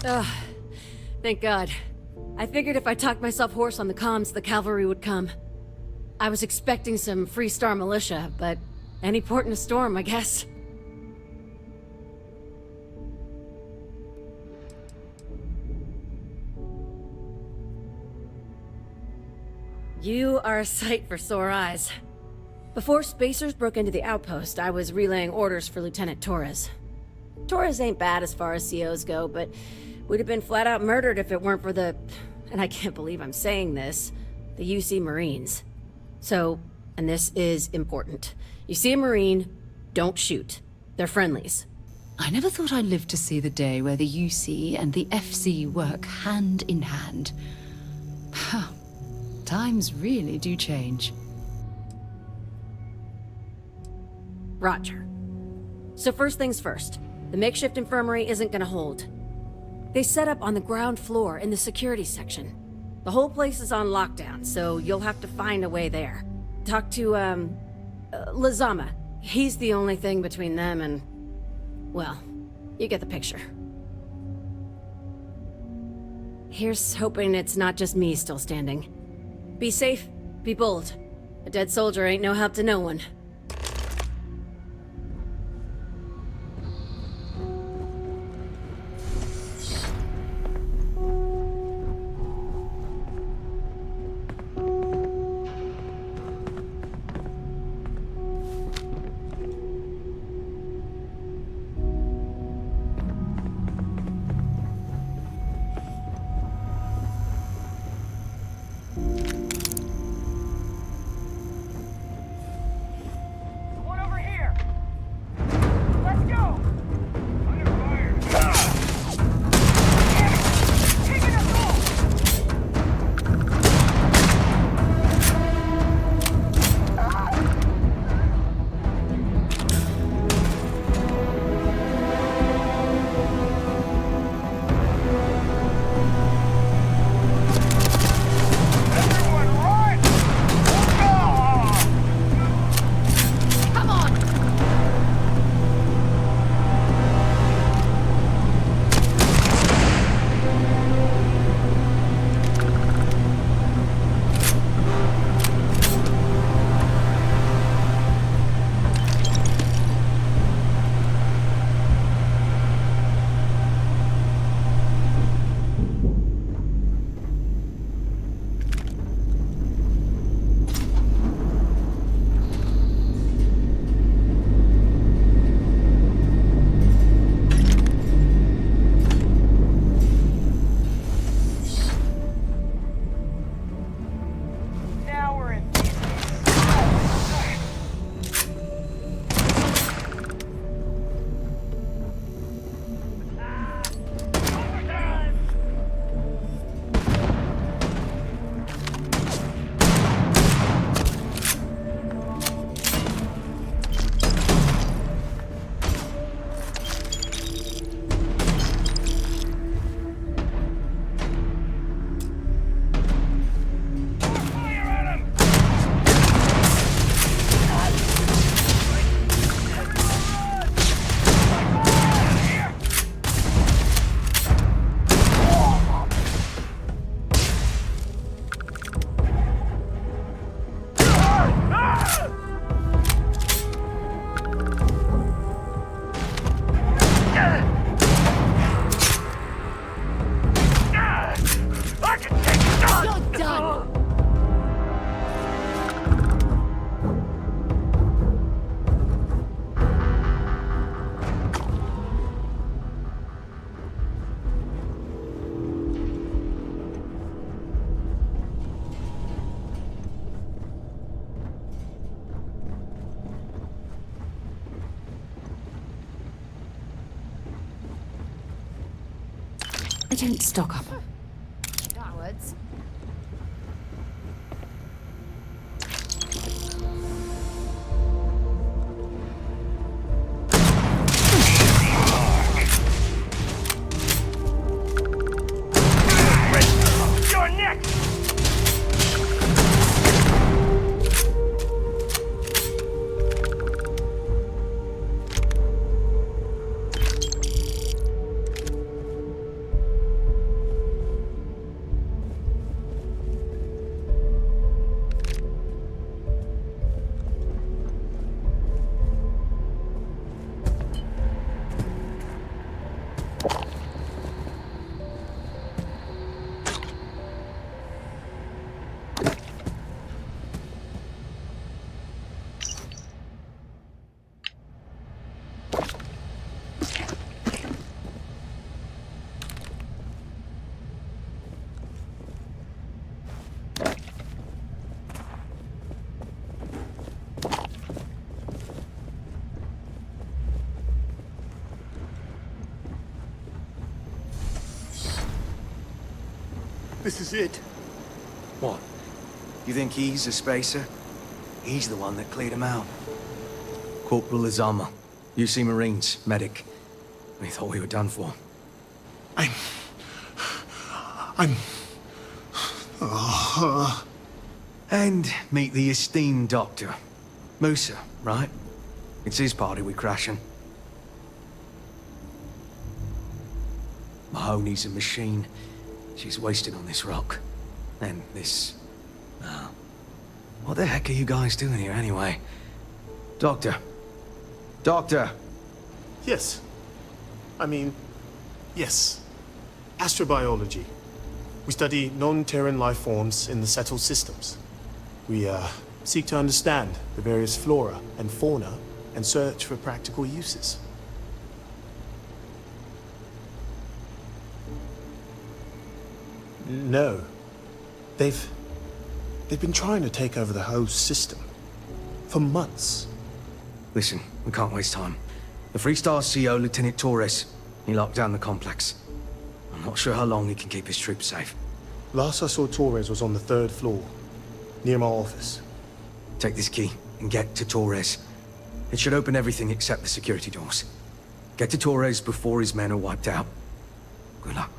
Ugh. Thank God. I figured if I talked myself hoarse on the comms, the cavalry would come. I was expecting some Freestar militia, but any port in a storm, I guess. You are a sight for sore eyes. Before Spacers broke into the outpost, I was relaying orders for Lieutenant Torres. Torres ain't bad as far as COs go, but we'd have been flat out murdered if it weren't for the... and I can't believe I'm saying this... the UC Marines. So, and this is important. You see a Marine, don't shoot. They're friendlies. I never thought I'd live to see the day where the UC and the FC work hand in hand. Times really do change. Roger. So first things first, the makeshift infirmary isn't gonna hold. They set up on the ground floor in the security section. The whole place is on lockdown, so you'll have to find a way there. Talk to, Lazama. He's the only thing between them and... well, you get the picture. Here's hoping it's not just me still standing. Be safe, be bold. A dead soldier ain't no help to no one. I don't stock up. Cowards. You're next! This is it. What? You think he's a spacer? He's the one that cleared him out. Corporal Azama, UC Marines, medic. We thought we were done for. And meet the esteemed doctor. Musa, right? It's his party we're crashing. Mahoney's a machine. She's wasted on this rock. And this... what the heck are you guys doing here anyway? Doctor. Doctor! Yes. Yes. Astrobiology. We study non-Terran life forms in the settled systems. We, seek to understand the various flora and fauna and search for practical uses. No. They've been trying to take over the whole system. For months. Listen, we can't waste time. The Freestar CO, Lieutenant Torres, he locked down the complex. I'm not sure how long he can keep his troops safe. Last I saw Torres was on the 3rd floor, near my office. Take this key and get to Torres. It should open everything except the security doors. Get to Torres before his men are wiped out. Good luck.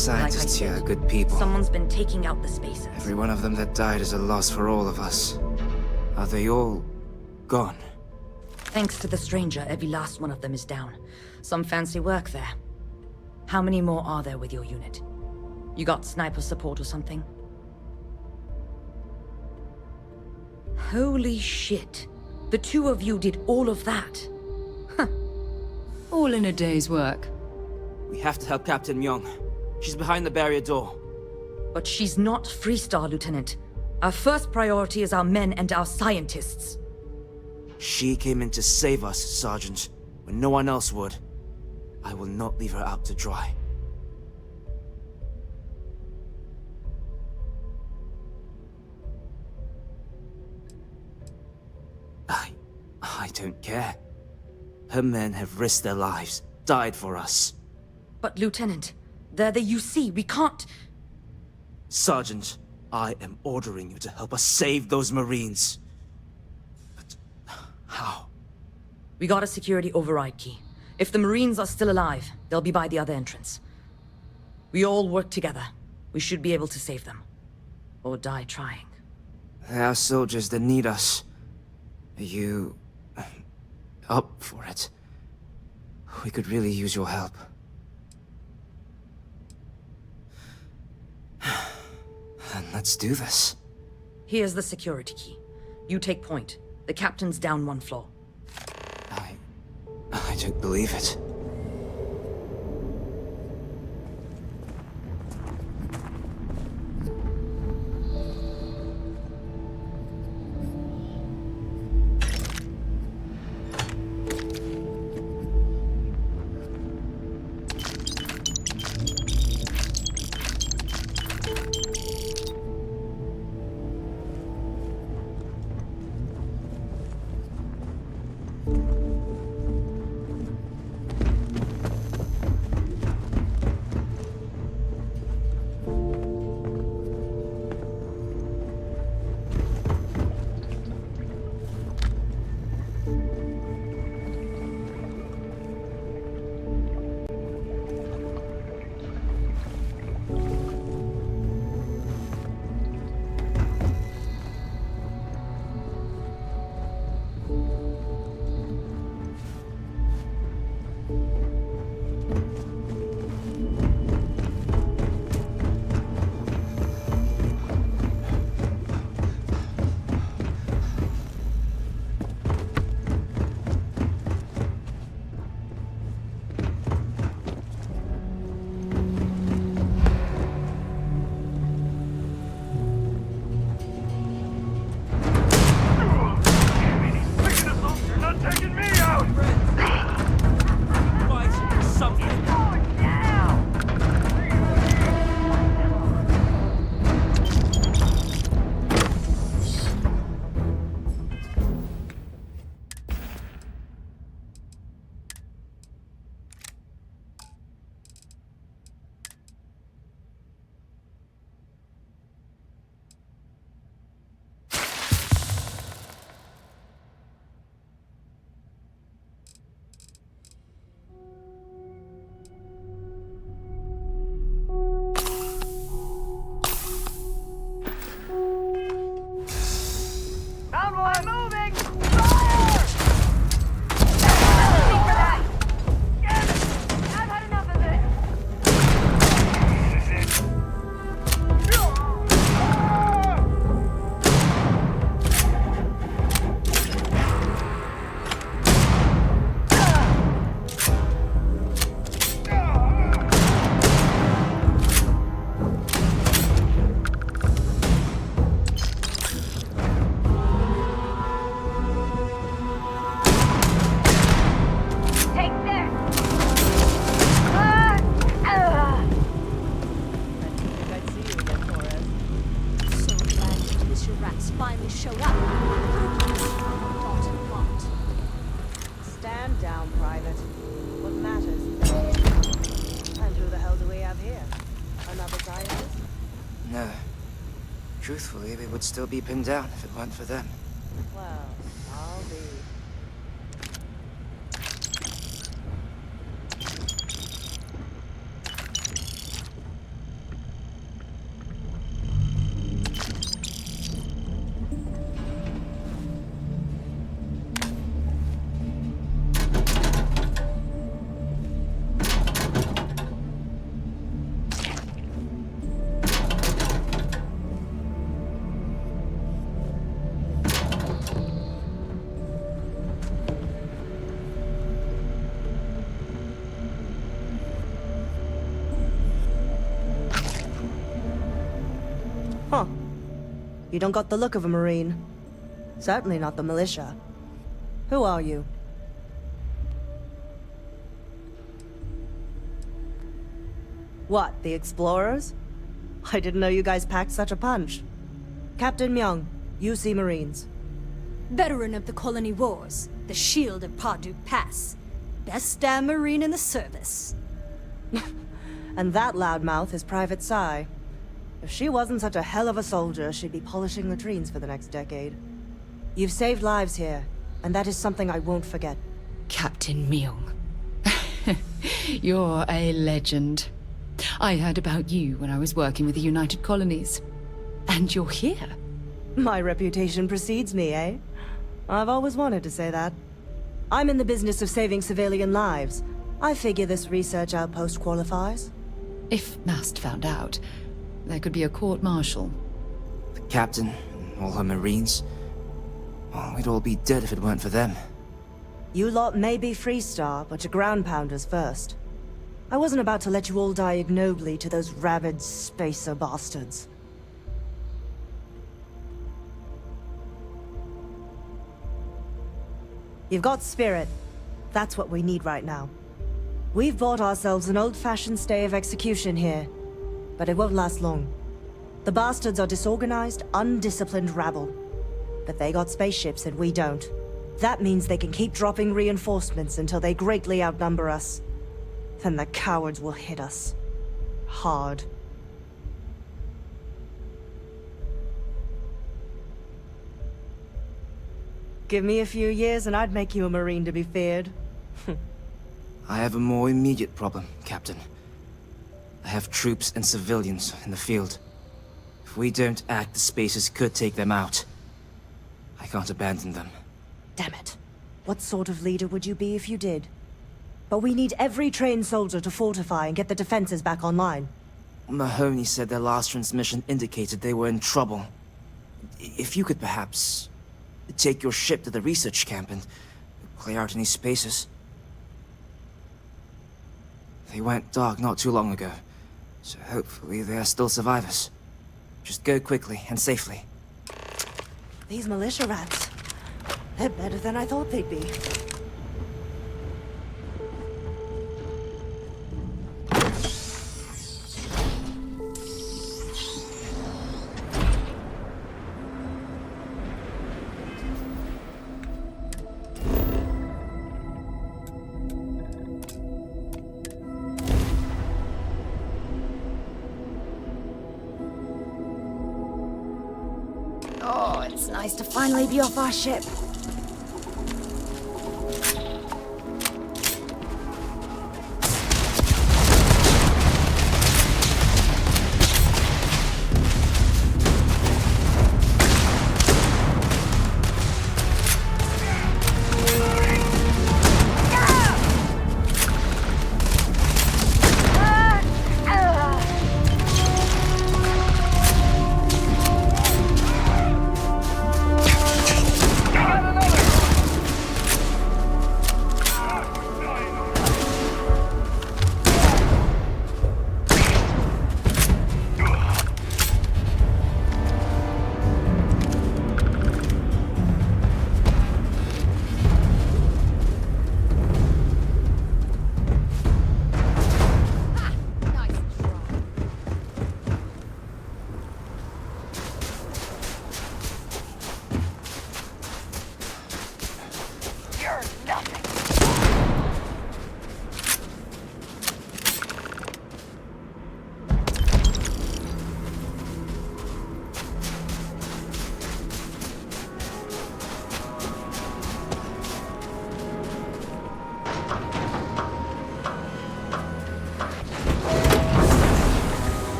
scientists here are good people. Someone's been taking out the spacers. Every one of them that died is a loss for all of us. Are they all gone? Thanks to the stranger, every last one of them is down. Some fancy work there. How many more are there with your unit? You got sniper support or something? Holy shit. The two of you did all of that. All in a day's work. We have to help Captain Myung. She's behind the barrier door. But she's not Freestar, Lieutenant. Our first priority is our men and our scientists. She came in to save us, Sergeant, when no one else would. I will not leave her out to dry. I don't care. Her men have risked their lives, died for us. But Lieutenant, they're the UC, we can't... Sergeant, I am ordering you to help us save those Marines. But how? We got a security override key. If the Marines are still alive, they'll be by the other entrance. We all work together. We should be able to save them. Or die trying. There are soldiers that need us. Are you... up for it? We could really use your help. And let's do this. Here's the security key. You take point. The captain's down one floor. I don't believe it. Truthfully, we would still be pinned down if it weren't for them. Well, I'll be. You don't got the look of a Marine. Certainly not the militia. Who are you? What, the explorers? I didn't know you guys packed such a punch. Captain Myung, UC Marines. Veteran of the Colony Wars, the Shield of Parduk Pass. Best damn Marine in the service. And that loudmouth is Private Psy. If she wasn't such a hell of a soldier, she'd be polishing latrines for the next decade. You've saved lives here, and that is something I won't forget. Captain Myung. You're a legend. I heard about you when I was working with the United Colonies. And you're here. My reputation precedes me, eh? I've always wanted to say that. I'm in the business of saving civilian lives. I figure this research outpost qualifies. If Mast found out, there could be a court-martial. The captain and all her Marines. Oh, we'd all be dead if it weren't for them. You lot may be Freestar, but you're ground pounders first. I wasn't about to let you all die ignobly to those rabid spacer bastards. You've got spirit. That's what we need right now. We've bought ourselves an old-fashioned stay of execution here, but it won't last long. The bastards are disorganized, undisciplined rabble. But they got spaceships and we don't. That means they can keep dropping reinforcements until they greatly outnumber us. Then the cowards will hit us. Hard. Give me a few years and I'd make you a Marine to be feared. I have a more immediate problem, Captain. I have troops and civilians in the field. If we don't act, the Spacers could take them out. I can't abandon them. Damn it. What sort of leader would you be if you did? But we need every trained soldier to fortify and get the defenses back online. Mahoney said their last transmission indicated they were in trouble. If you could perhaps take your ship to the research camp and clear out any spaces. They went dark not too long ago, so hopefully they are still survivors. Just go quickly and safely. These militia rats. They're better than I thought they'd be. Oh, it's nice to finally be off our ship.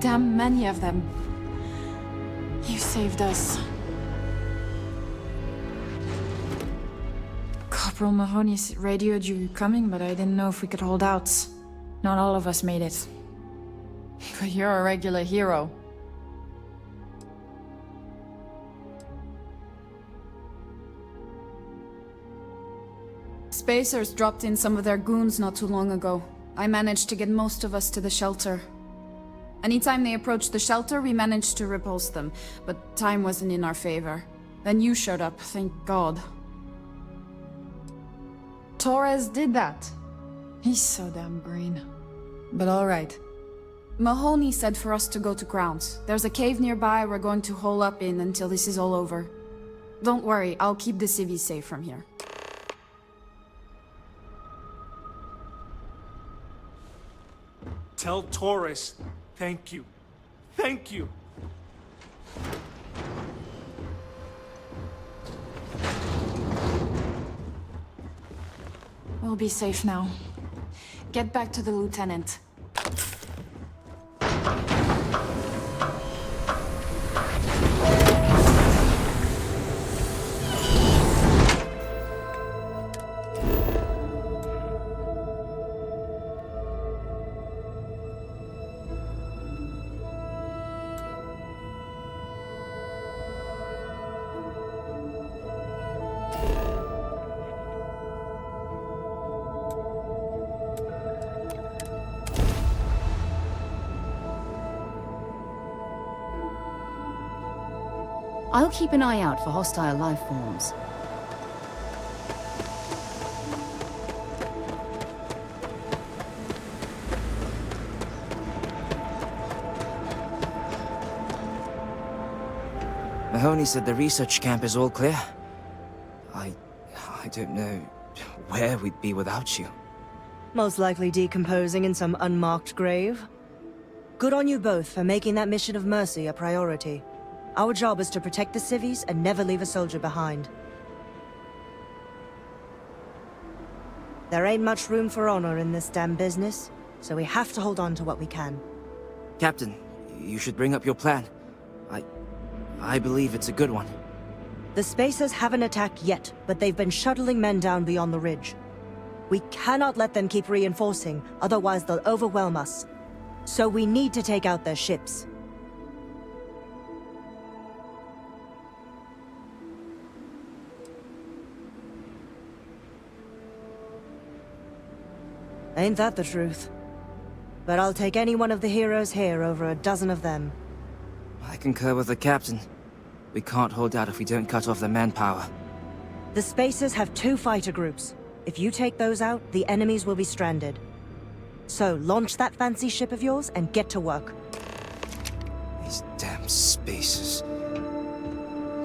Damn many of them. You saved us. Corporal Mahoney radioed you coming, but I didn't know if we could hold out. Not all of us made it. But you're a regular hero. Spacers dropped in some of their goons not too long ago. I managed to get most of us to the shelter. Anytime they approached the shelter, we managed to repulse them, but time wasn't in our favor. Then you showed up, thank God. Torres did that. He's so damn green. But alright. Mahoney said for us to go to grounds. There's a cave nearby we're going to hole up in until this is all over. Don't worry, I'll keep the civvies safe from here. Tell Torres, thank you. Thank you. We'll be safe now. Get back to the lieutenant. I'll keep an eye out for hostile life forms. Mahoney said the research camp is all clear. I don't know where we'd be without you. Most likely decomposing in some unmarked grave. Good on you both for making that mission of mercy a priority. Our job is to protect the civvies and never leave a soldier behind. There ain't much room for honor in this damn business, so we have to hold on to what we can. Captain, you should bring up your plan. I believe it's a good one. The Spacers haven't attacked yet, but they've been shuttling men down beyond the ridge. We cannot let them keep reinforcing, otherwise they'll overwhelm us. So we need to take out their ships. Ain't that the truth? But I'll take any one of the heroes here over a dozen of them. I concur with the captain. We can't hold out if we don't cut off their manpower. The Spacers have 2 fighter groups. If you take those out, the enemies will be stranded. So launch that fancy ship of yours and get to work. These damn Spacers.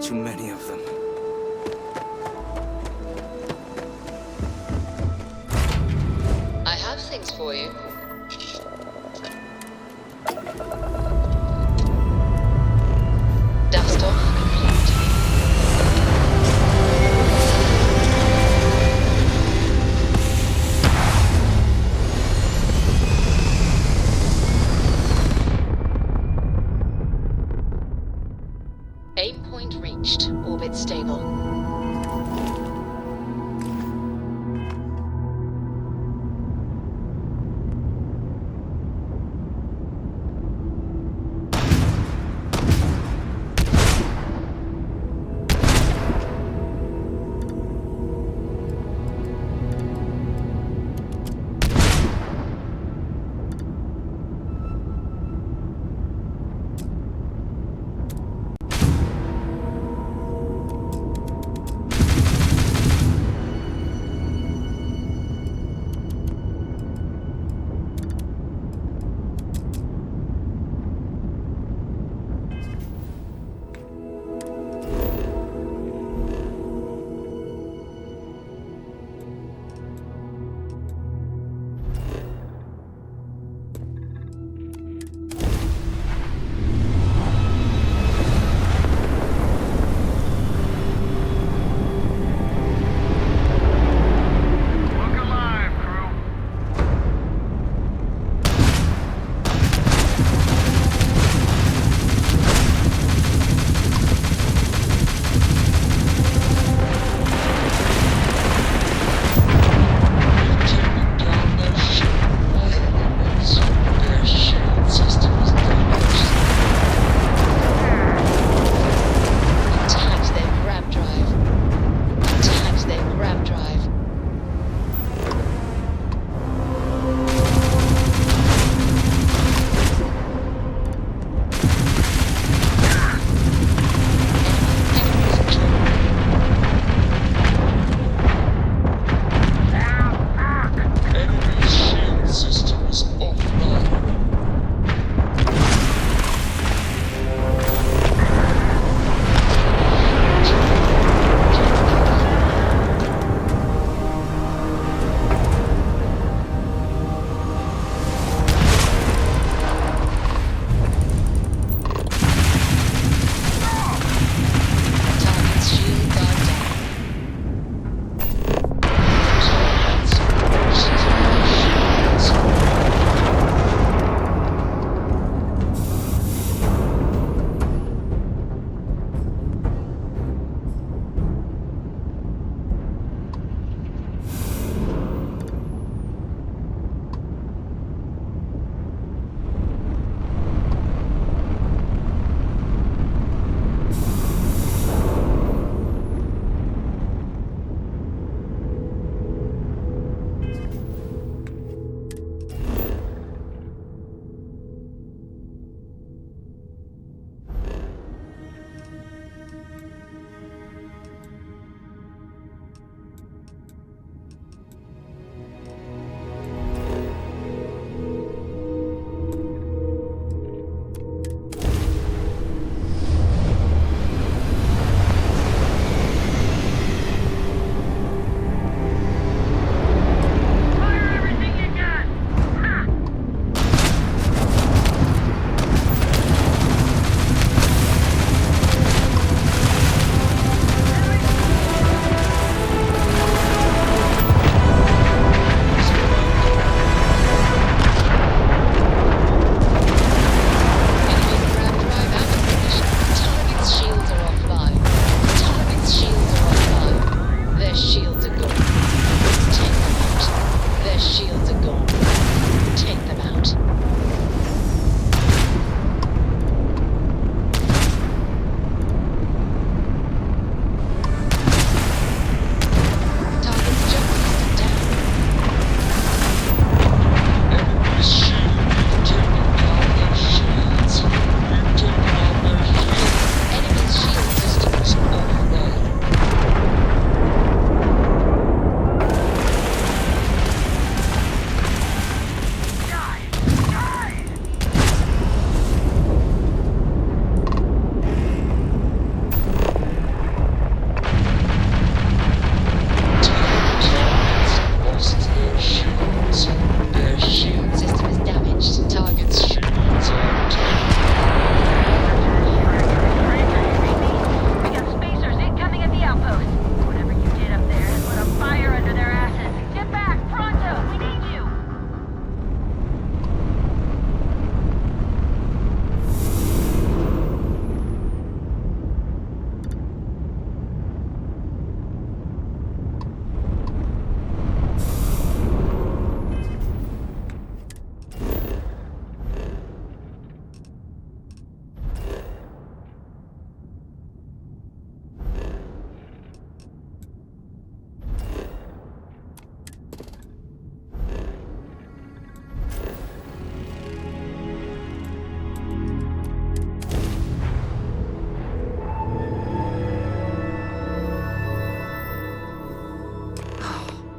Too many of them. I have things for you. Dust off complete. Aim point reached. Orbit stable.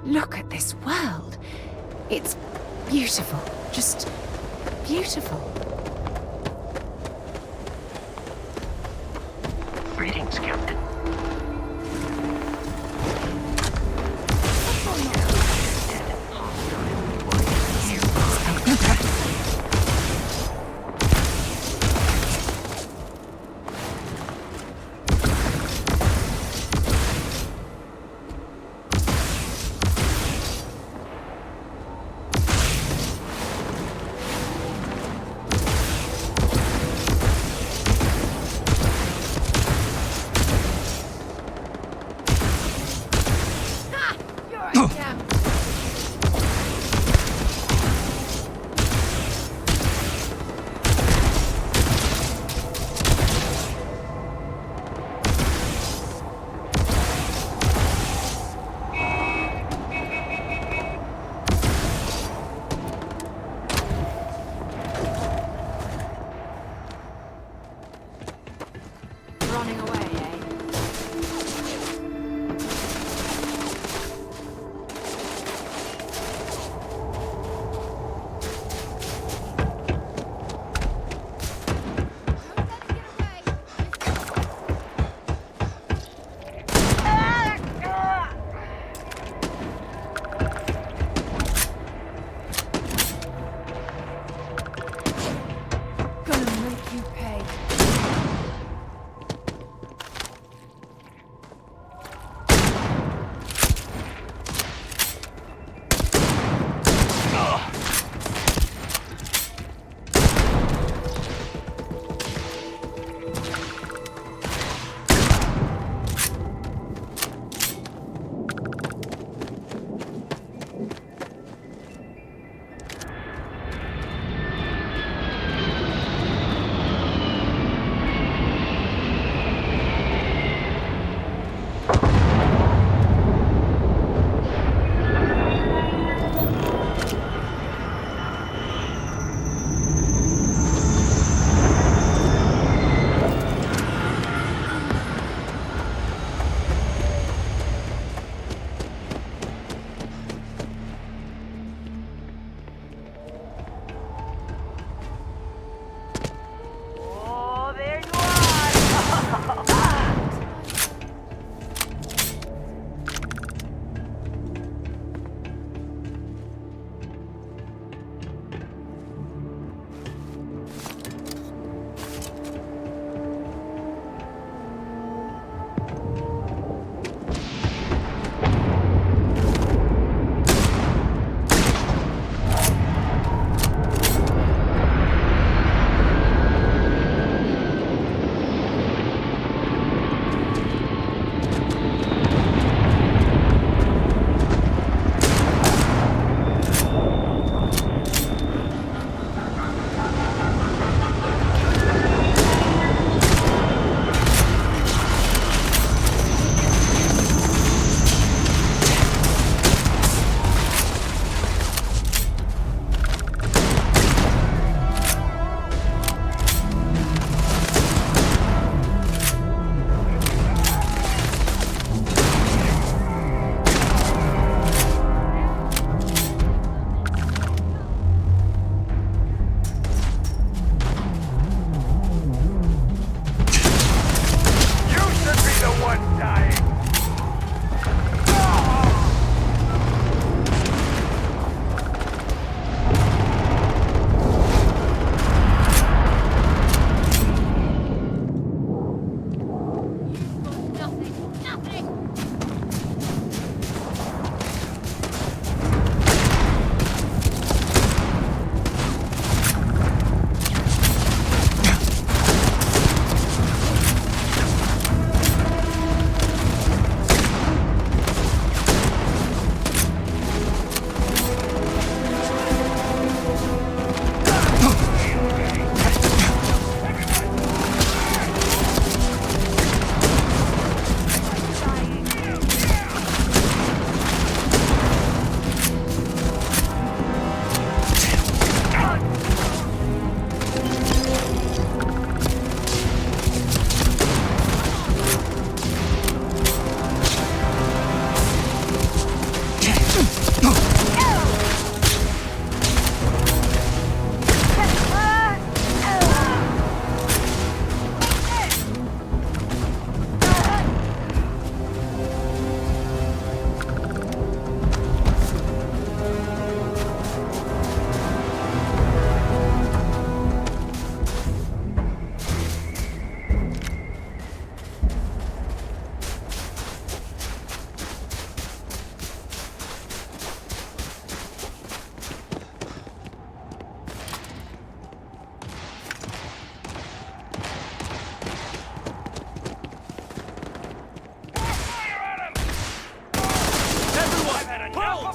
Look at this world. It's beautiful. Just beautiful. Greetings, Captain. Running away, eh?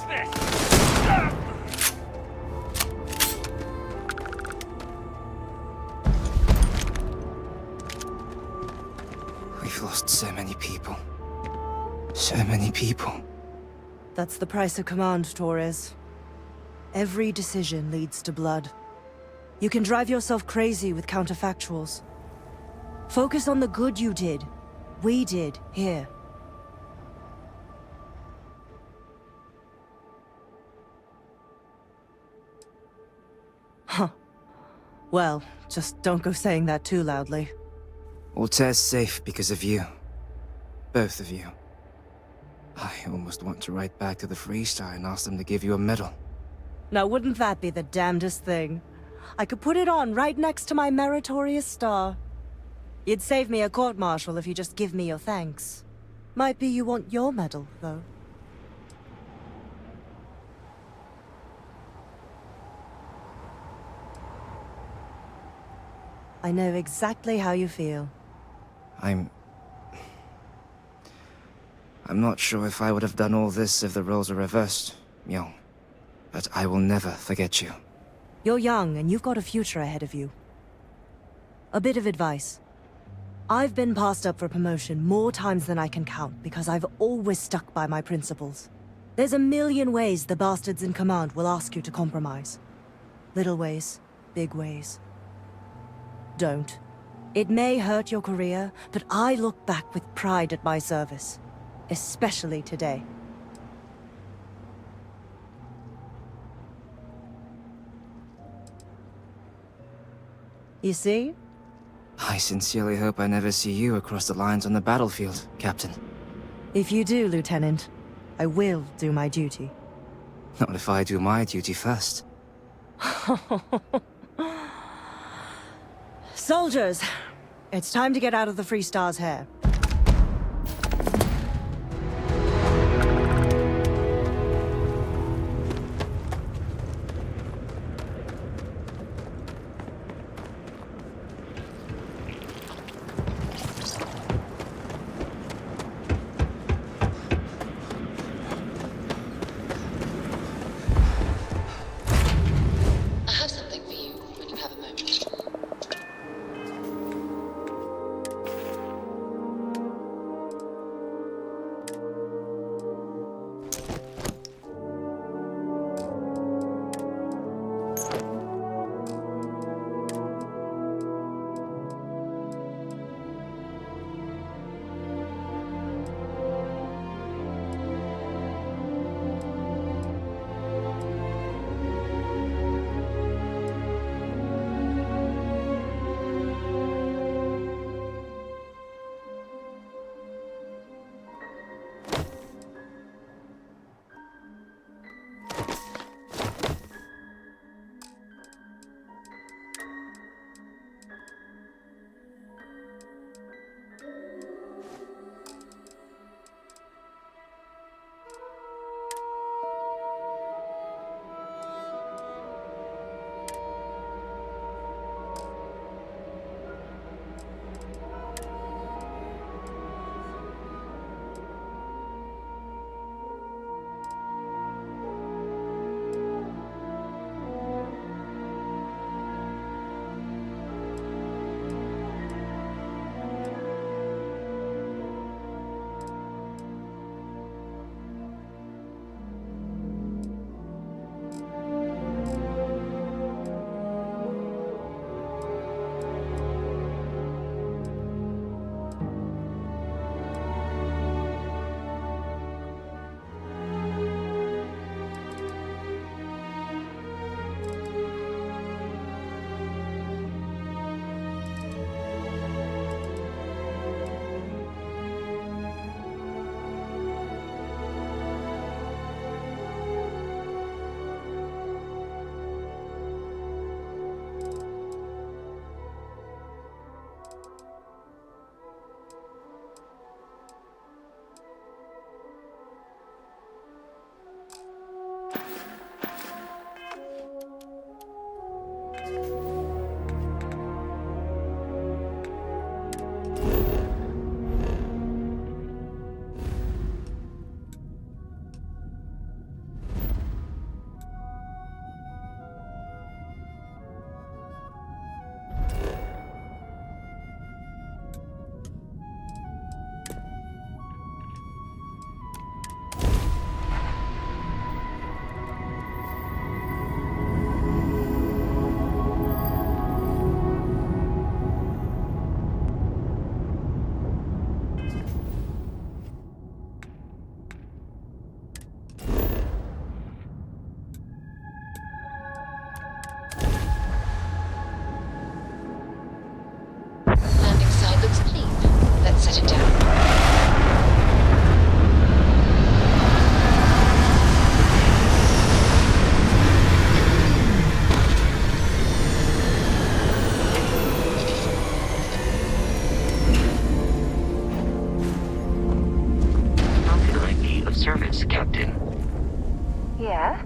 this! We've lost so many people. So many people. That's the price of command, Torres. Every decision leads to blood. You can drive yourself crazy with counterfactuals. Focus on the good you did. We did, here. Huh. Well, just don't go saying that too loudly. Altair's safe because of you. Both of you. I almost want to write back to the Freestar and ask them to give you a medal. Now wouldn't that be the damnedest thing? I could put it on right next to my meritorious star. You'd save me a court-martial if you just give me your thanks. Might be you want your medal, though. I know exactly how you feel. I'm not sure if I would have done all this if the roles were reversed, Myung. But I will never forget you. You're young, and you've got a future ahead of you. A bit of advice. I've been passed up for promotion more times than I can count because I've always stuck by my principles. There's a million ways the bastards in command will ask you to compromise. Little ways, big ways. Don't. It may hurt your career, but I look back with pride at my service. Especially today. You see? I sincerely hope I never see you across the lines on the battlefield, Captain. If you do, Lieutenant, I will do my duty. Not if I do my duty first. Soldiers, it's time to get out of the Freestar's hair. I have something for you when you have a moment. question. Yeah?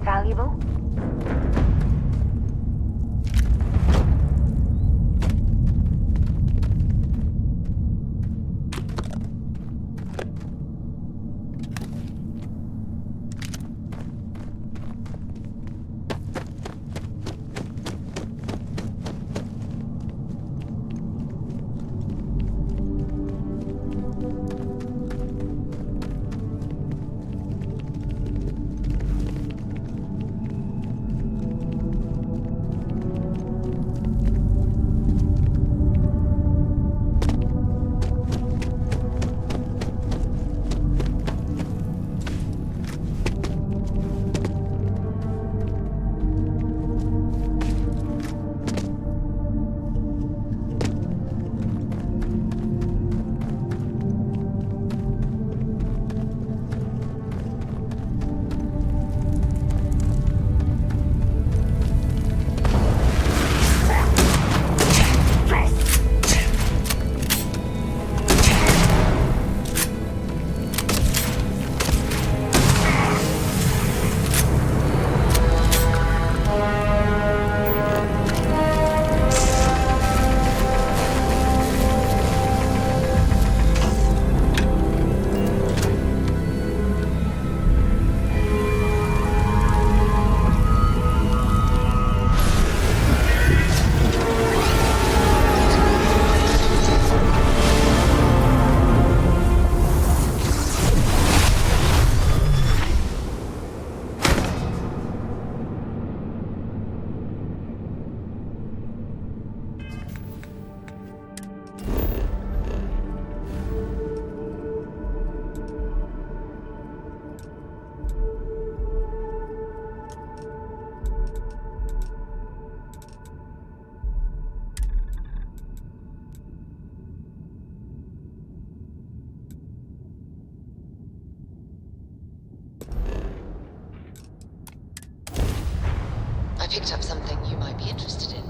Valuable? I picked up something you might be interested in.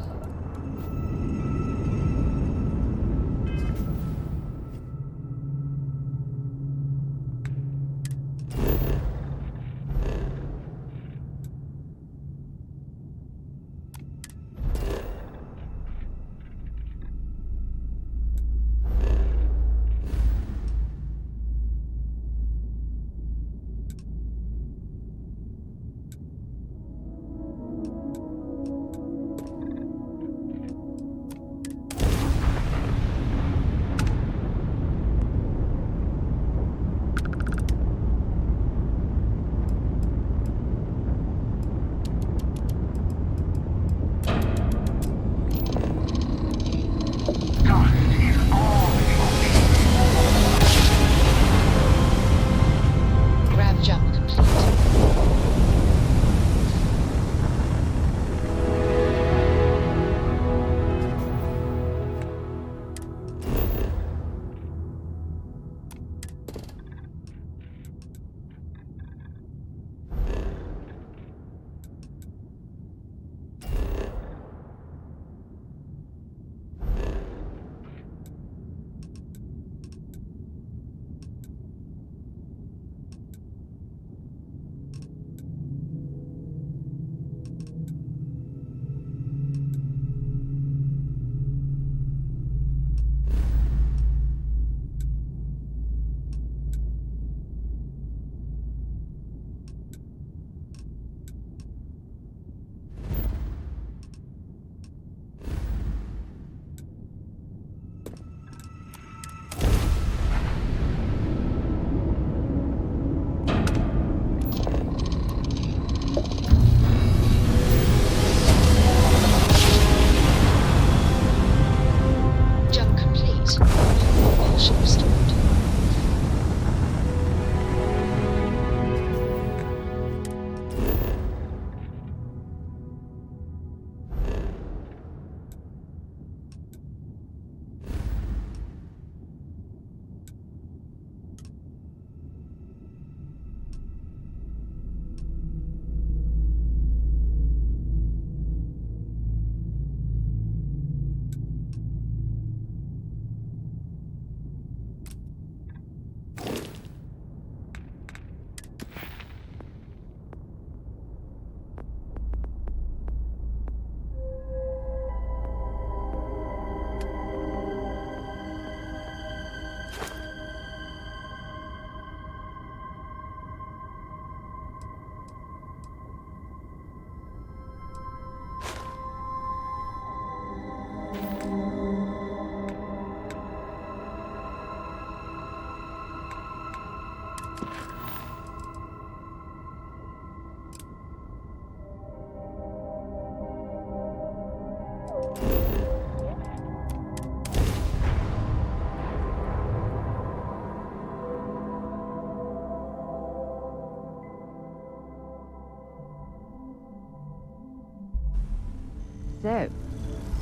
So,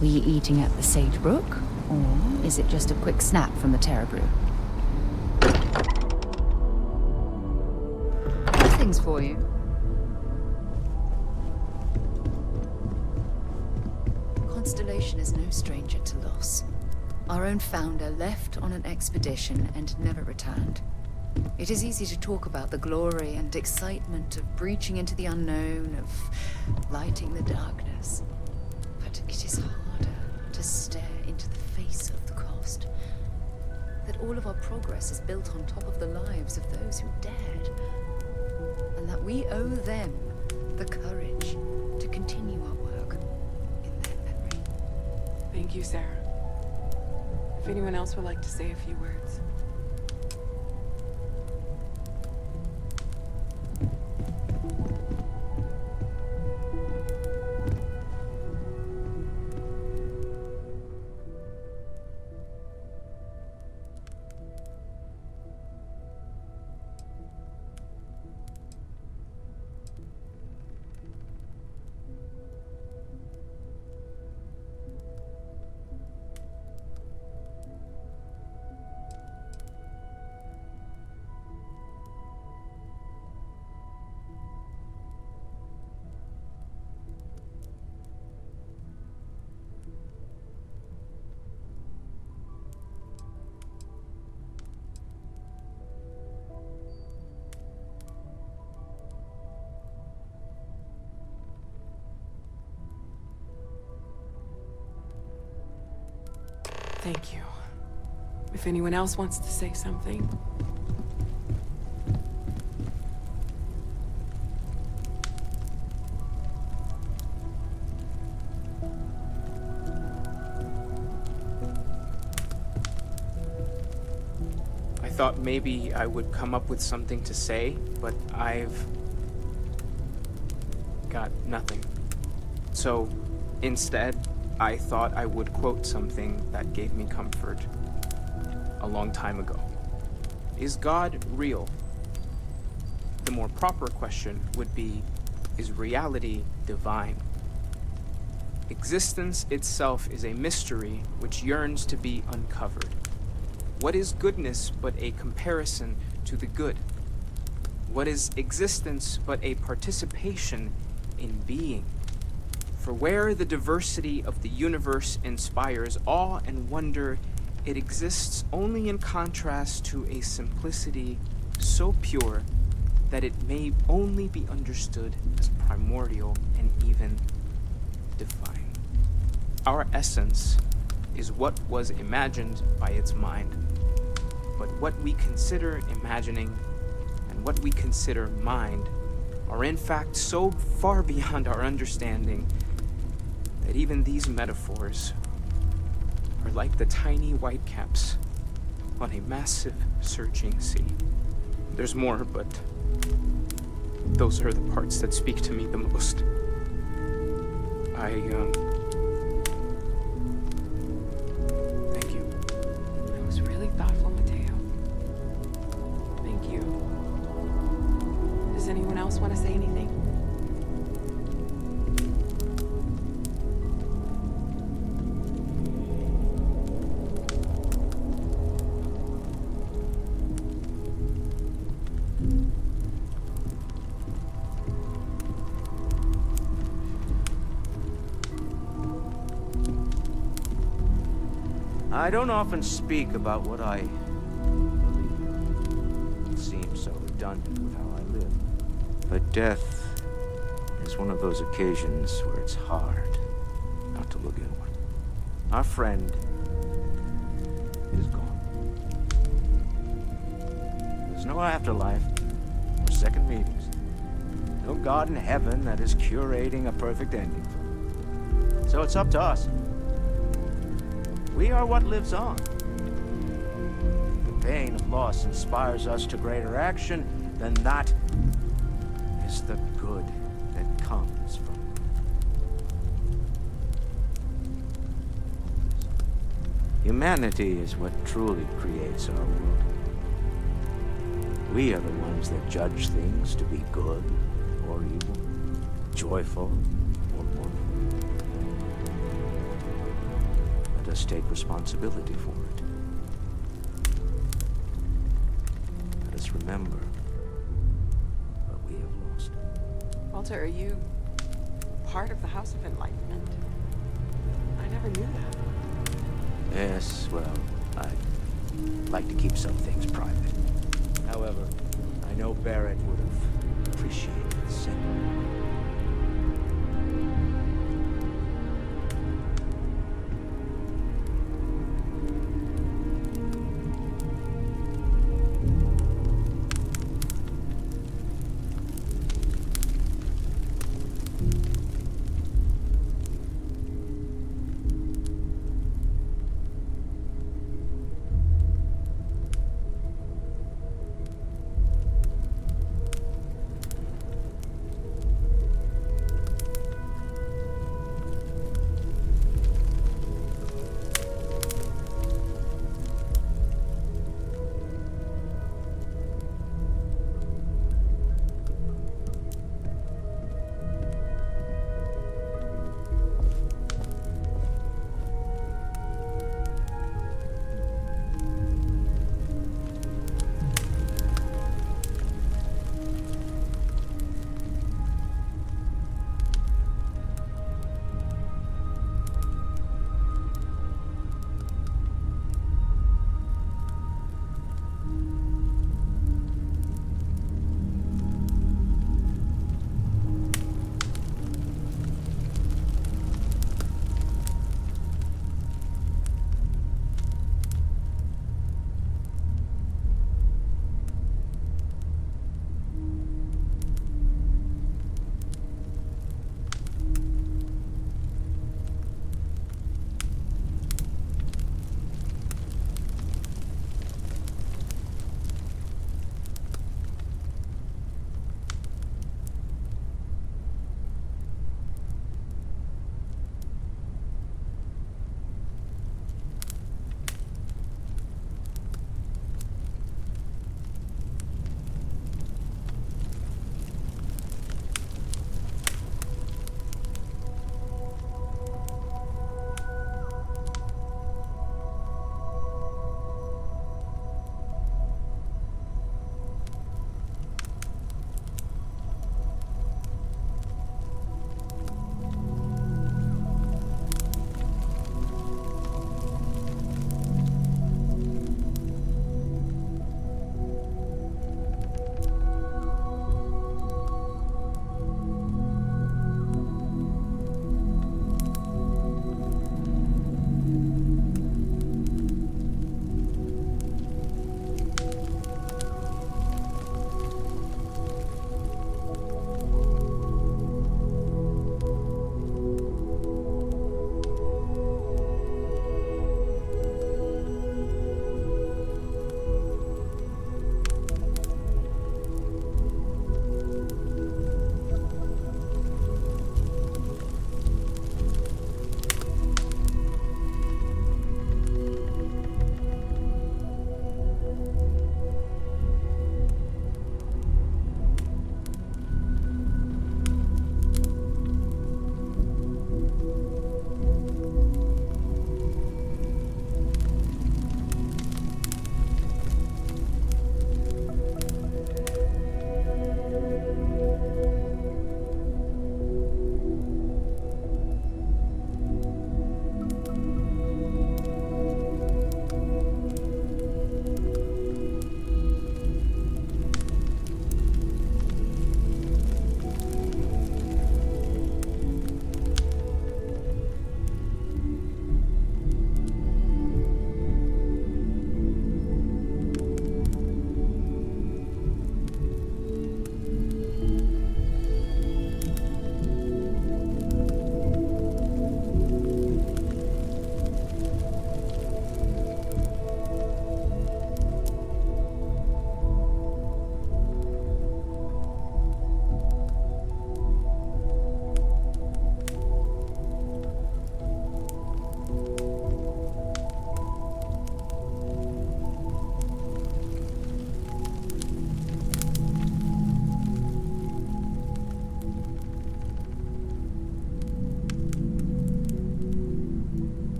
were you eating at the Sagebrook, or is it just a quick snap from the Terra Brew? Things for you. Constellation is no stranger to loss. Our own founder left on an expedition and never returned. It is easy to talk about the glory and excitement of breaching into the unknown, of lighting the darkness. But it is harder to stare into the face of the cost. That all of our progress is built on top of the lives of those who dared. And that we owe them the courage to continue our work in their memory. Thank you, Sarah. If anyone else would like to say a few words. Thank you. If anyone else wants to say something. I thought maybe I would come up with something to say, but I've got nothing. So, instead, I thought I would quote something that gave me comfort a long time ago. Is God real? The more proper question would be, is reality divine? Existence itself is a mystery which yearns to be uncovered. What is goodness but a comparison to the good? What is existence but a participation in being? For where the diversity of the universe inspires awe and wonder, it exists only in contrast to a simplicity so pure that it may only be understood as primordial and even divine. Our essence is what was imagined by its mind, but what we consider imagining and what we consider mind are in fact so far beyond our understanding that even these metaphors are like the tiny whitecaps on a massive surging sea. There's more, but those are the parts that speak to me the most. Thank you. That was really thoughtful, Mateo. Thank you. Does anyone else want to say anything? I don't often speak about what I believe. It seems so redundant with how I live. But death is one of those occasions where it's hard not to look inward. Our friend is gone. There's no afterlife, no second meetings, no God in heaven that is curating a perfect ending. So it's up to us. We are what lives on. The pain of loss inspires us to greater action, then that is the good that comes from it. Humanity is what truly creates our world. We are the ones that judge things to be good or evil, joyful or mournful. us take responsibility for it. Let us remember what we have lost. Walter, are you part of the House of Enlightenment? I never knew that. Yes, well, I like to keep some things private. However, I know Barrett would have appreciated the same.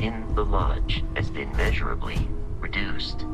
in the lodge has been measurably reduced.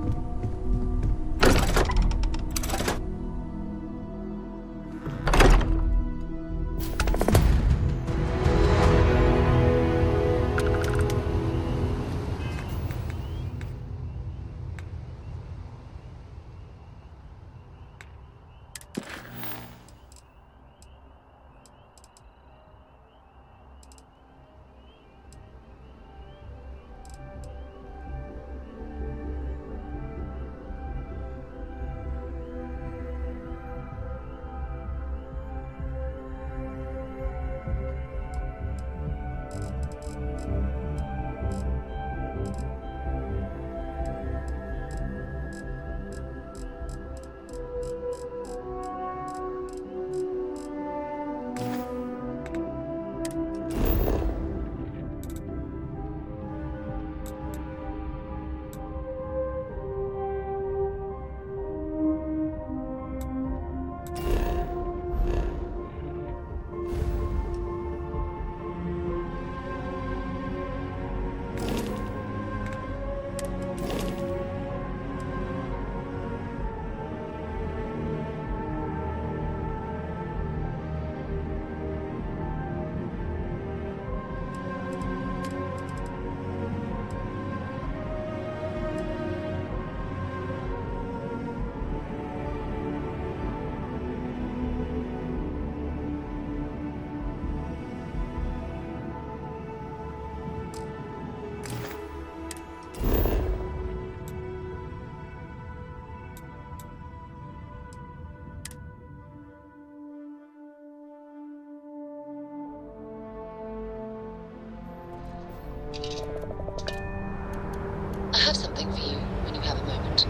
I have something for you when you have a moment.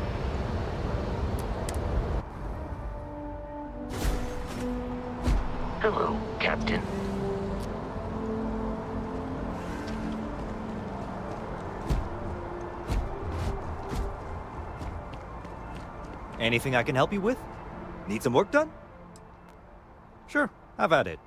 Hello, Captain. Anything I can help you with? Need some work done? Sure, have at it.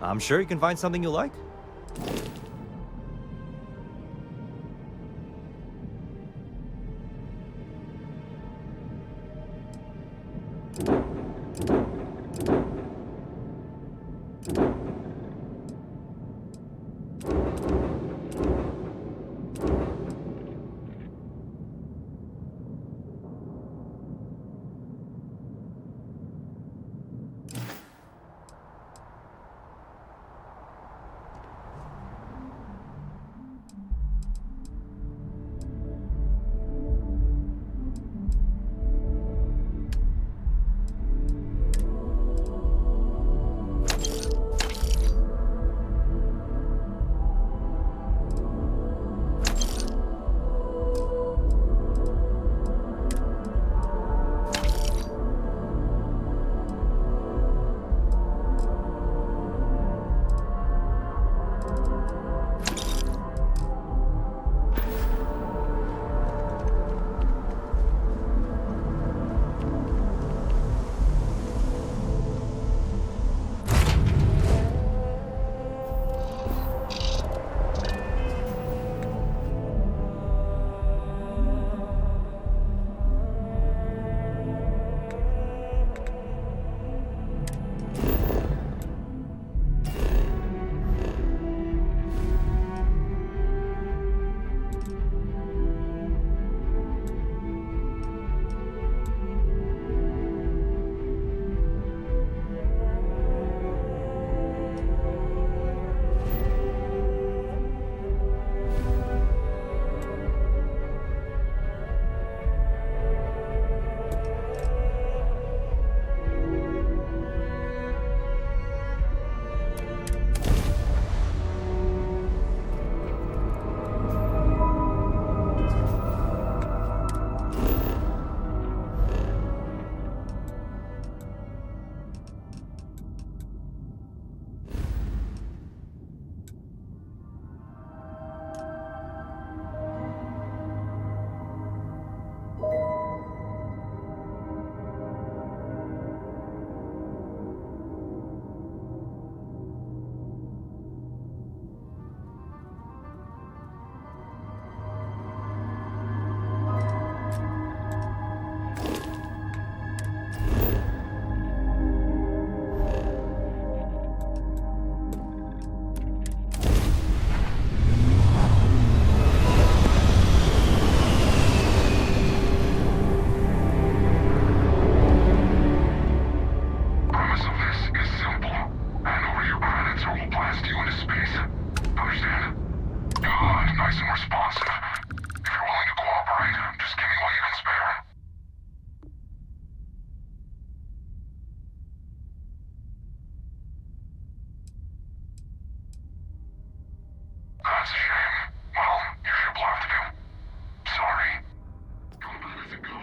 I'm sure you can find something you like. nice and responsive. If you're willing to cooperate, just give me what you can spare. That's a shame. Well, here's your plan to do. Sorry. Don't let it go.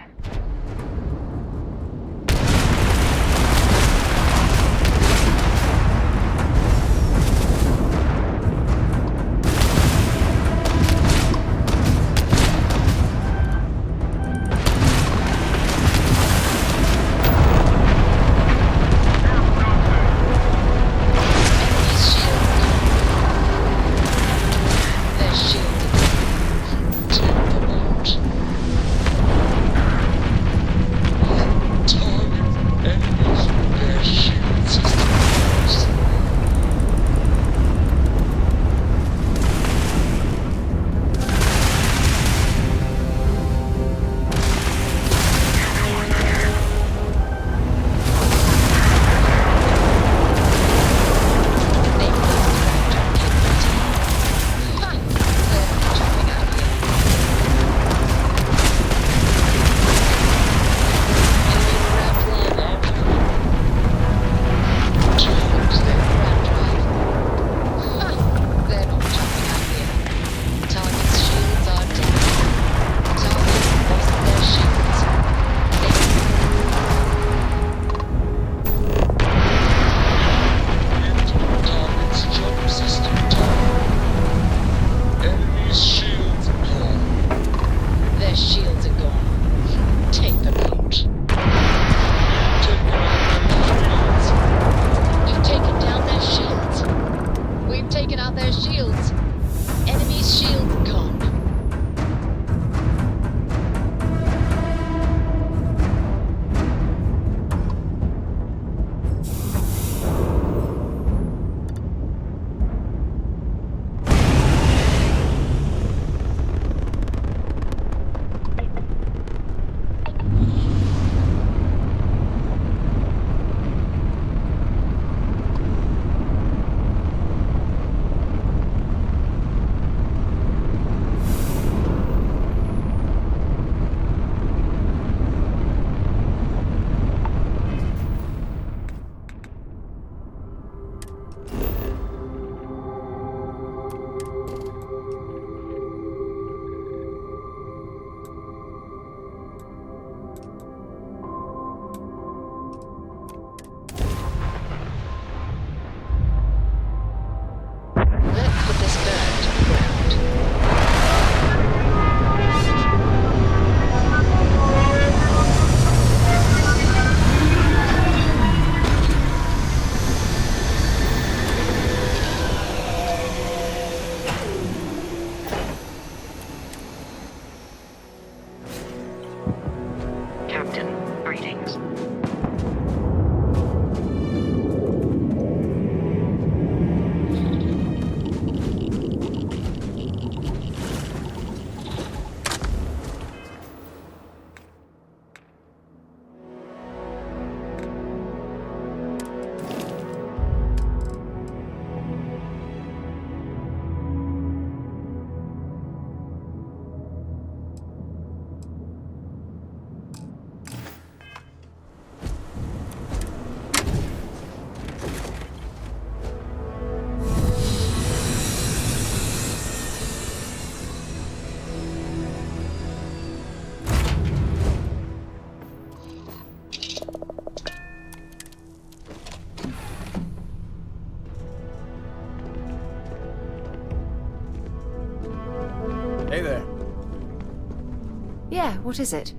Hey there. Yeah, what is it?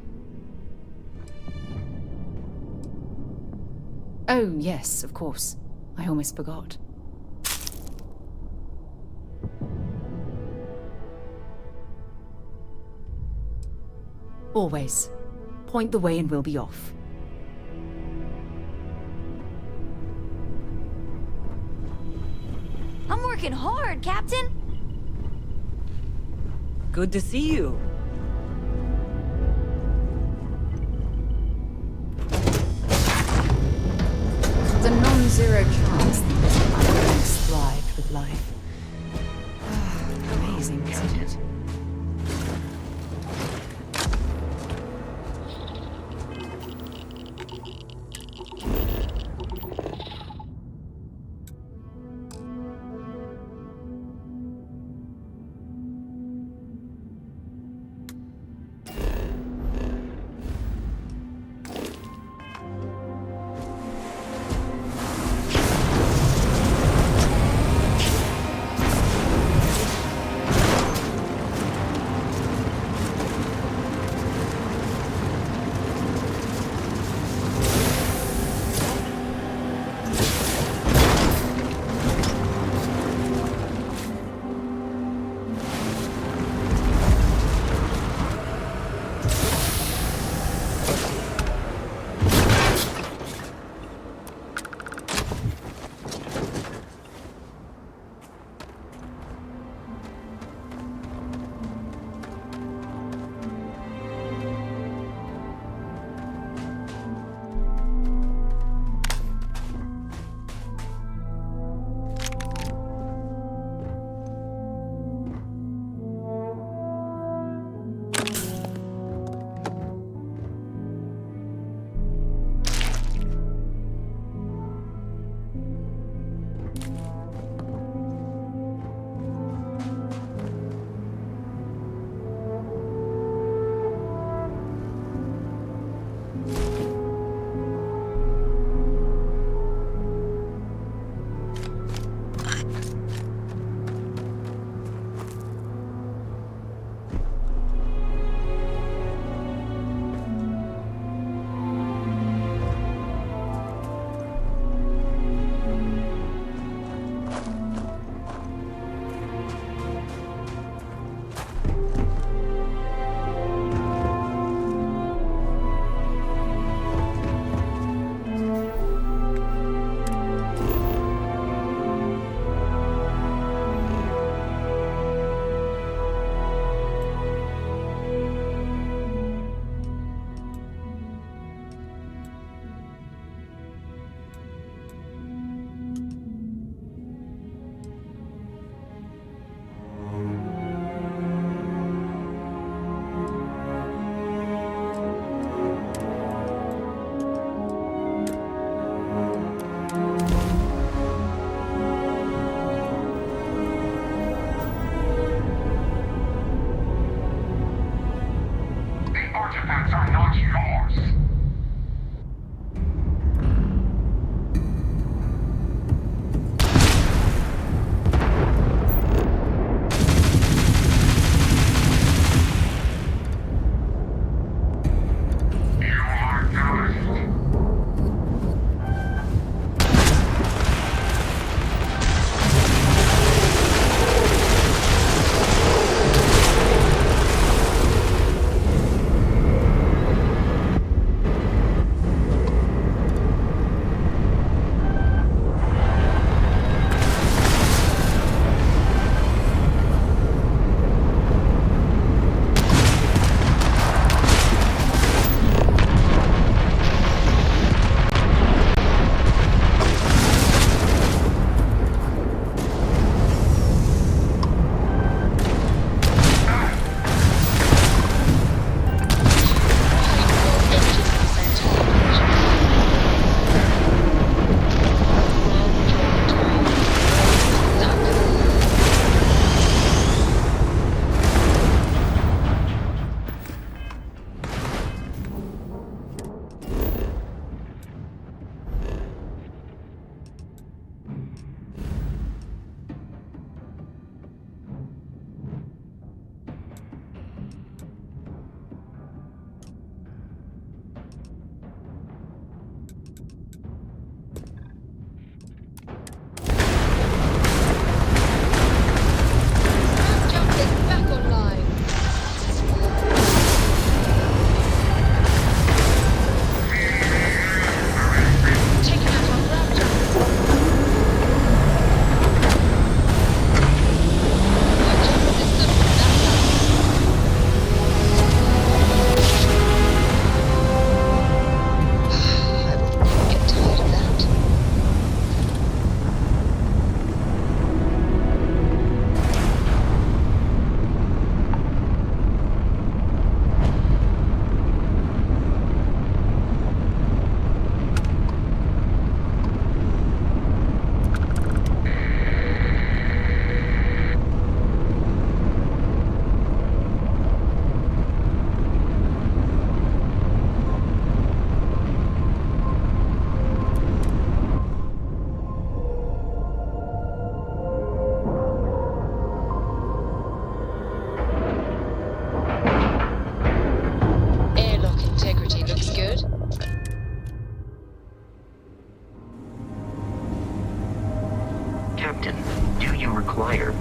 Oh, yes, of course. I almost forgot. Always. Point the way and we'll be off. I'm working hard, Captain. Good to see you. There's a non-zero chance that this planet thrived with life. Amazing. amazing, isn't it?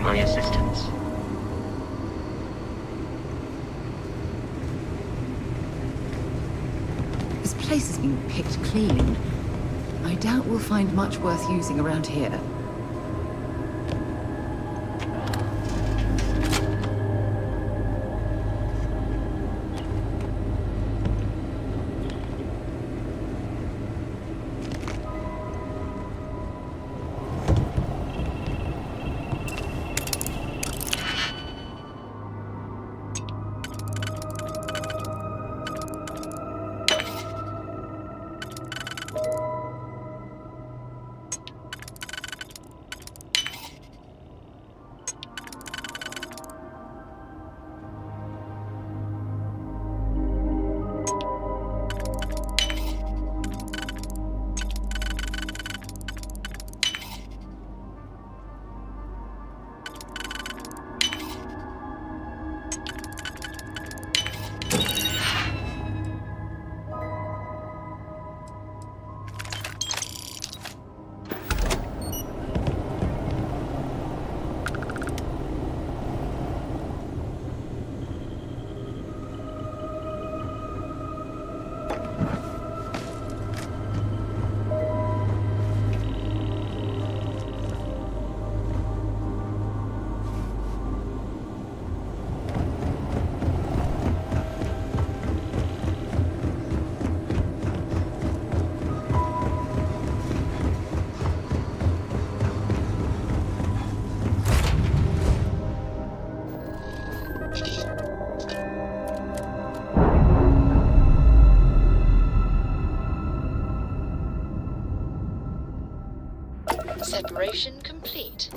my assistance. This place has been picked clean. I doubt we'll find much worth using around here. Separation complete.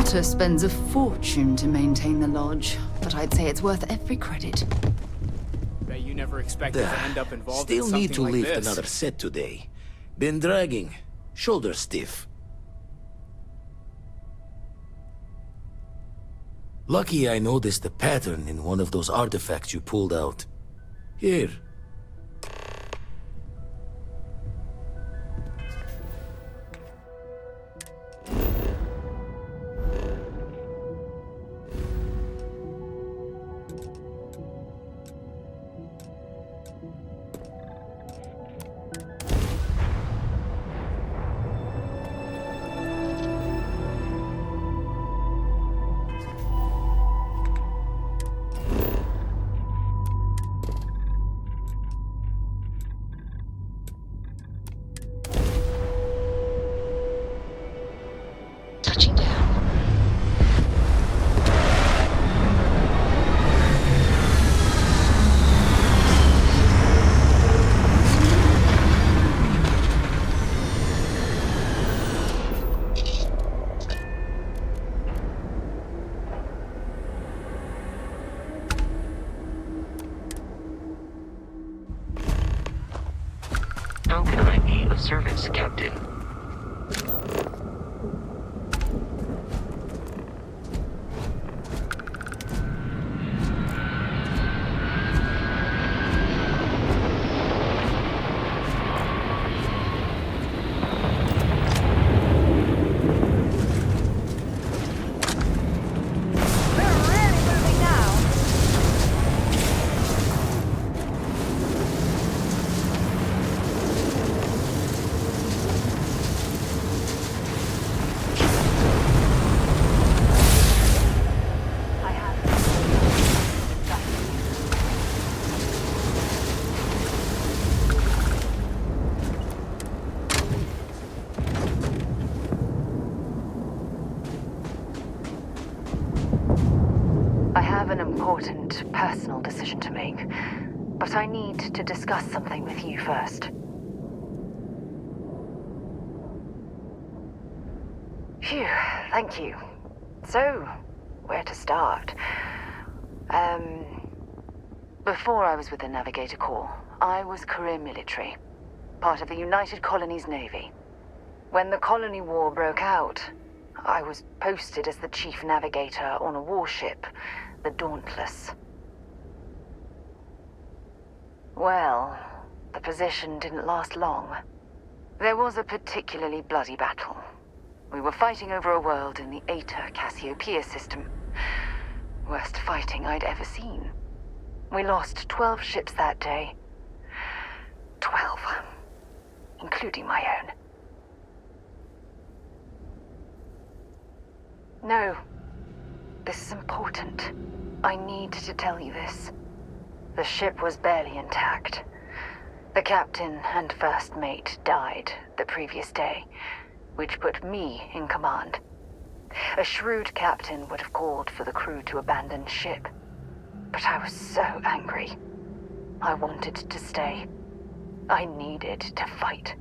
Walter spends a fortune to maintain the lodge, but I'd say it's worth every credit. Bet you never expected to end up involved in Still something need to like lift this. another set today. Been dragging. Shoulder stiff. Lucky I noticed a pattern in one of those artifacts you pulled out. Here. Touching down. How can I be of service, Captain? I have an important personal decision to make, but I need to discuss something with you first. Phew, thank you. So, where to start? Before I was with the Navigator Corps, I was career military, part of the United Colonies Navy. When the Colony War broke out, I was posted as the chief navigator on a warship, the Dauntless. Well, the position didn't last long. There was a particularly bloody battle. We were fighting over a world in the Eta Cassiopeia system. Worst fighting I'd ever seen. We lost 12 ships that day. 12. Including my own. No. This is important. I need to tell you this. The ship was barely intact. The captain and first mate died the previous day, which put me in command. A shrewd captain would have called for the crew to abandon ship. But I was so angry. I wanted to stay. I needed to fight.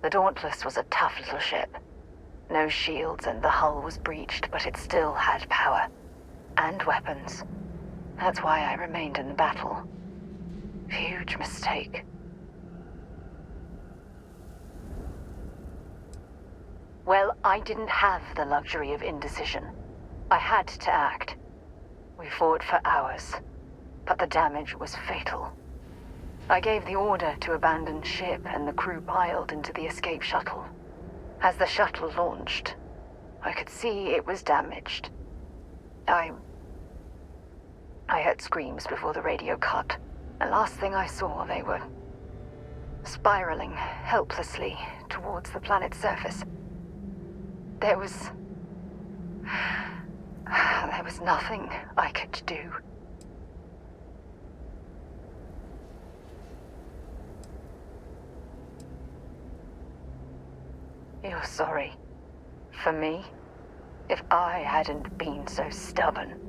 The Dauntless was a tough little ship. No shields and the hull was breached, but it still had power. And weapons. That's why I remained in the battle. Huge mistake. Well, I didn't have the luxury of indecision. I had to act. We fought for hours, but the damage was fatal. I gave the order to abandon ship and the crew piled into the escape shuttle. As the shuttle launched, I could see it was damaged. I heard screams before the radio cut. The last thing I saw, they were spiraling helplessly towards the planet's surface. There was nothing I could do. You're sorry. For me? If I hadn't been so stubborn,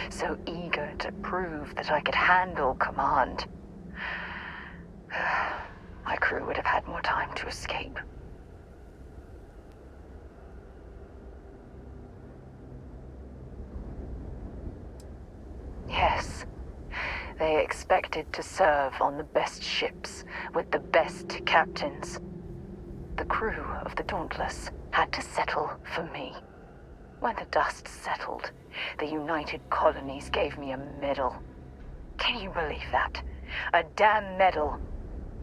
so eager to prove that I could handle command, my crew would have had more time to escape. Yes, they expected to serve on the best ships with the best captains. The crew of the Dauntless had to settle for me. When the dust settled, the United Colonies gave me a medal. Can you believe that? A damn medal.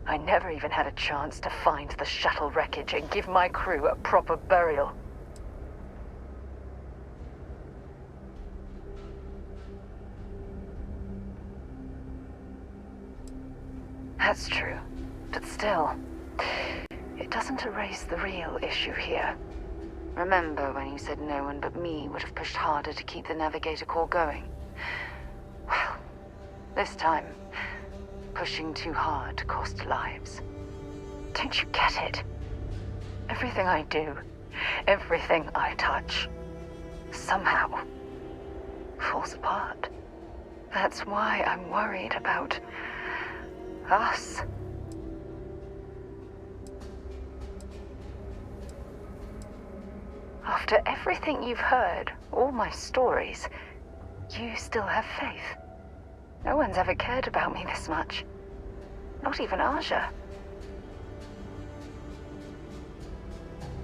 I never even had a chance to find the shuttle wreckage and give my crew a proper burial. That's true, but still, it doesn't erase the real issue here. Remember when you said no one but me would have pushed harder to keep the Navigator Corps going? Well, This time, pushing too hard cost lives. Don't you get it? Everything I do, everything I touch, somehow falls apart. That's why I'm worried about us. After everything you've heard, all my stories, you still have faith. No one's ever cared about me this much. Not even Aja.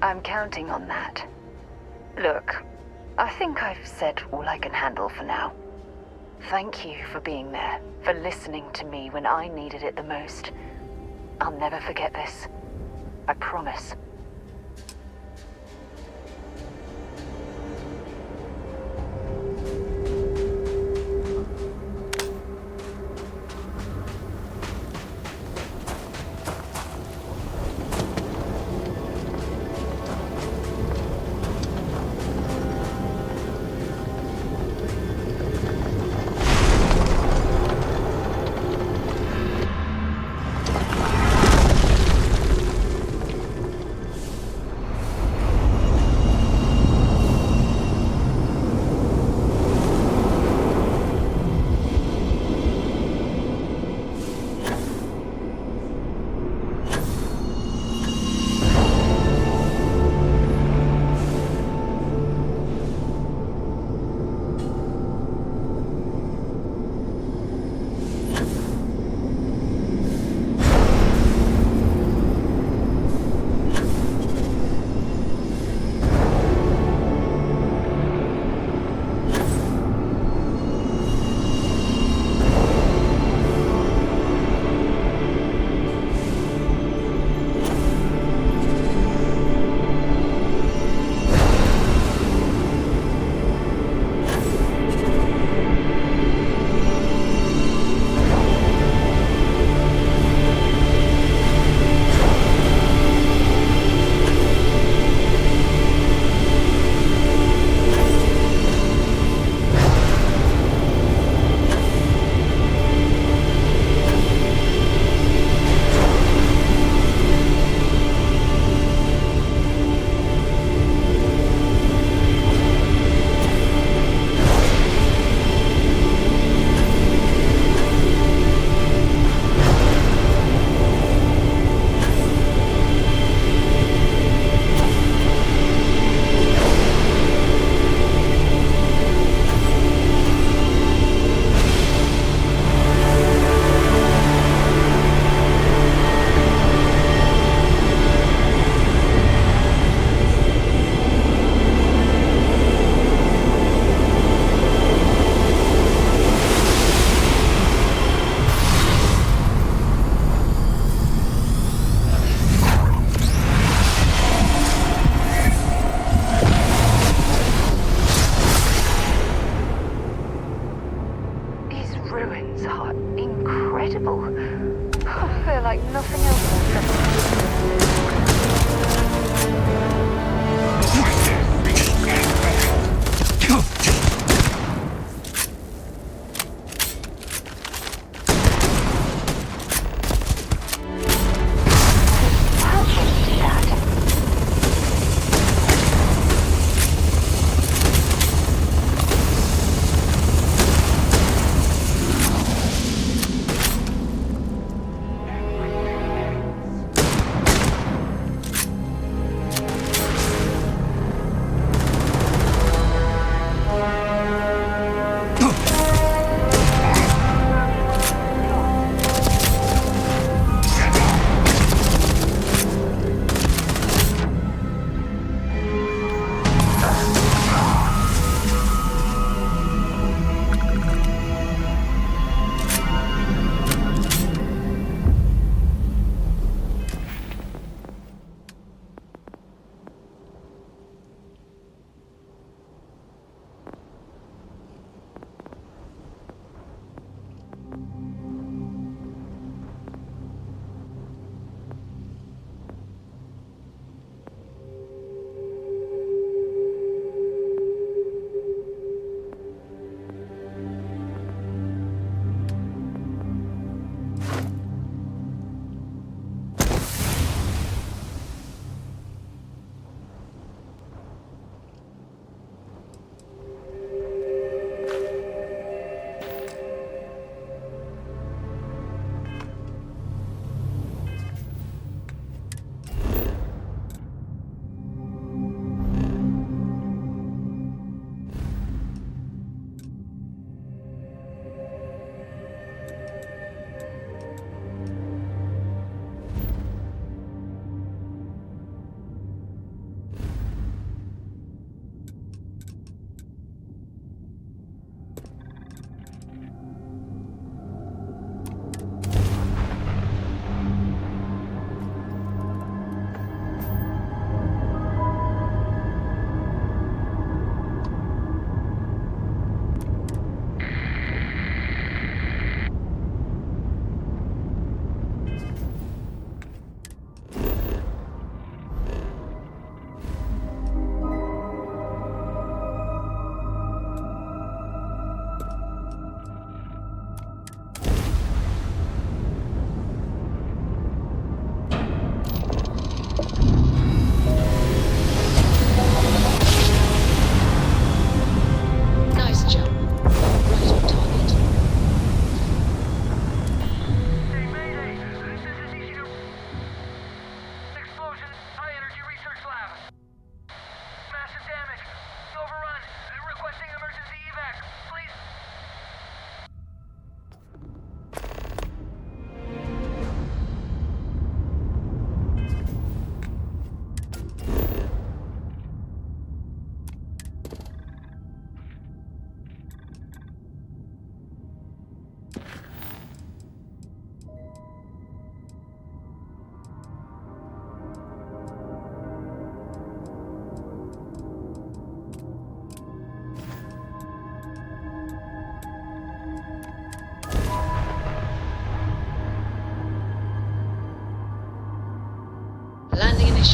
I'm counting on that. Look, I think I've said all I can handle for now. Thank you for being there, for listening to me when I needed it the most. I'll never forget this. I promise.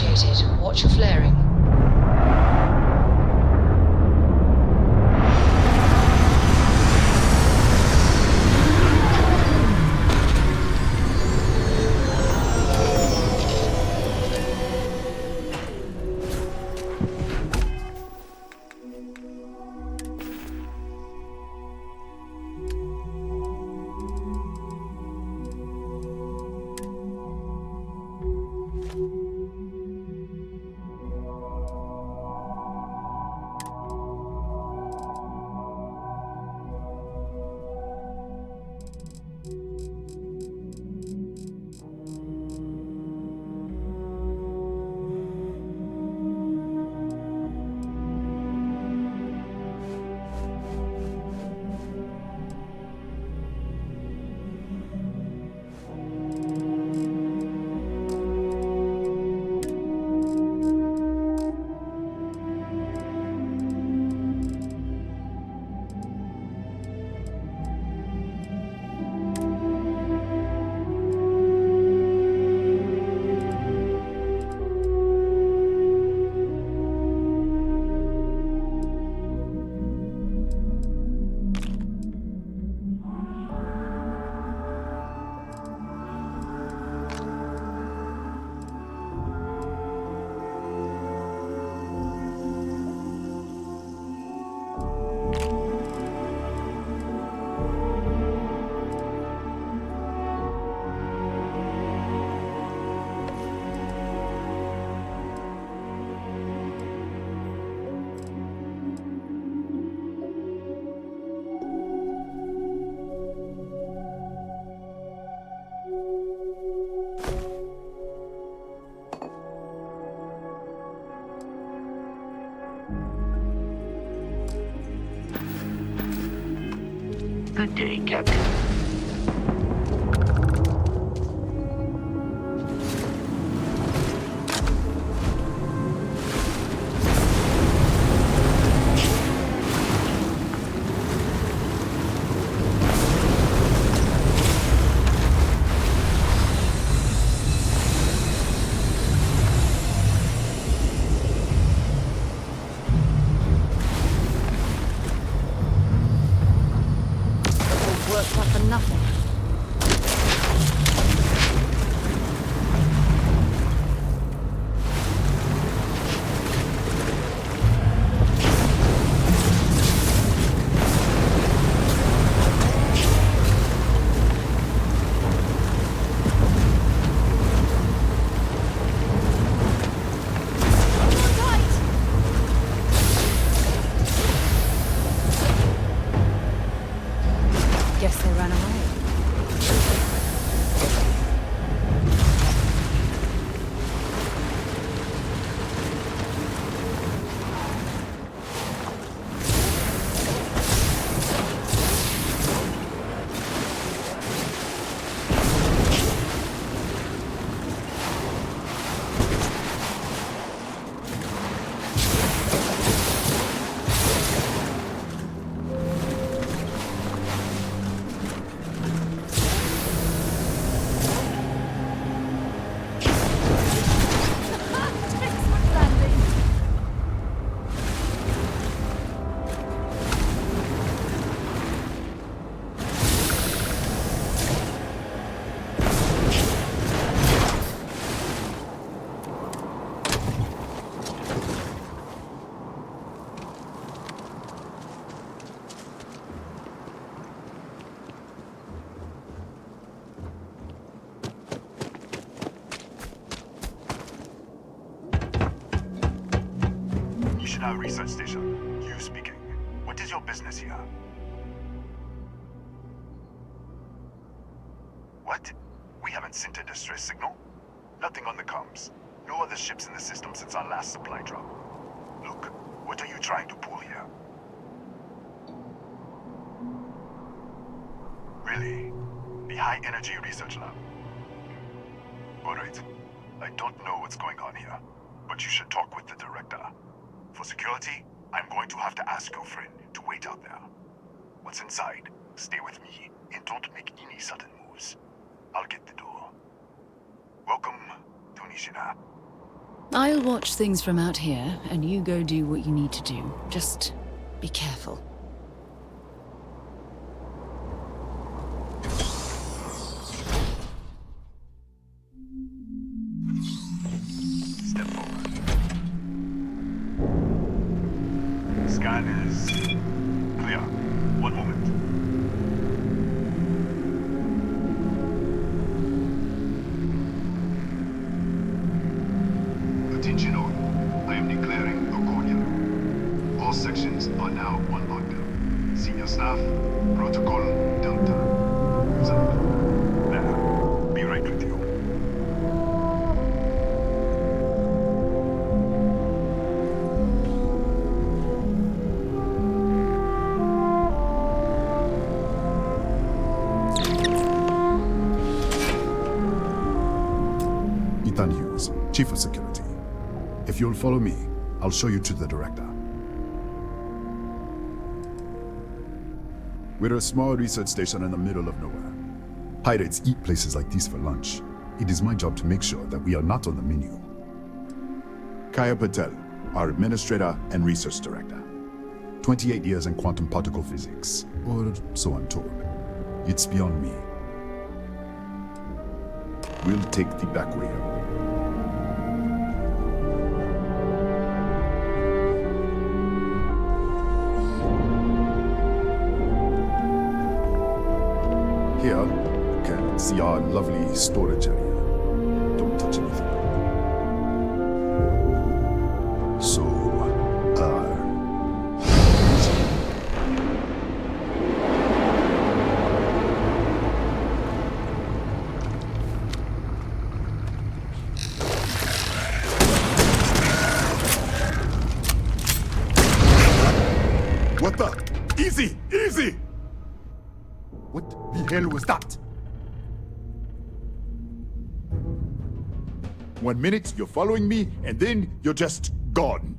initiated. Watch your flaring. Good day, Captain. Worked up for nothing. Guess they ran away. Ishida Research Station. You speaking. What is your business here? What? We haven't sent a distress signal? Nothing on the comms. No other ships in the system since our last supply drop. Look, what are you trying to pull here? Really? The High Energy Research Lab? Alright. I don't know what's going on here, but you should talk with the director. For security, I'm going to have to ask your friend to wait out there. Once inside, stay with me and don't make any sudden moves. I'll get the door. Welcome to Nishina. I'll watch things from out here, and you go do what you need to do. Just be careful. Step forward. Scan is clear. One moment. Attention all. I am declaring Oconia. All sections are now on lockdown. Senior staff, protocol Delta. There. Be right with you. Ethan Hughes, Chief of Security. If you'll follow me, I'll show you to the director. We're a small research station in the middle of nowhere. Pirates eat places like these for lunch. It is my job to make sure that we are not on the menu. Kaya Patel, our administrator and research director. 28 years in quantum particle physics, or so I'm told. It's beyond me. We'll take the back way up. Here, you can see our lovely storage area. Don't touch anything. So, what the? Easy! Easy! What the hell was that? 1 minute, you're following me, and then you're just gone.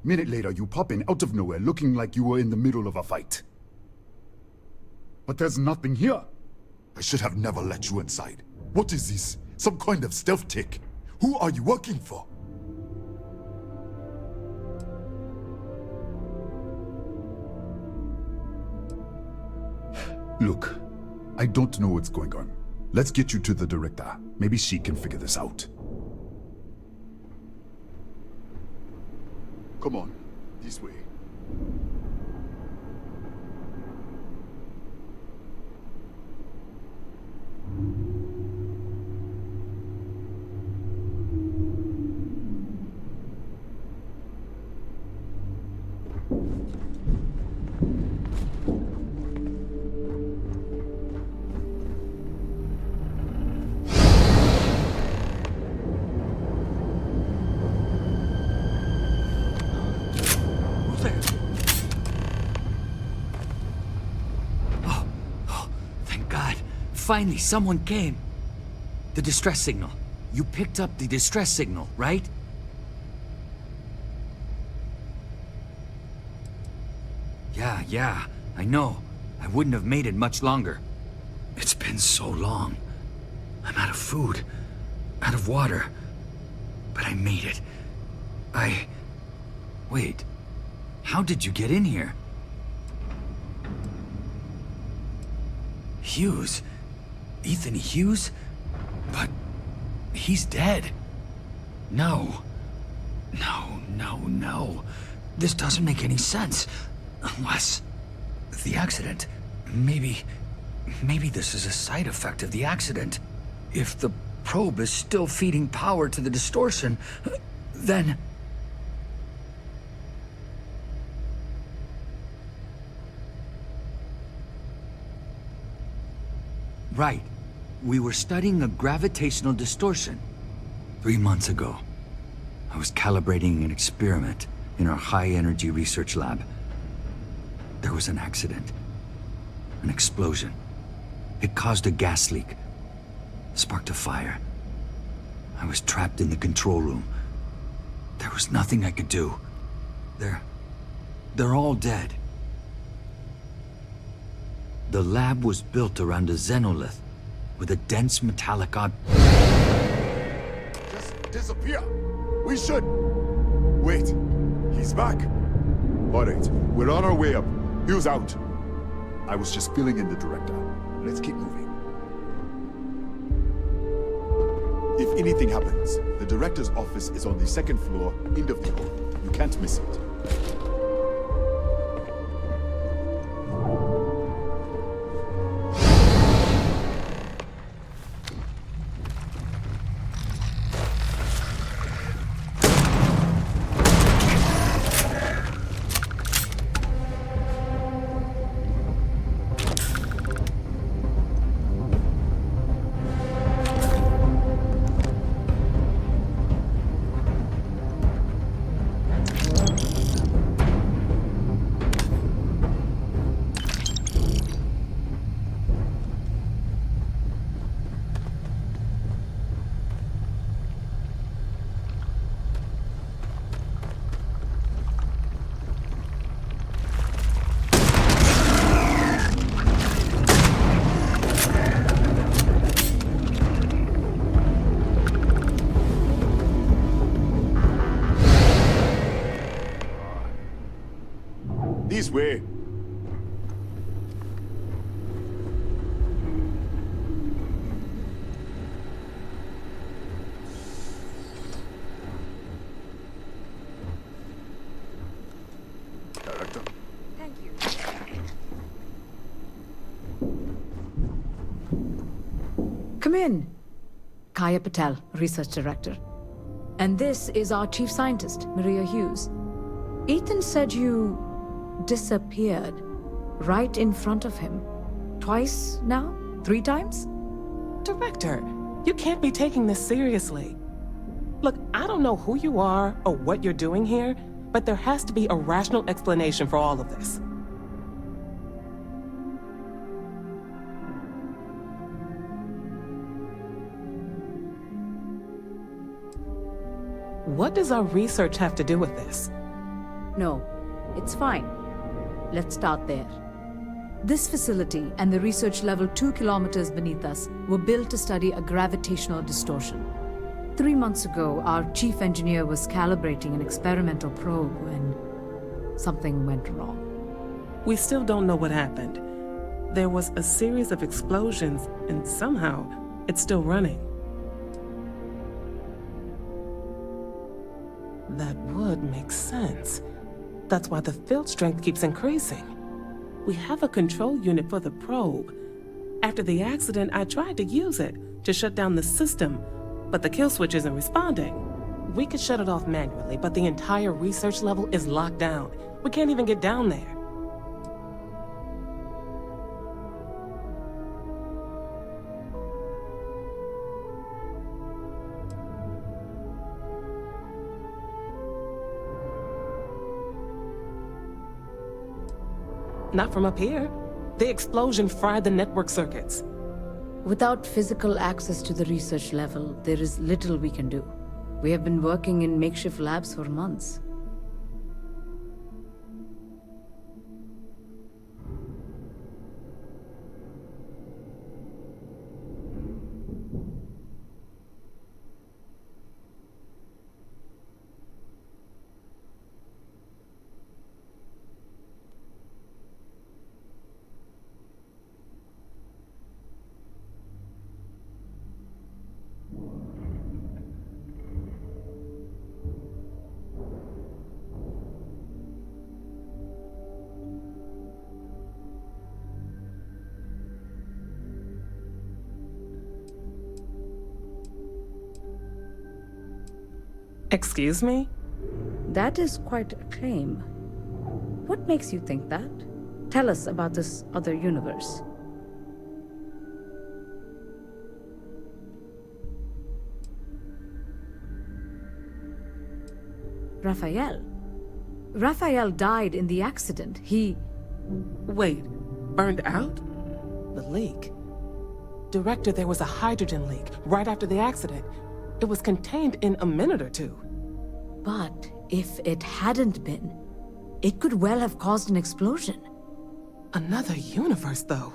Minute later, you pop in out of nowhere looking like you were in the middle of a fight. But there's nothing here. I should have never let you inside. What is this? Some kind of stealth tick? Who are you working for? Look, I don't know what's going on. Let's get you to the director. Maybe she can figure this out. Come on, this way. Finally, someone came. The distress signal. You picked up the distress signal, right? Yeah, I know. I wouldn't have made it much longer. It's been so long. I'm out of food, out of water. But I made it. Wait. How did you get in here? Hughes? Ethan Hughes? But he's dead. No. This doesn't make any sense. Unless the accident. Maybe this is a side effect of the accident. If the probe is still feeding power to the distortion, then... Right. We were studying a gravitational distortion. 3 months ago, I was calibrating an experiment in our high-energy research lab. There was an accident. An explosion. It caused a gas leak. Sparked a fire. I was trapped in the control room. There was nothing I could do. They're all dead. The lab was built around a xenolith with a dense metallic Just disappear. We should... Wait. He's back. Alright, we're on our way up. Hughes out. I was just filling in the director. Let's keep moving. If anything happens, the director's office is on the second floor, end of the hall. You can't miss it. This way. Director. Thank you. Come in. Kaya Patel, Research Director. And this is our Chief Scientist, Maria Hughes. Ethan said you disappeared right in front of him. Twice now? 3 times? Director, you can't be taking this seriously. Look, I don't know who you are or what you're doing here, but there has to be a rational explanation for all of this. What does our research have to do with this? No, it's fine. Let's start there. This facility and the research level 2 kilometers beneath us were built to study a gravitational distortion. 3 months ago, our chief engineer was calibrating an experimental probe when something went wrong. We still don't know what happened. There was a series of explosions, and somehow it's still running. That would make sense. That's why the field strength keeps increasing. We have a control unit for the probe. After the accident, I tried to use it to shut down the system, but the kill switch isn't responding. We could shut it off manually, but the entire research level is locked down. We can't even get down there. Not from up here. The explosion fried the network circuits. Without physical access to the research level, there is little we can do. We have been working in makeshift labs for months. Excuse me? That is quite a claim. What makes you think that? Tell us about this other universe. Raphael. Raphael died in the accident. He... Wait, burned out? The leak. Director, there was a hydrogen leak right after the accident. It was contained in a minute or two. But if it hadn't been, it could well have caused an explosion. Another universe, though.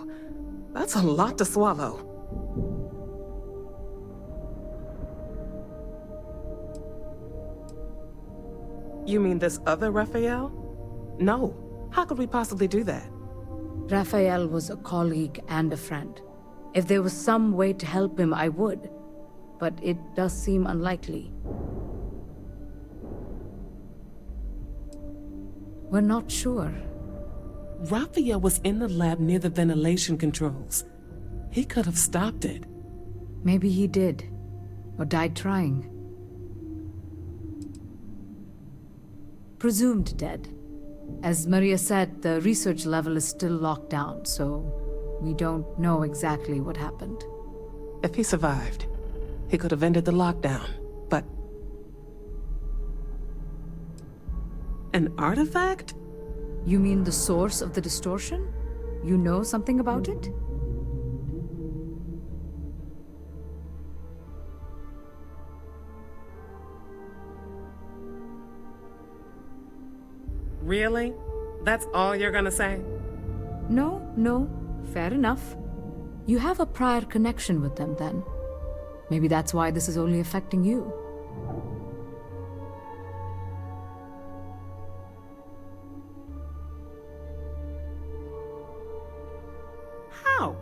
That's a lot to swallow. You mean this other Raphael? No. How could we possibly do that? Raphael was a colleague and a friend. If there was some way to help him, I would. But it does seem unlikely. We're not sure. Raphael was in the lab near the ventilation controls. He could have stopped it. Maybe he did. Or died trying. Presumed dead. As Maria said, the research level is still locked down, so we don't know exactly what happened. If he survived, he could have ended the lockdown, but... An artifact? You mean the source of the distortion? You know something about it? Really? That's all you're gonna say? No, fair enough. You have a prior connection with them then. Maybe that's why this is only affecting you. How?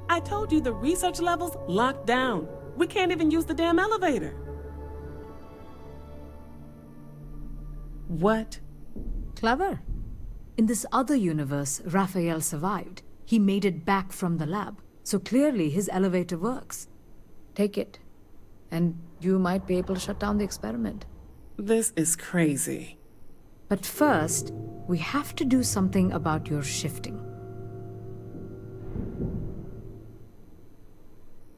I told you the research level's locked down. We can't even use the damn elevator. What? Clever. In this other universe, Raphael survived. He made it back from the lab, so clearly his elevator works. Take it, and you might be able to shut down the experiment. This is crazy. But first, we have to do something about your shifting.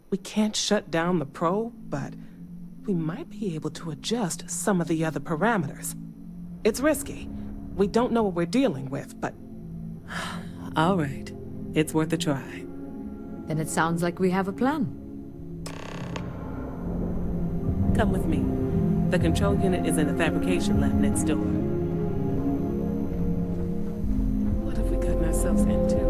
We can't shut down the probe, but we might be able to adjust some of the other parameters. It's risky. We don't know what we're dealing with, but... All right. It's worth a try. Then it sounds like we have a plan. Come with me. The control unit is in the fabrication lab next door. What have we gotten ourselves into?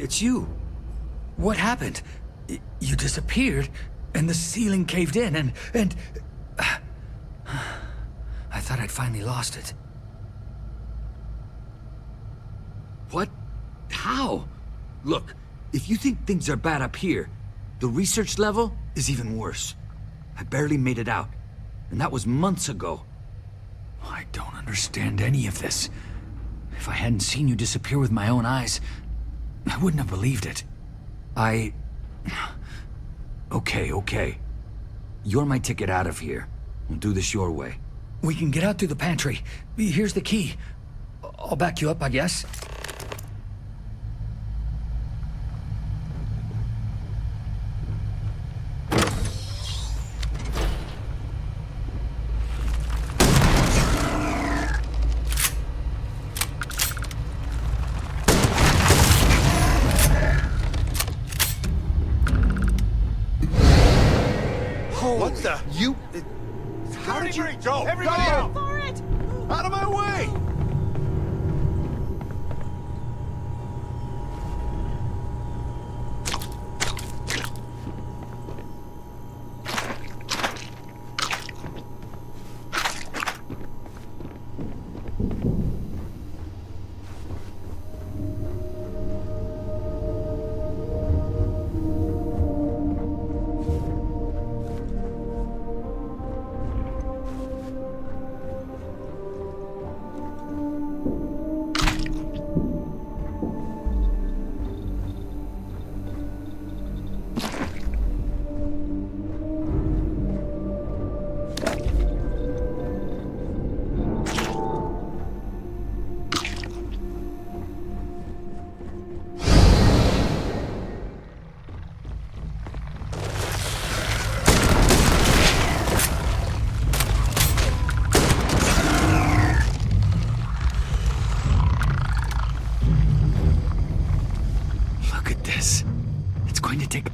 It's you. What happened? You disappeared, and the ceiling caved in, and... I thought I'd finally lost it. What? How? Look, if you think things are bad up here, the research level is even worse. I barely made it out, and that was months ago. I don't understand any of this. If I hadn't seen you disappear with my own eyes, I wouldn't have believed it. Okay. You're my ticket out of here. We'll do this your way. We can get out through the pantry. Here's the key. I'll back you up, I guess. What the? You? How did you go? Everybody out! For it! Out of my way!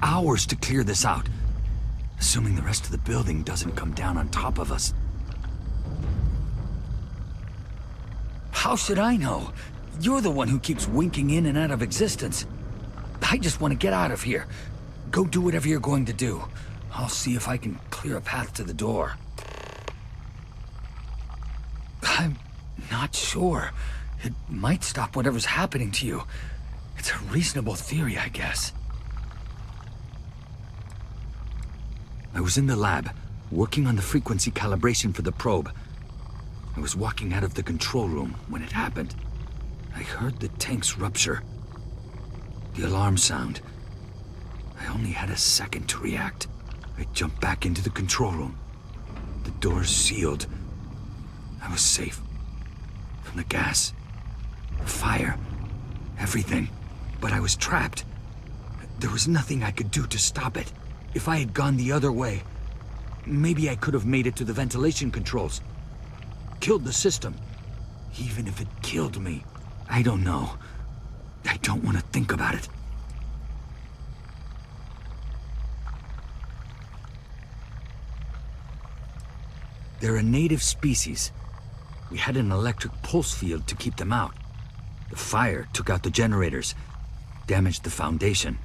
Hours to clear this out, assuming the rest of the building doesn't come down on top of us. How should I know? You're the one who keeps winking in and out of existence. I just want to get out of here. Go do whatever you're going to do. I'll see if I can clear a path to the door. I'm not sure. It might stop whatever's happening to you. It's a reasonable theory, I guess. I was in the lab, working on the frequency calibration for the probe. I was walking out of the control room when it happened. I heard the tanks rupture. The alarm sound. I only had a second to react. I jumped back into the control room. The doors sealed. I was safe. From the gas, the fire, everything. But I was trapped. There was nothing I could do to stop it. If I had gone the other way, maybe I could have made it to the ventilation controls. Killed the system. Even if it killed me, I don't know. I don't want to think about it. They're a native species. We had an electric pulse field to keep them out. The fire took out the generators, damaged the foundation.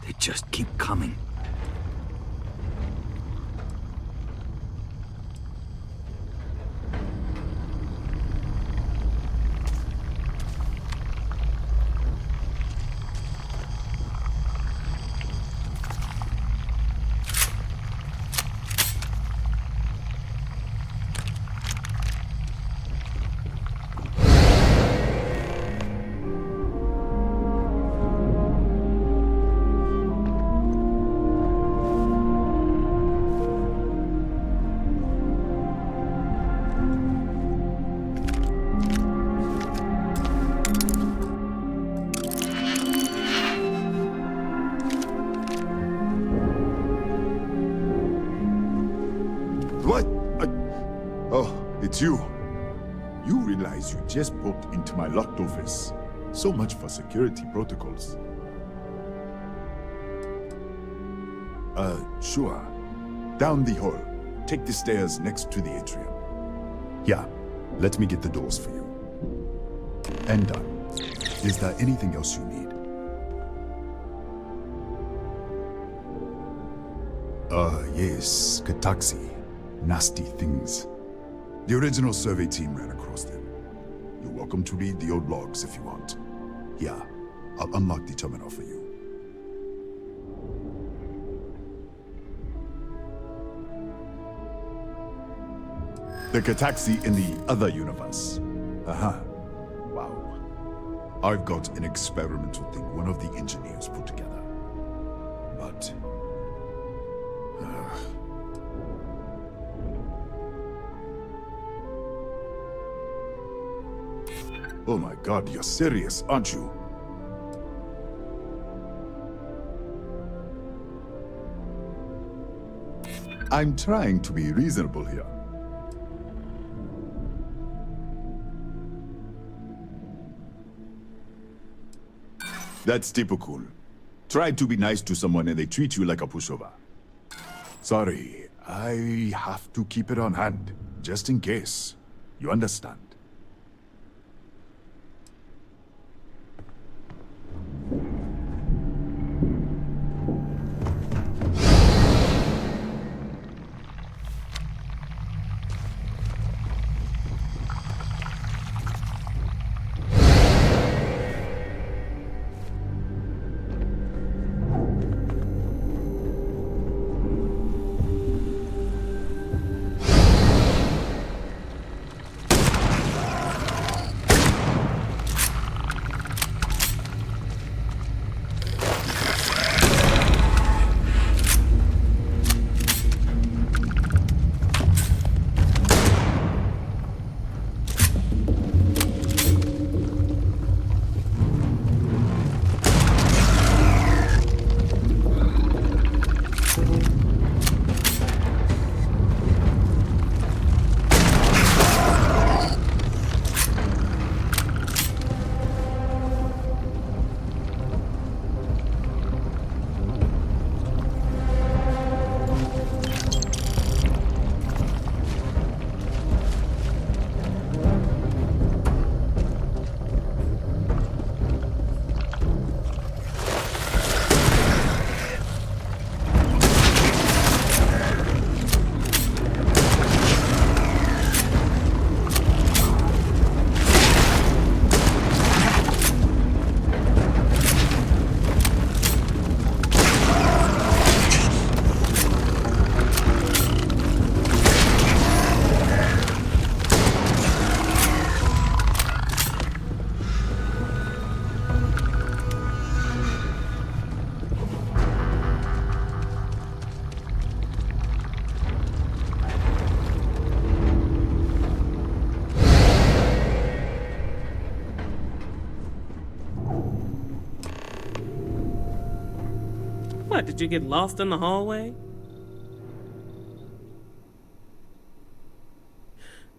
They just keep coming. You. You realize you just poked into my locked office. So much for security protocols. Sure. Down the hall. Take the stairs next to the atrium. Yeah, let me get the doors for you. And done. Is there anything else you need? Yes, Kataxi. Nasty things. The original survey team ran across them. You're welcome to read the old logs if you want. Yeah, I'll unlock the terminal for you. The Kataxi in the other universe. Wow. I've got an experimental thing one of the engineers put together. But... Oh my god, you're serious, aren't you? I'm trying to be reasonable here. That's typical. Try to be nice to someone and they treat you like a pushover. Sorry, I have to keep it on hand, just in case. You understand? What, did you get lost in the hallway?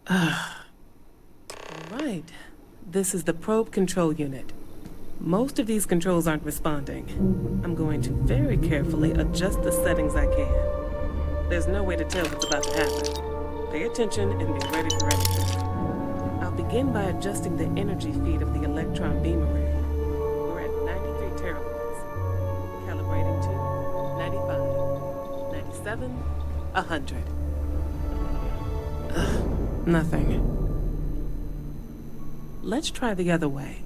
Alright, this is the probe control unit. Most of these controls aren't responding. I'm going to very carefully adjust the settings I can. There's no way to tell what's about to happen. Pay attention and be ready for anything. I'll begin by adjusting the energy feed of the electron beam array. We're at 93 teravolts. Calibrating to 95, 97, 100. Nothing. Let's try the other way.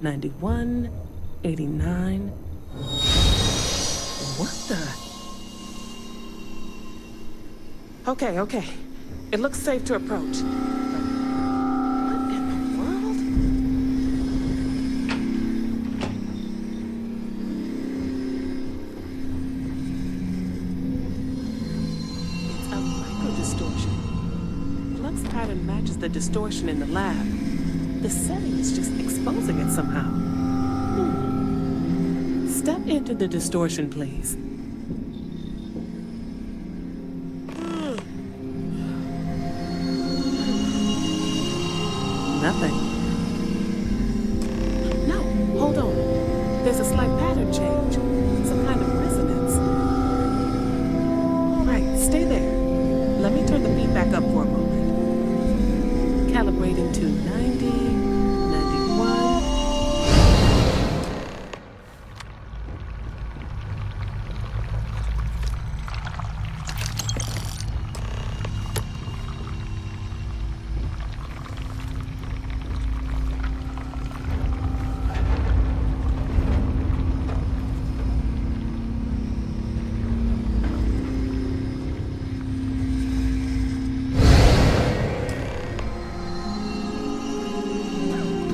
91, 89. What the? Okay. It looks safe to approach. What in the world? It's a micro-distortion. Flux pattern matches the distortion in the lab. The setting is just exposing it somehow. Step into the distortion, please. Nothing. No, hold on. There's a slight pattern change. Some kind of resonance. Right, stay there. Let me turn the beat back up for a moment. Calibrating to 90, 91.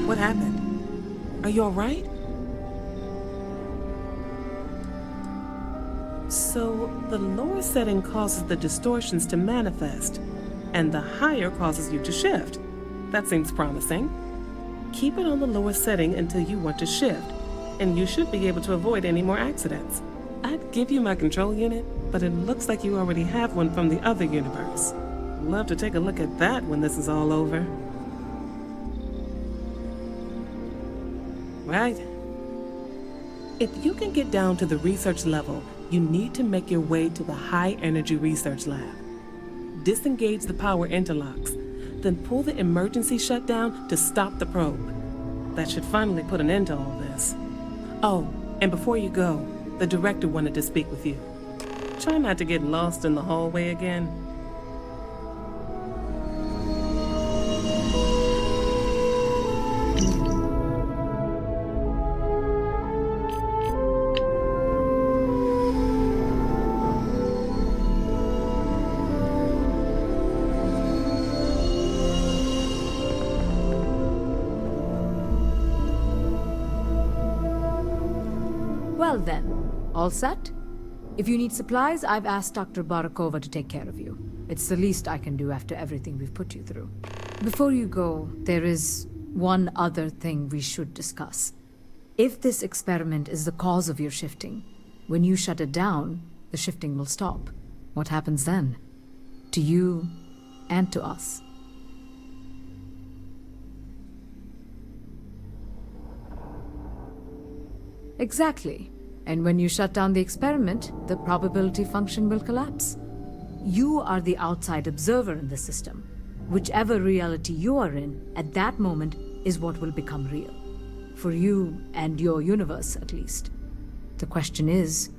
What happened? Are you all right? So, the lower setting causes the distortions to manifest, and the higher causes you to shift. That seems promising. Keep it on the lowest setting until you want to shift, and you should be able to avoid any more accidents. I'd give you my control unit, but it looks like you already have one from the other universe. Love to take a look at that when this is all over. Right. If you can get down to the research level, you need to make your way to the high-energy research lab. Disengage the power interlocks, then pull the emergency shutdown to stop the probe. That should finally put an end to all this. Oh, and before you go, the director wanted to speak with you. Try not to get lost in the hallway again. Well then, all set? If you need supplies, I've asked Dr. Barakova to take care of you. It's the least I can do after everything we've put you through. Before you go, there is one other thing we should discuss. If this experiment is the cause of your shifting, when you shut it down, the shifting will stop. What happens then? To you and to us. Exactly. And when you shut down the experiment, the probability function will collapse. You are the outside observer in the system. Whichever reality you are in, at that moment, is what will become real. For you and your universe, at least. The question is,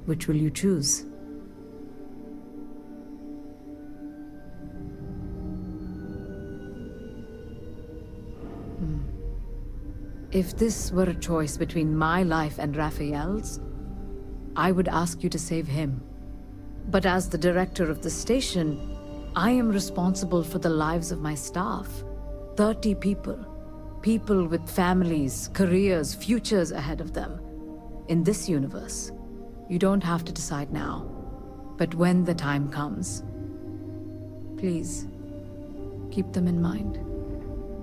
which will you choose? If this were a choice between my life and Raphael's, I would ask you to save him. But as the director of the station, I am responsible for the lives of my staff. 30 people. People with families, careers, futures ahead of them. In this universe, you don't have to decide now. But when the time comes, please, keep them in mind.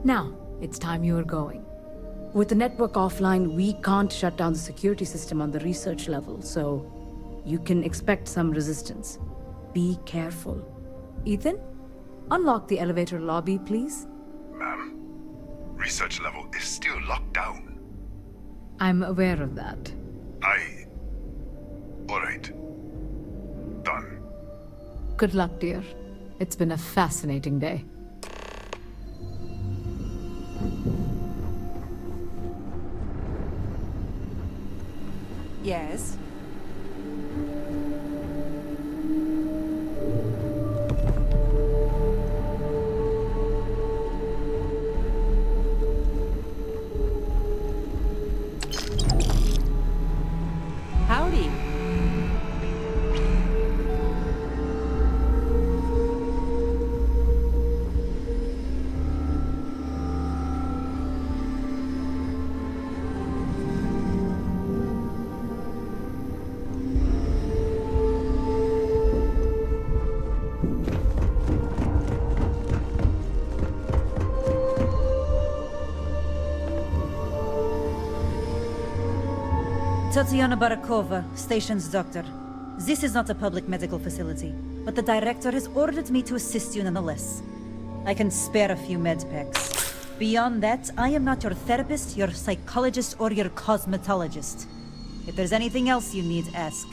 Now, it's time you are going. With the network offline, we can't shut down the security system on the research level, so you can expect some resistance. Be careful. Ethan, unlock the elevator lobby, please. Ma'am, research level is still locked down. I'm aware of that. All right. Done. Good luck, dear. It's been a fascinating day. Yes? Howdy. Tatiana Barakova, station's doctor. This is not a public medical facility, but the director has ordered me to assist you nonetheless. I can spare a few med packs. Beyond that, I am not your therapist, your psychologist, or your cosmetologist. If there's anything else you need, ask.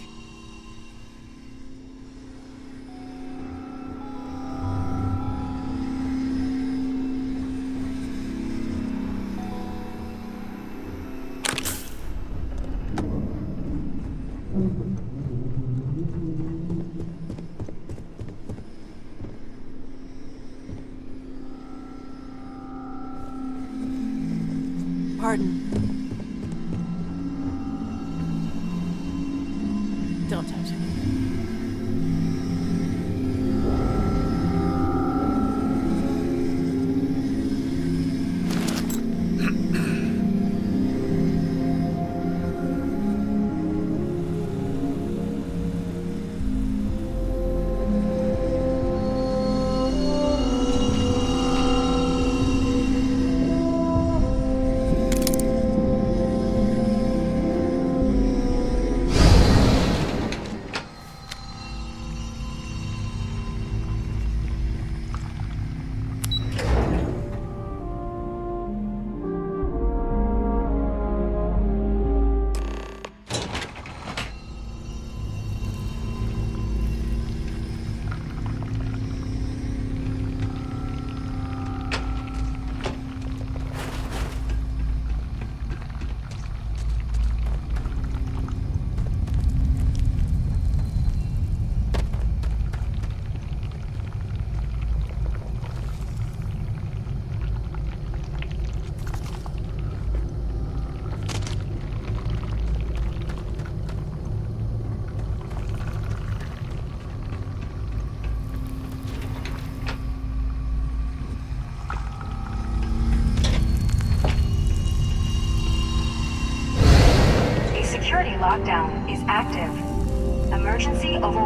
Pardon.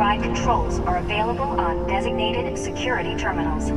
override controls are available on designated security terminals.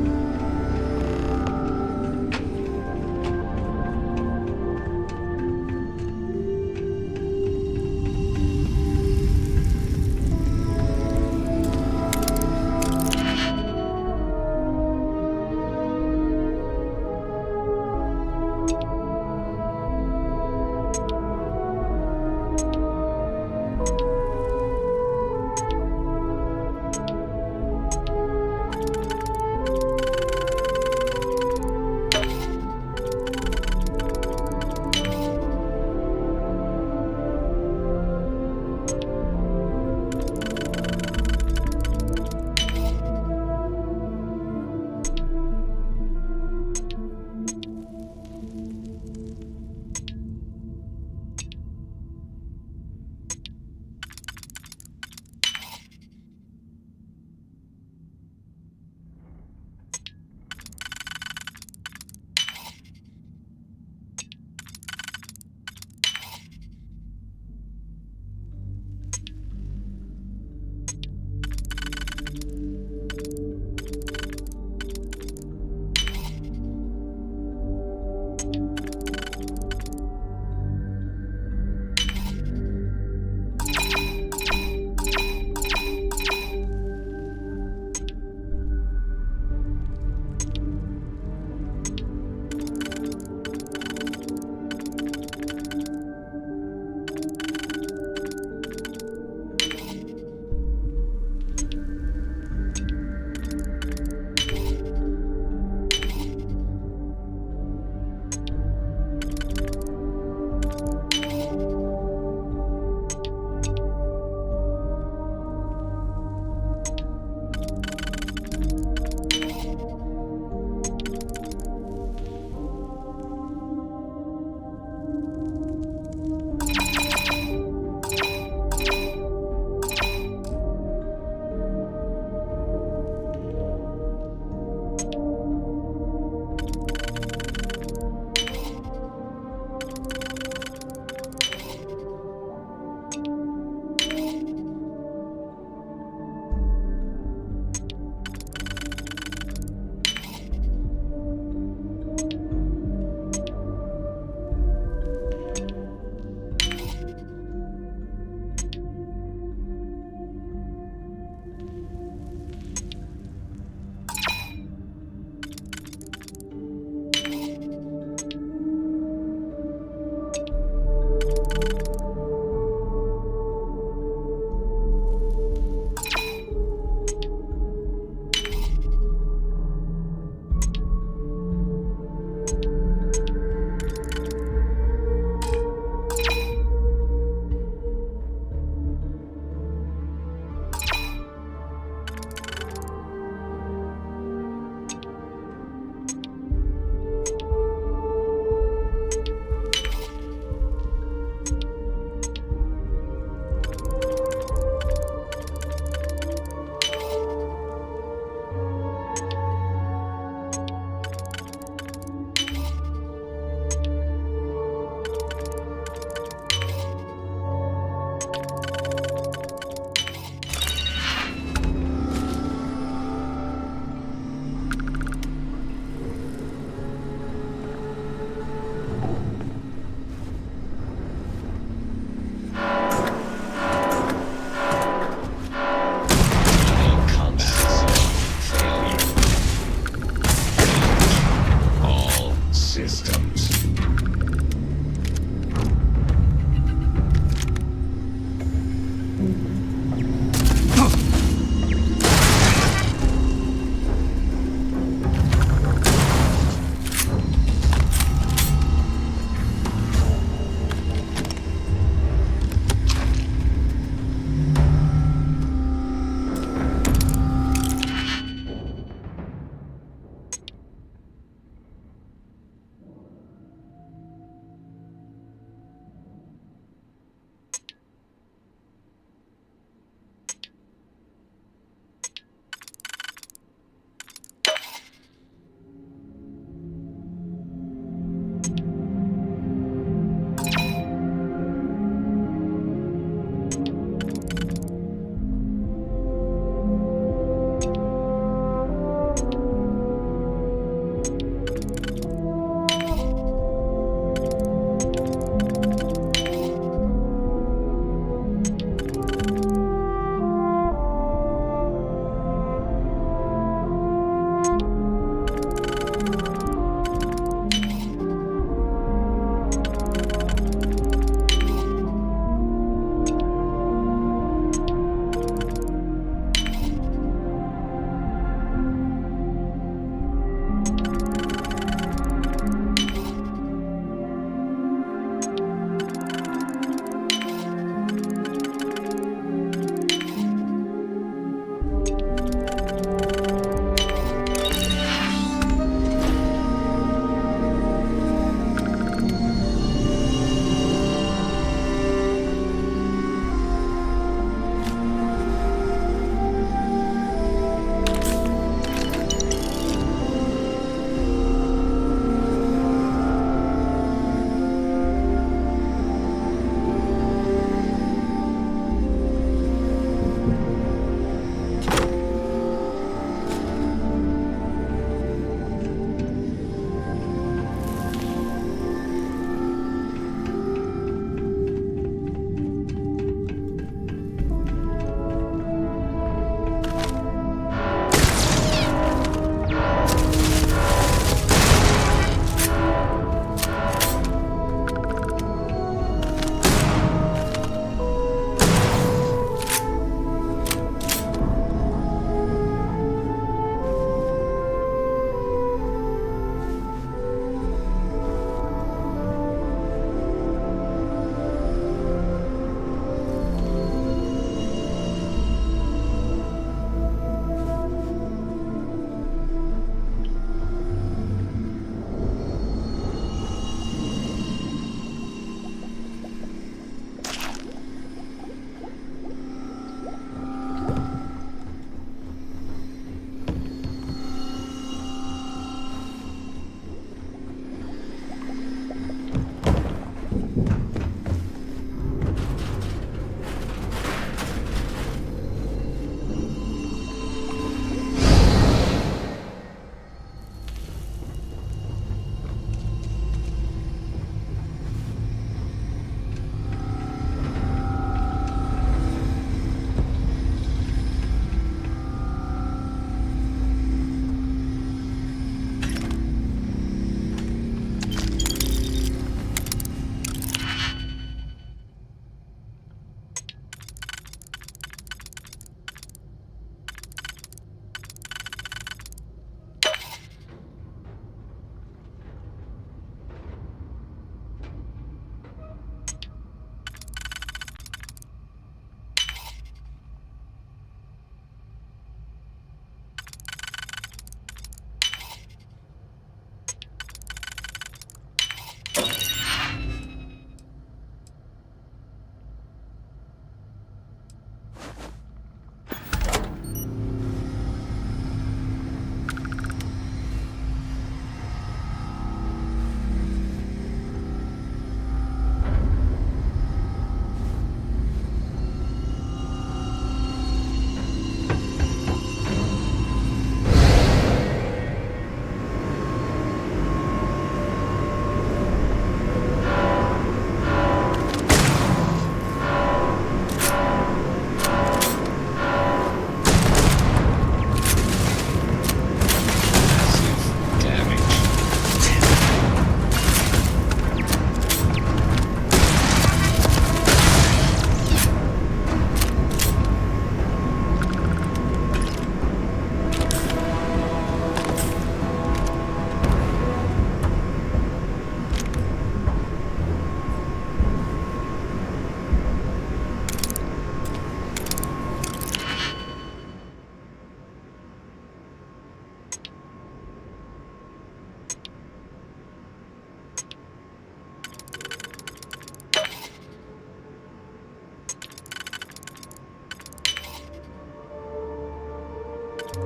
A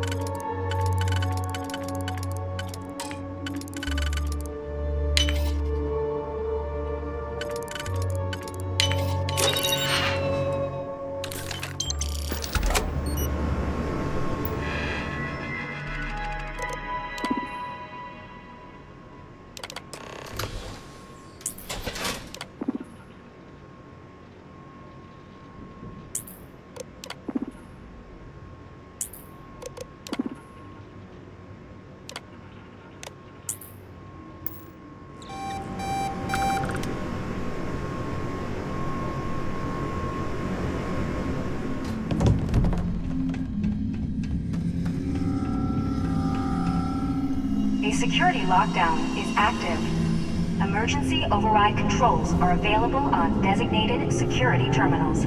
security lockdown is active. Emergency override controls are available on designated security terminals.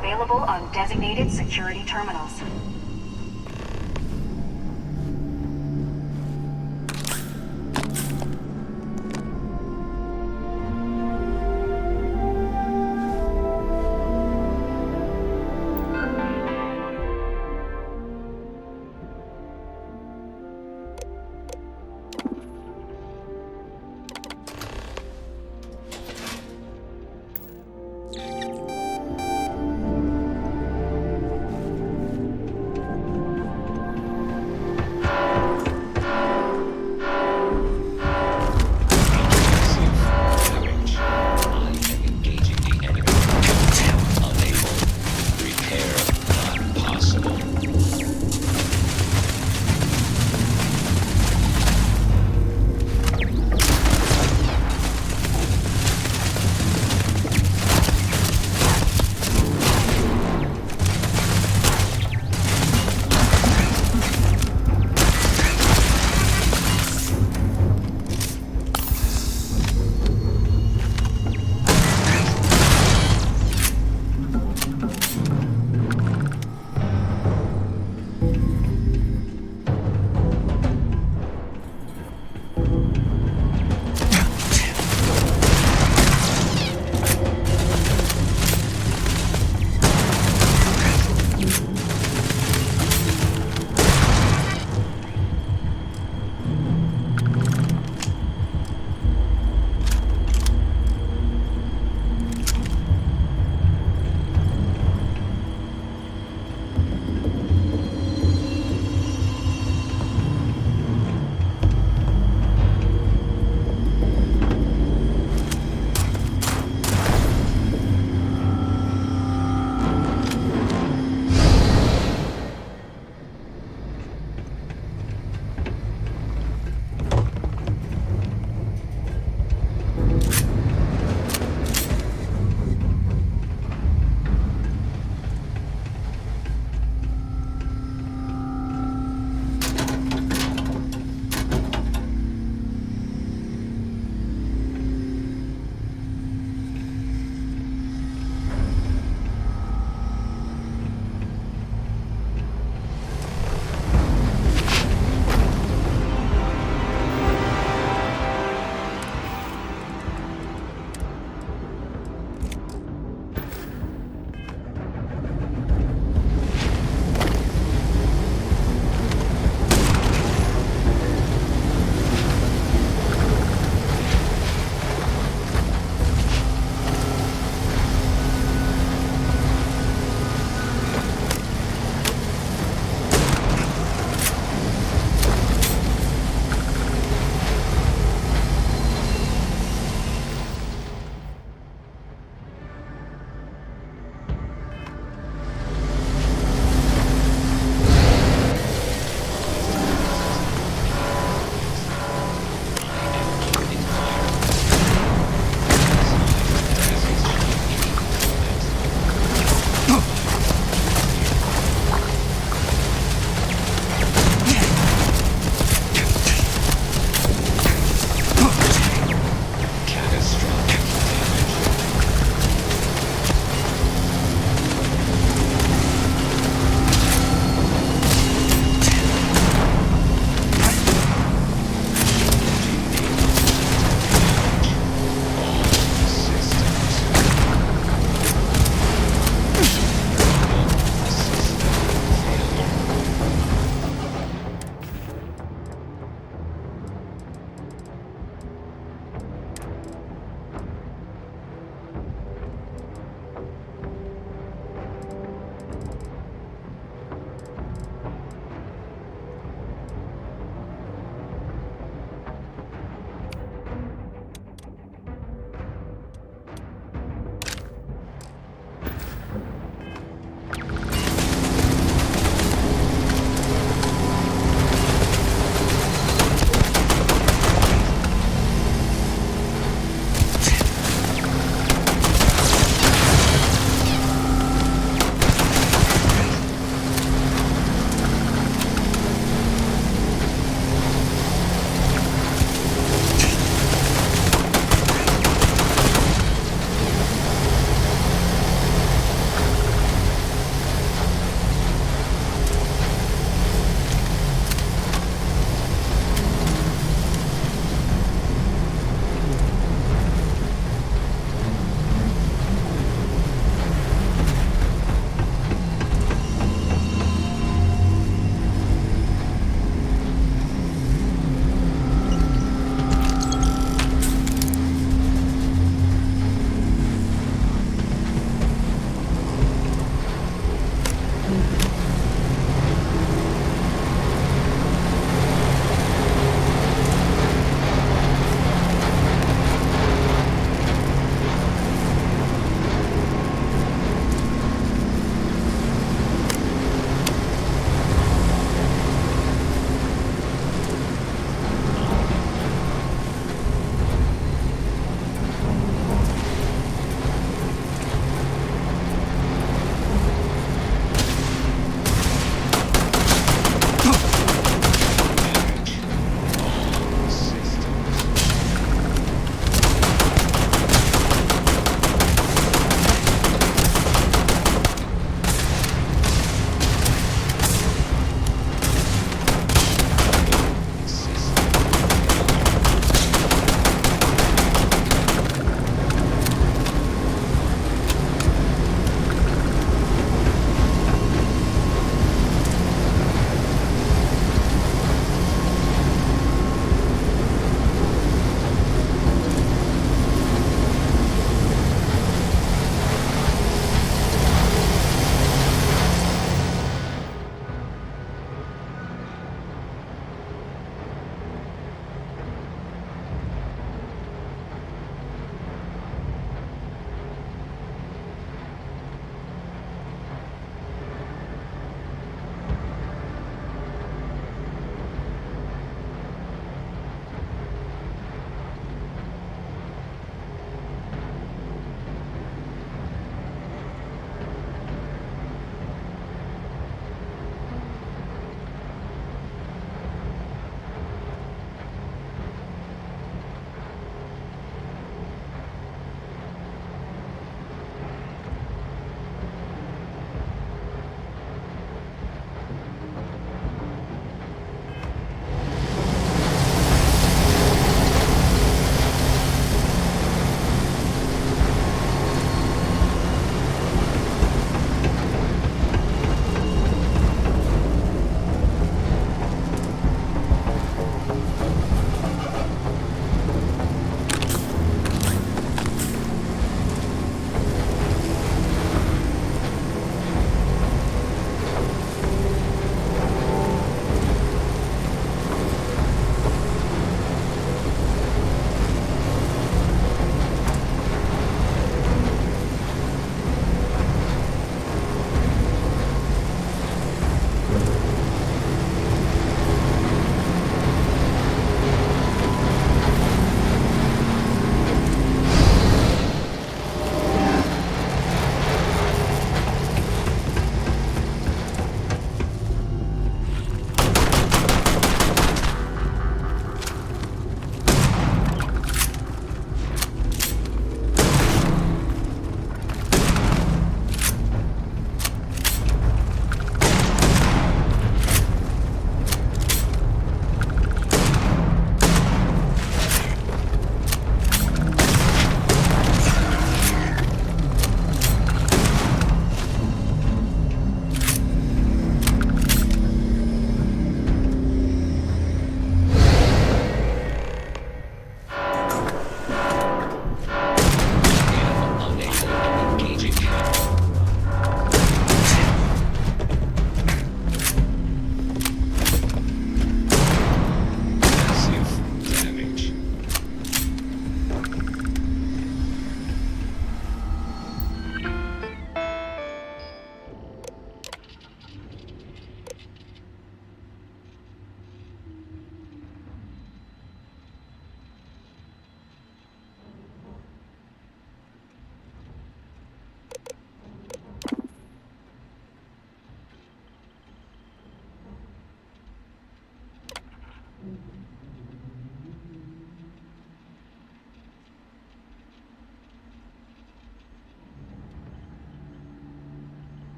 available on designated security terminals.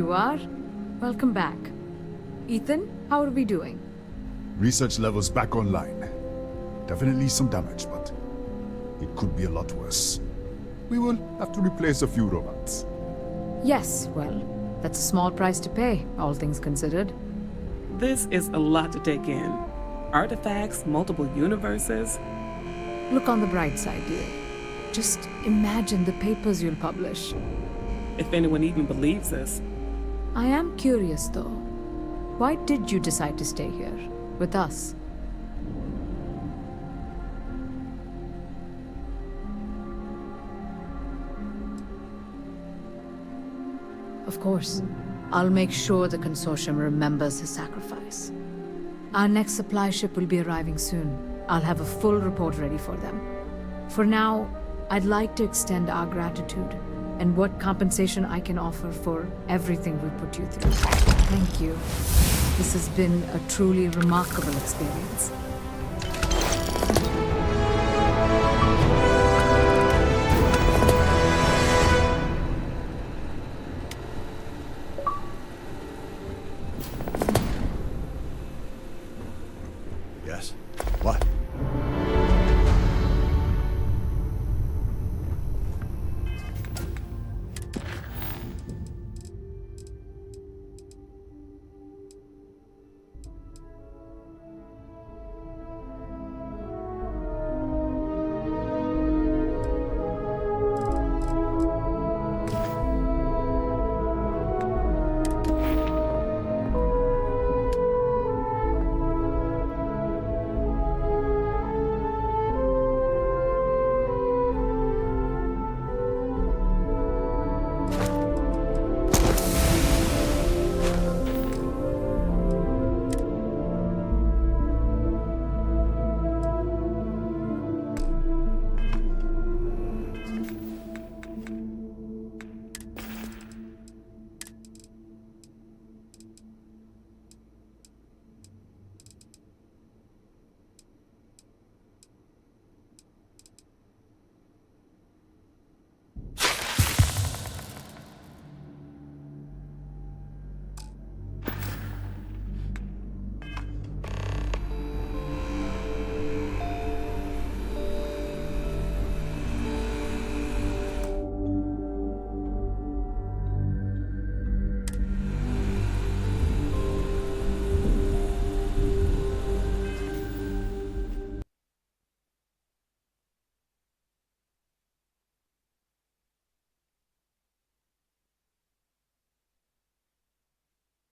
you are? Welcome back. Ethan, how are we doing? Research levels back online. Definitely some damage, but it could be a lot worse. We will have to replace a few robots. Yes, well, that's a small price to pay, all things considered. This is a lot to take in. Artifacts, multiple universes. Look on the bright side, dear. Just imagine the papers you'll publish. If anyone even believes this. I am curious, though. Why did you decide to stay here, with us? Of course. I'll make sure the Consortium remembers his sacrifice. Our next supply ship will be arriving soon. I'll have a full report ready for them. For now, I'd like to extend our gratitude and what compensation I can offer for everything we put you through. Thank you. This has been a truly remarkable experience.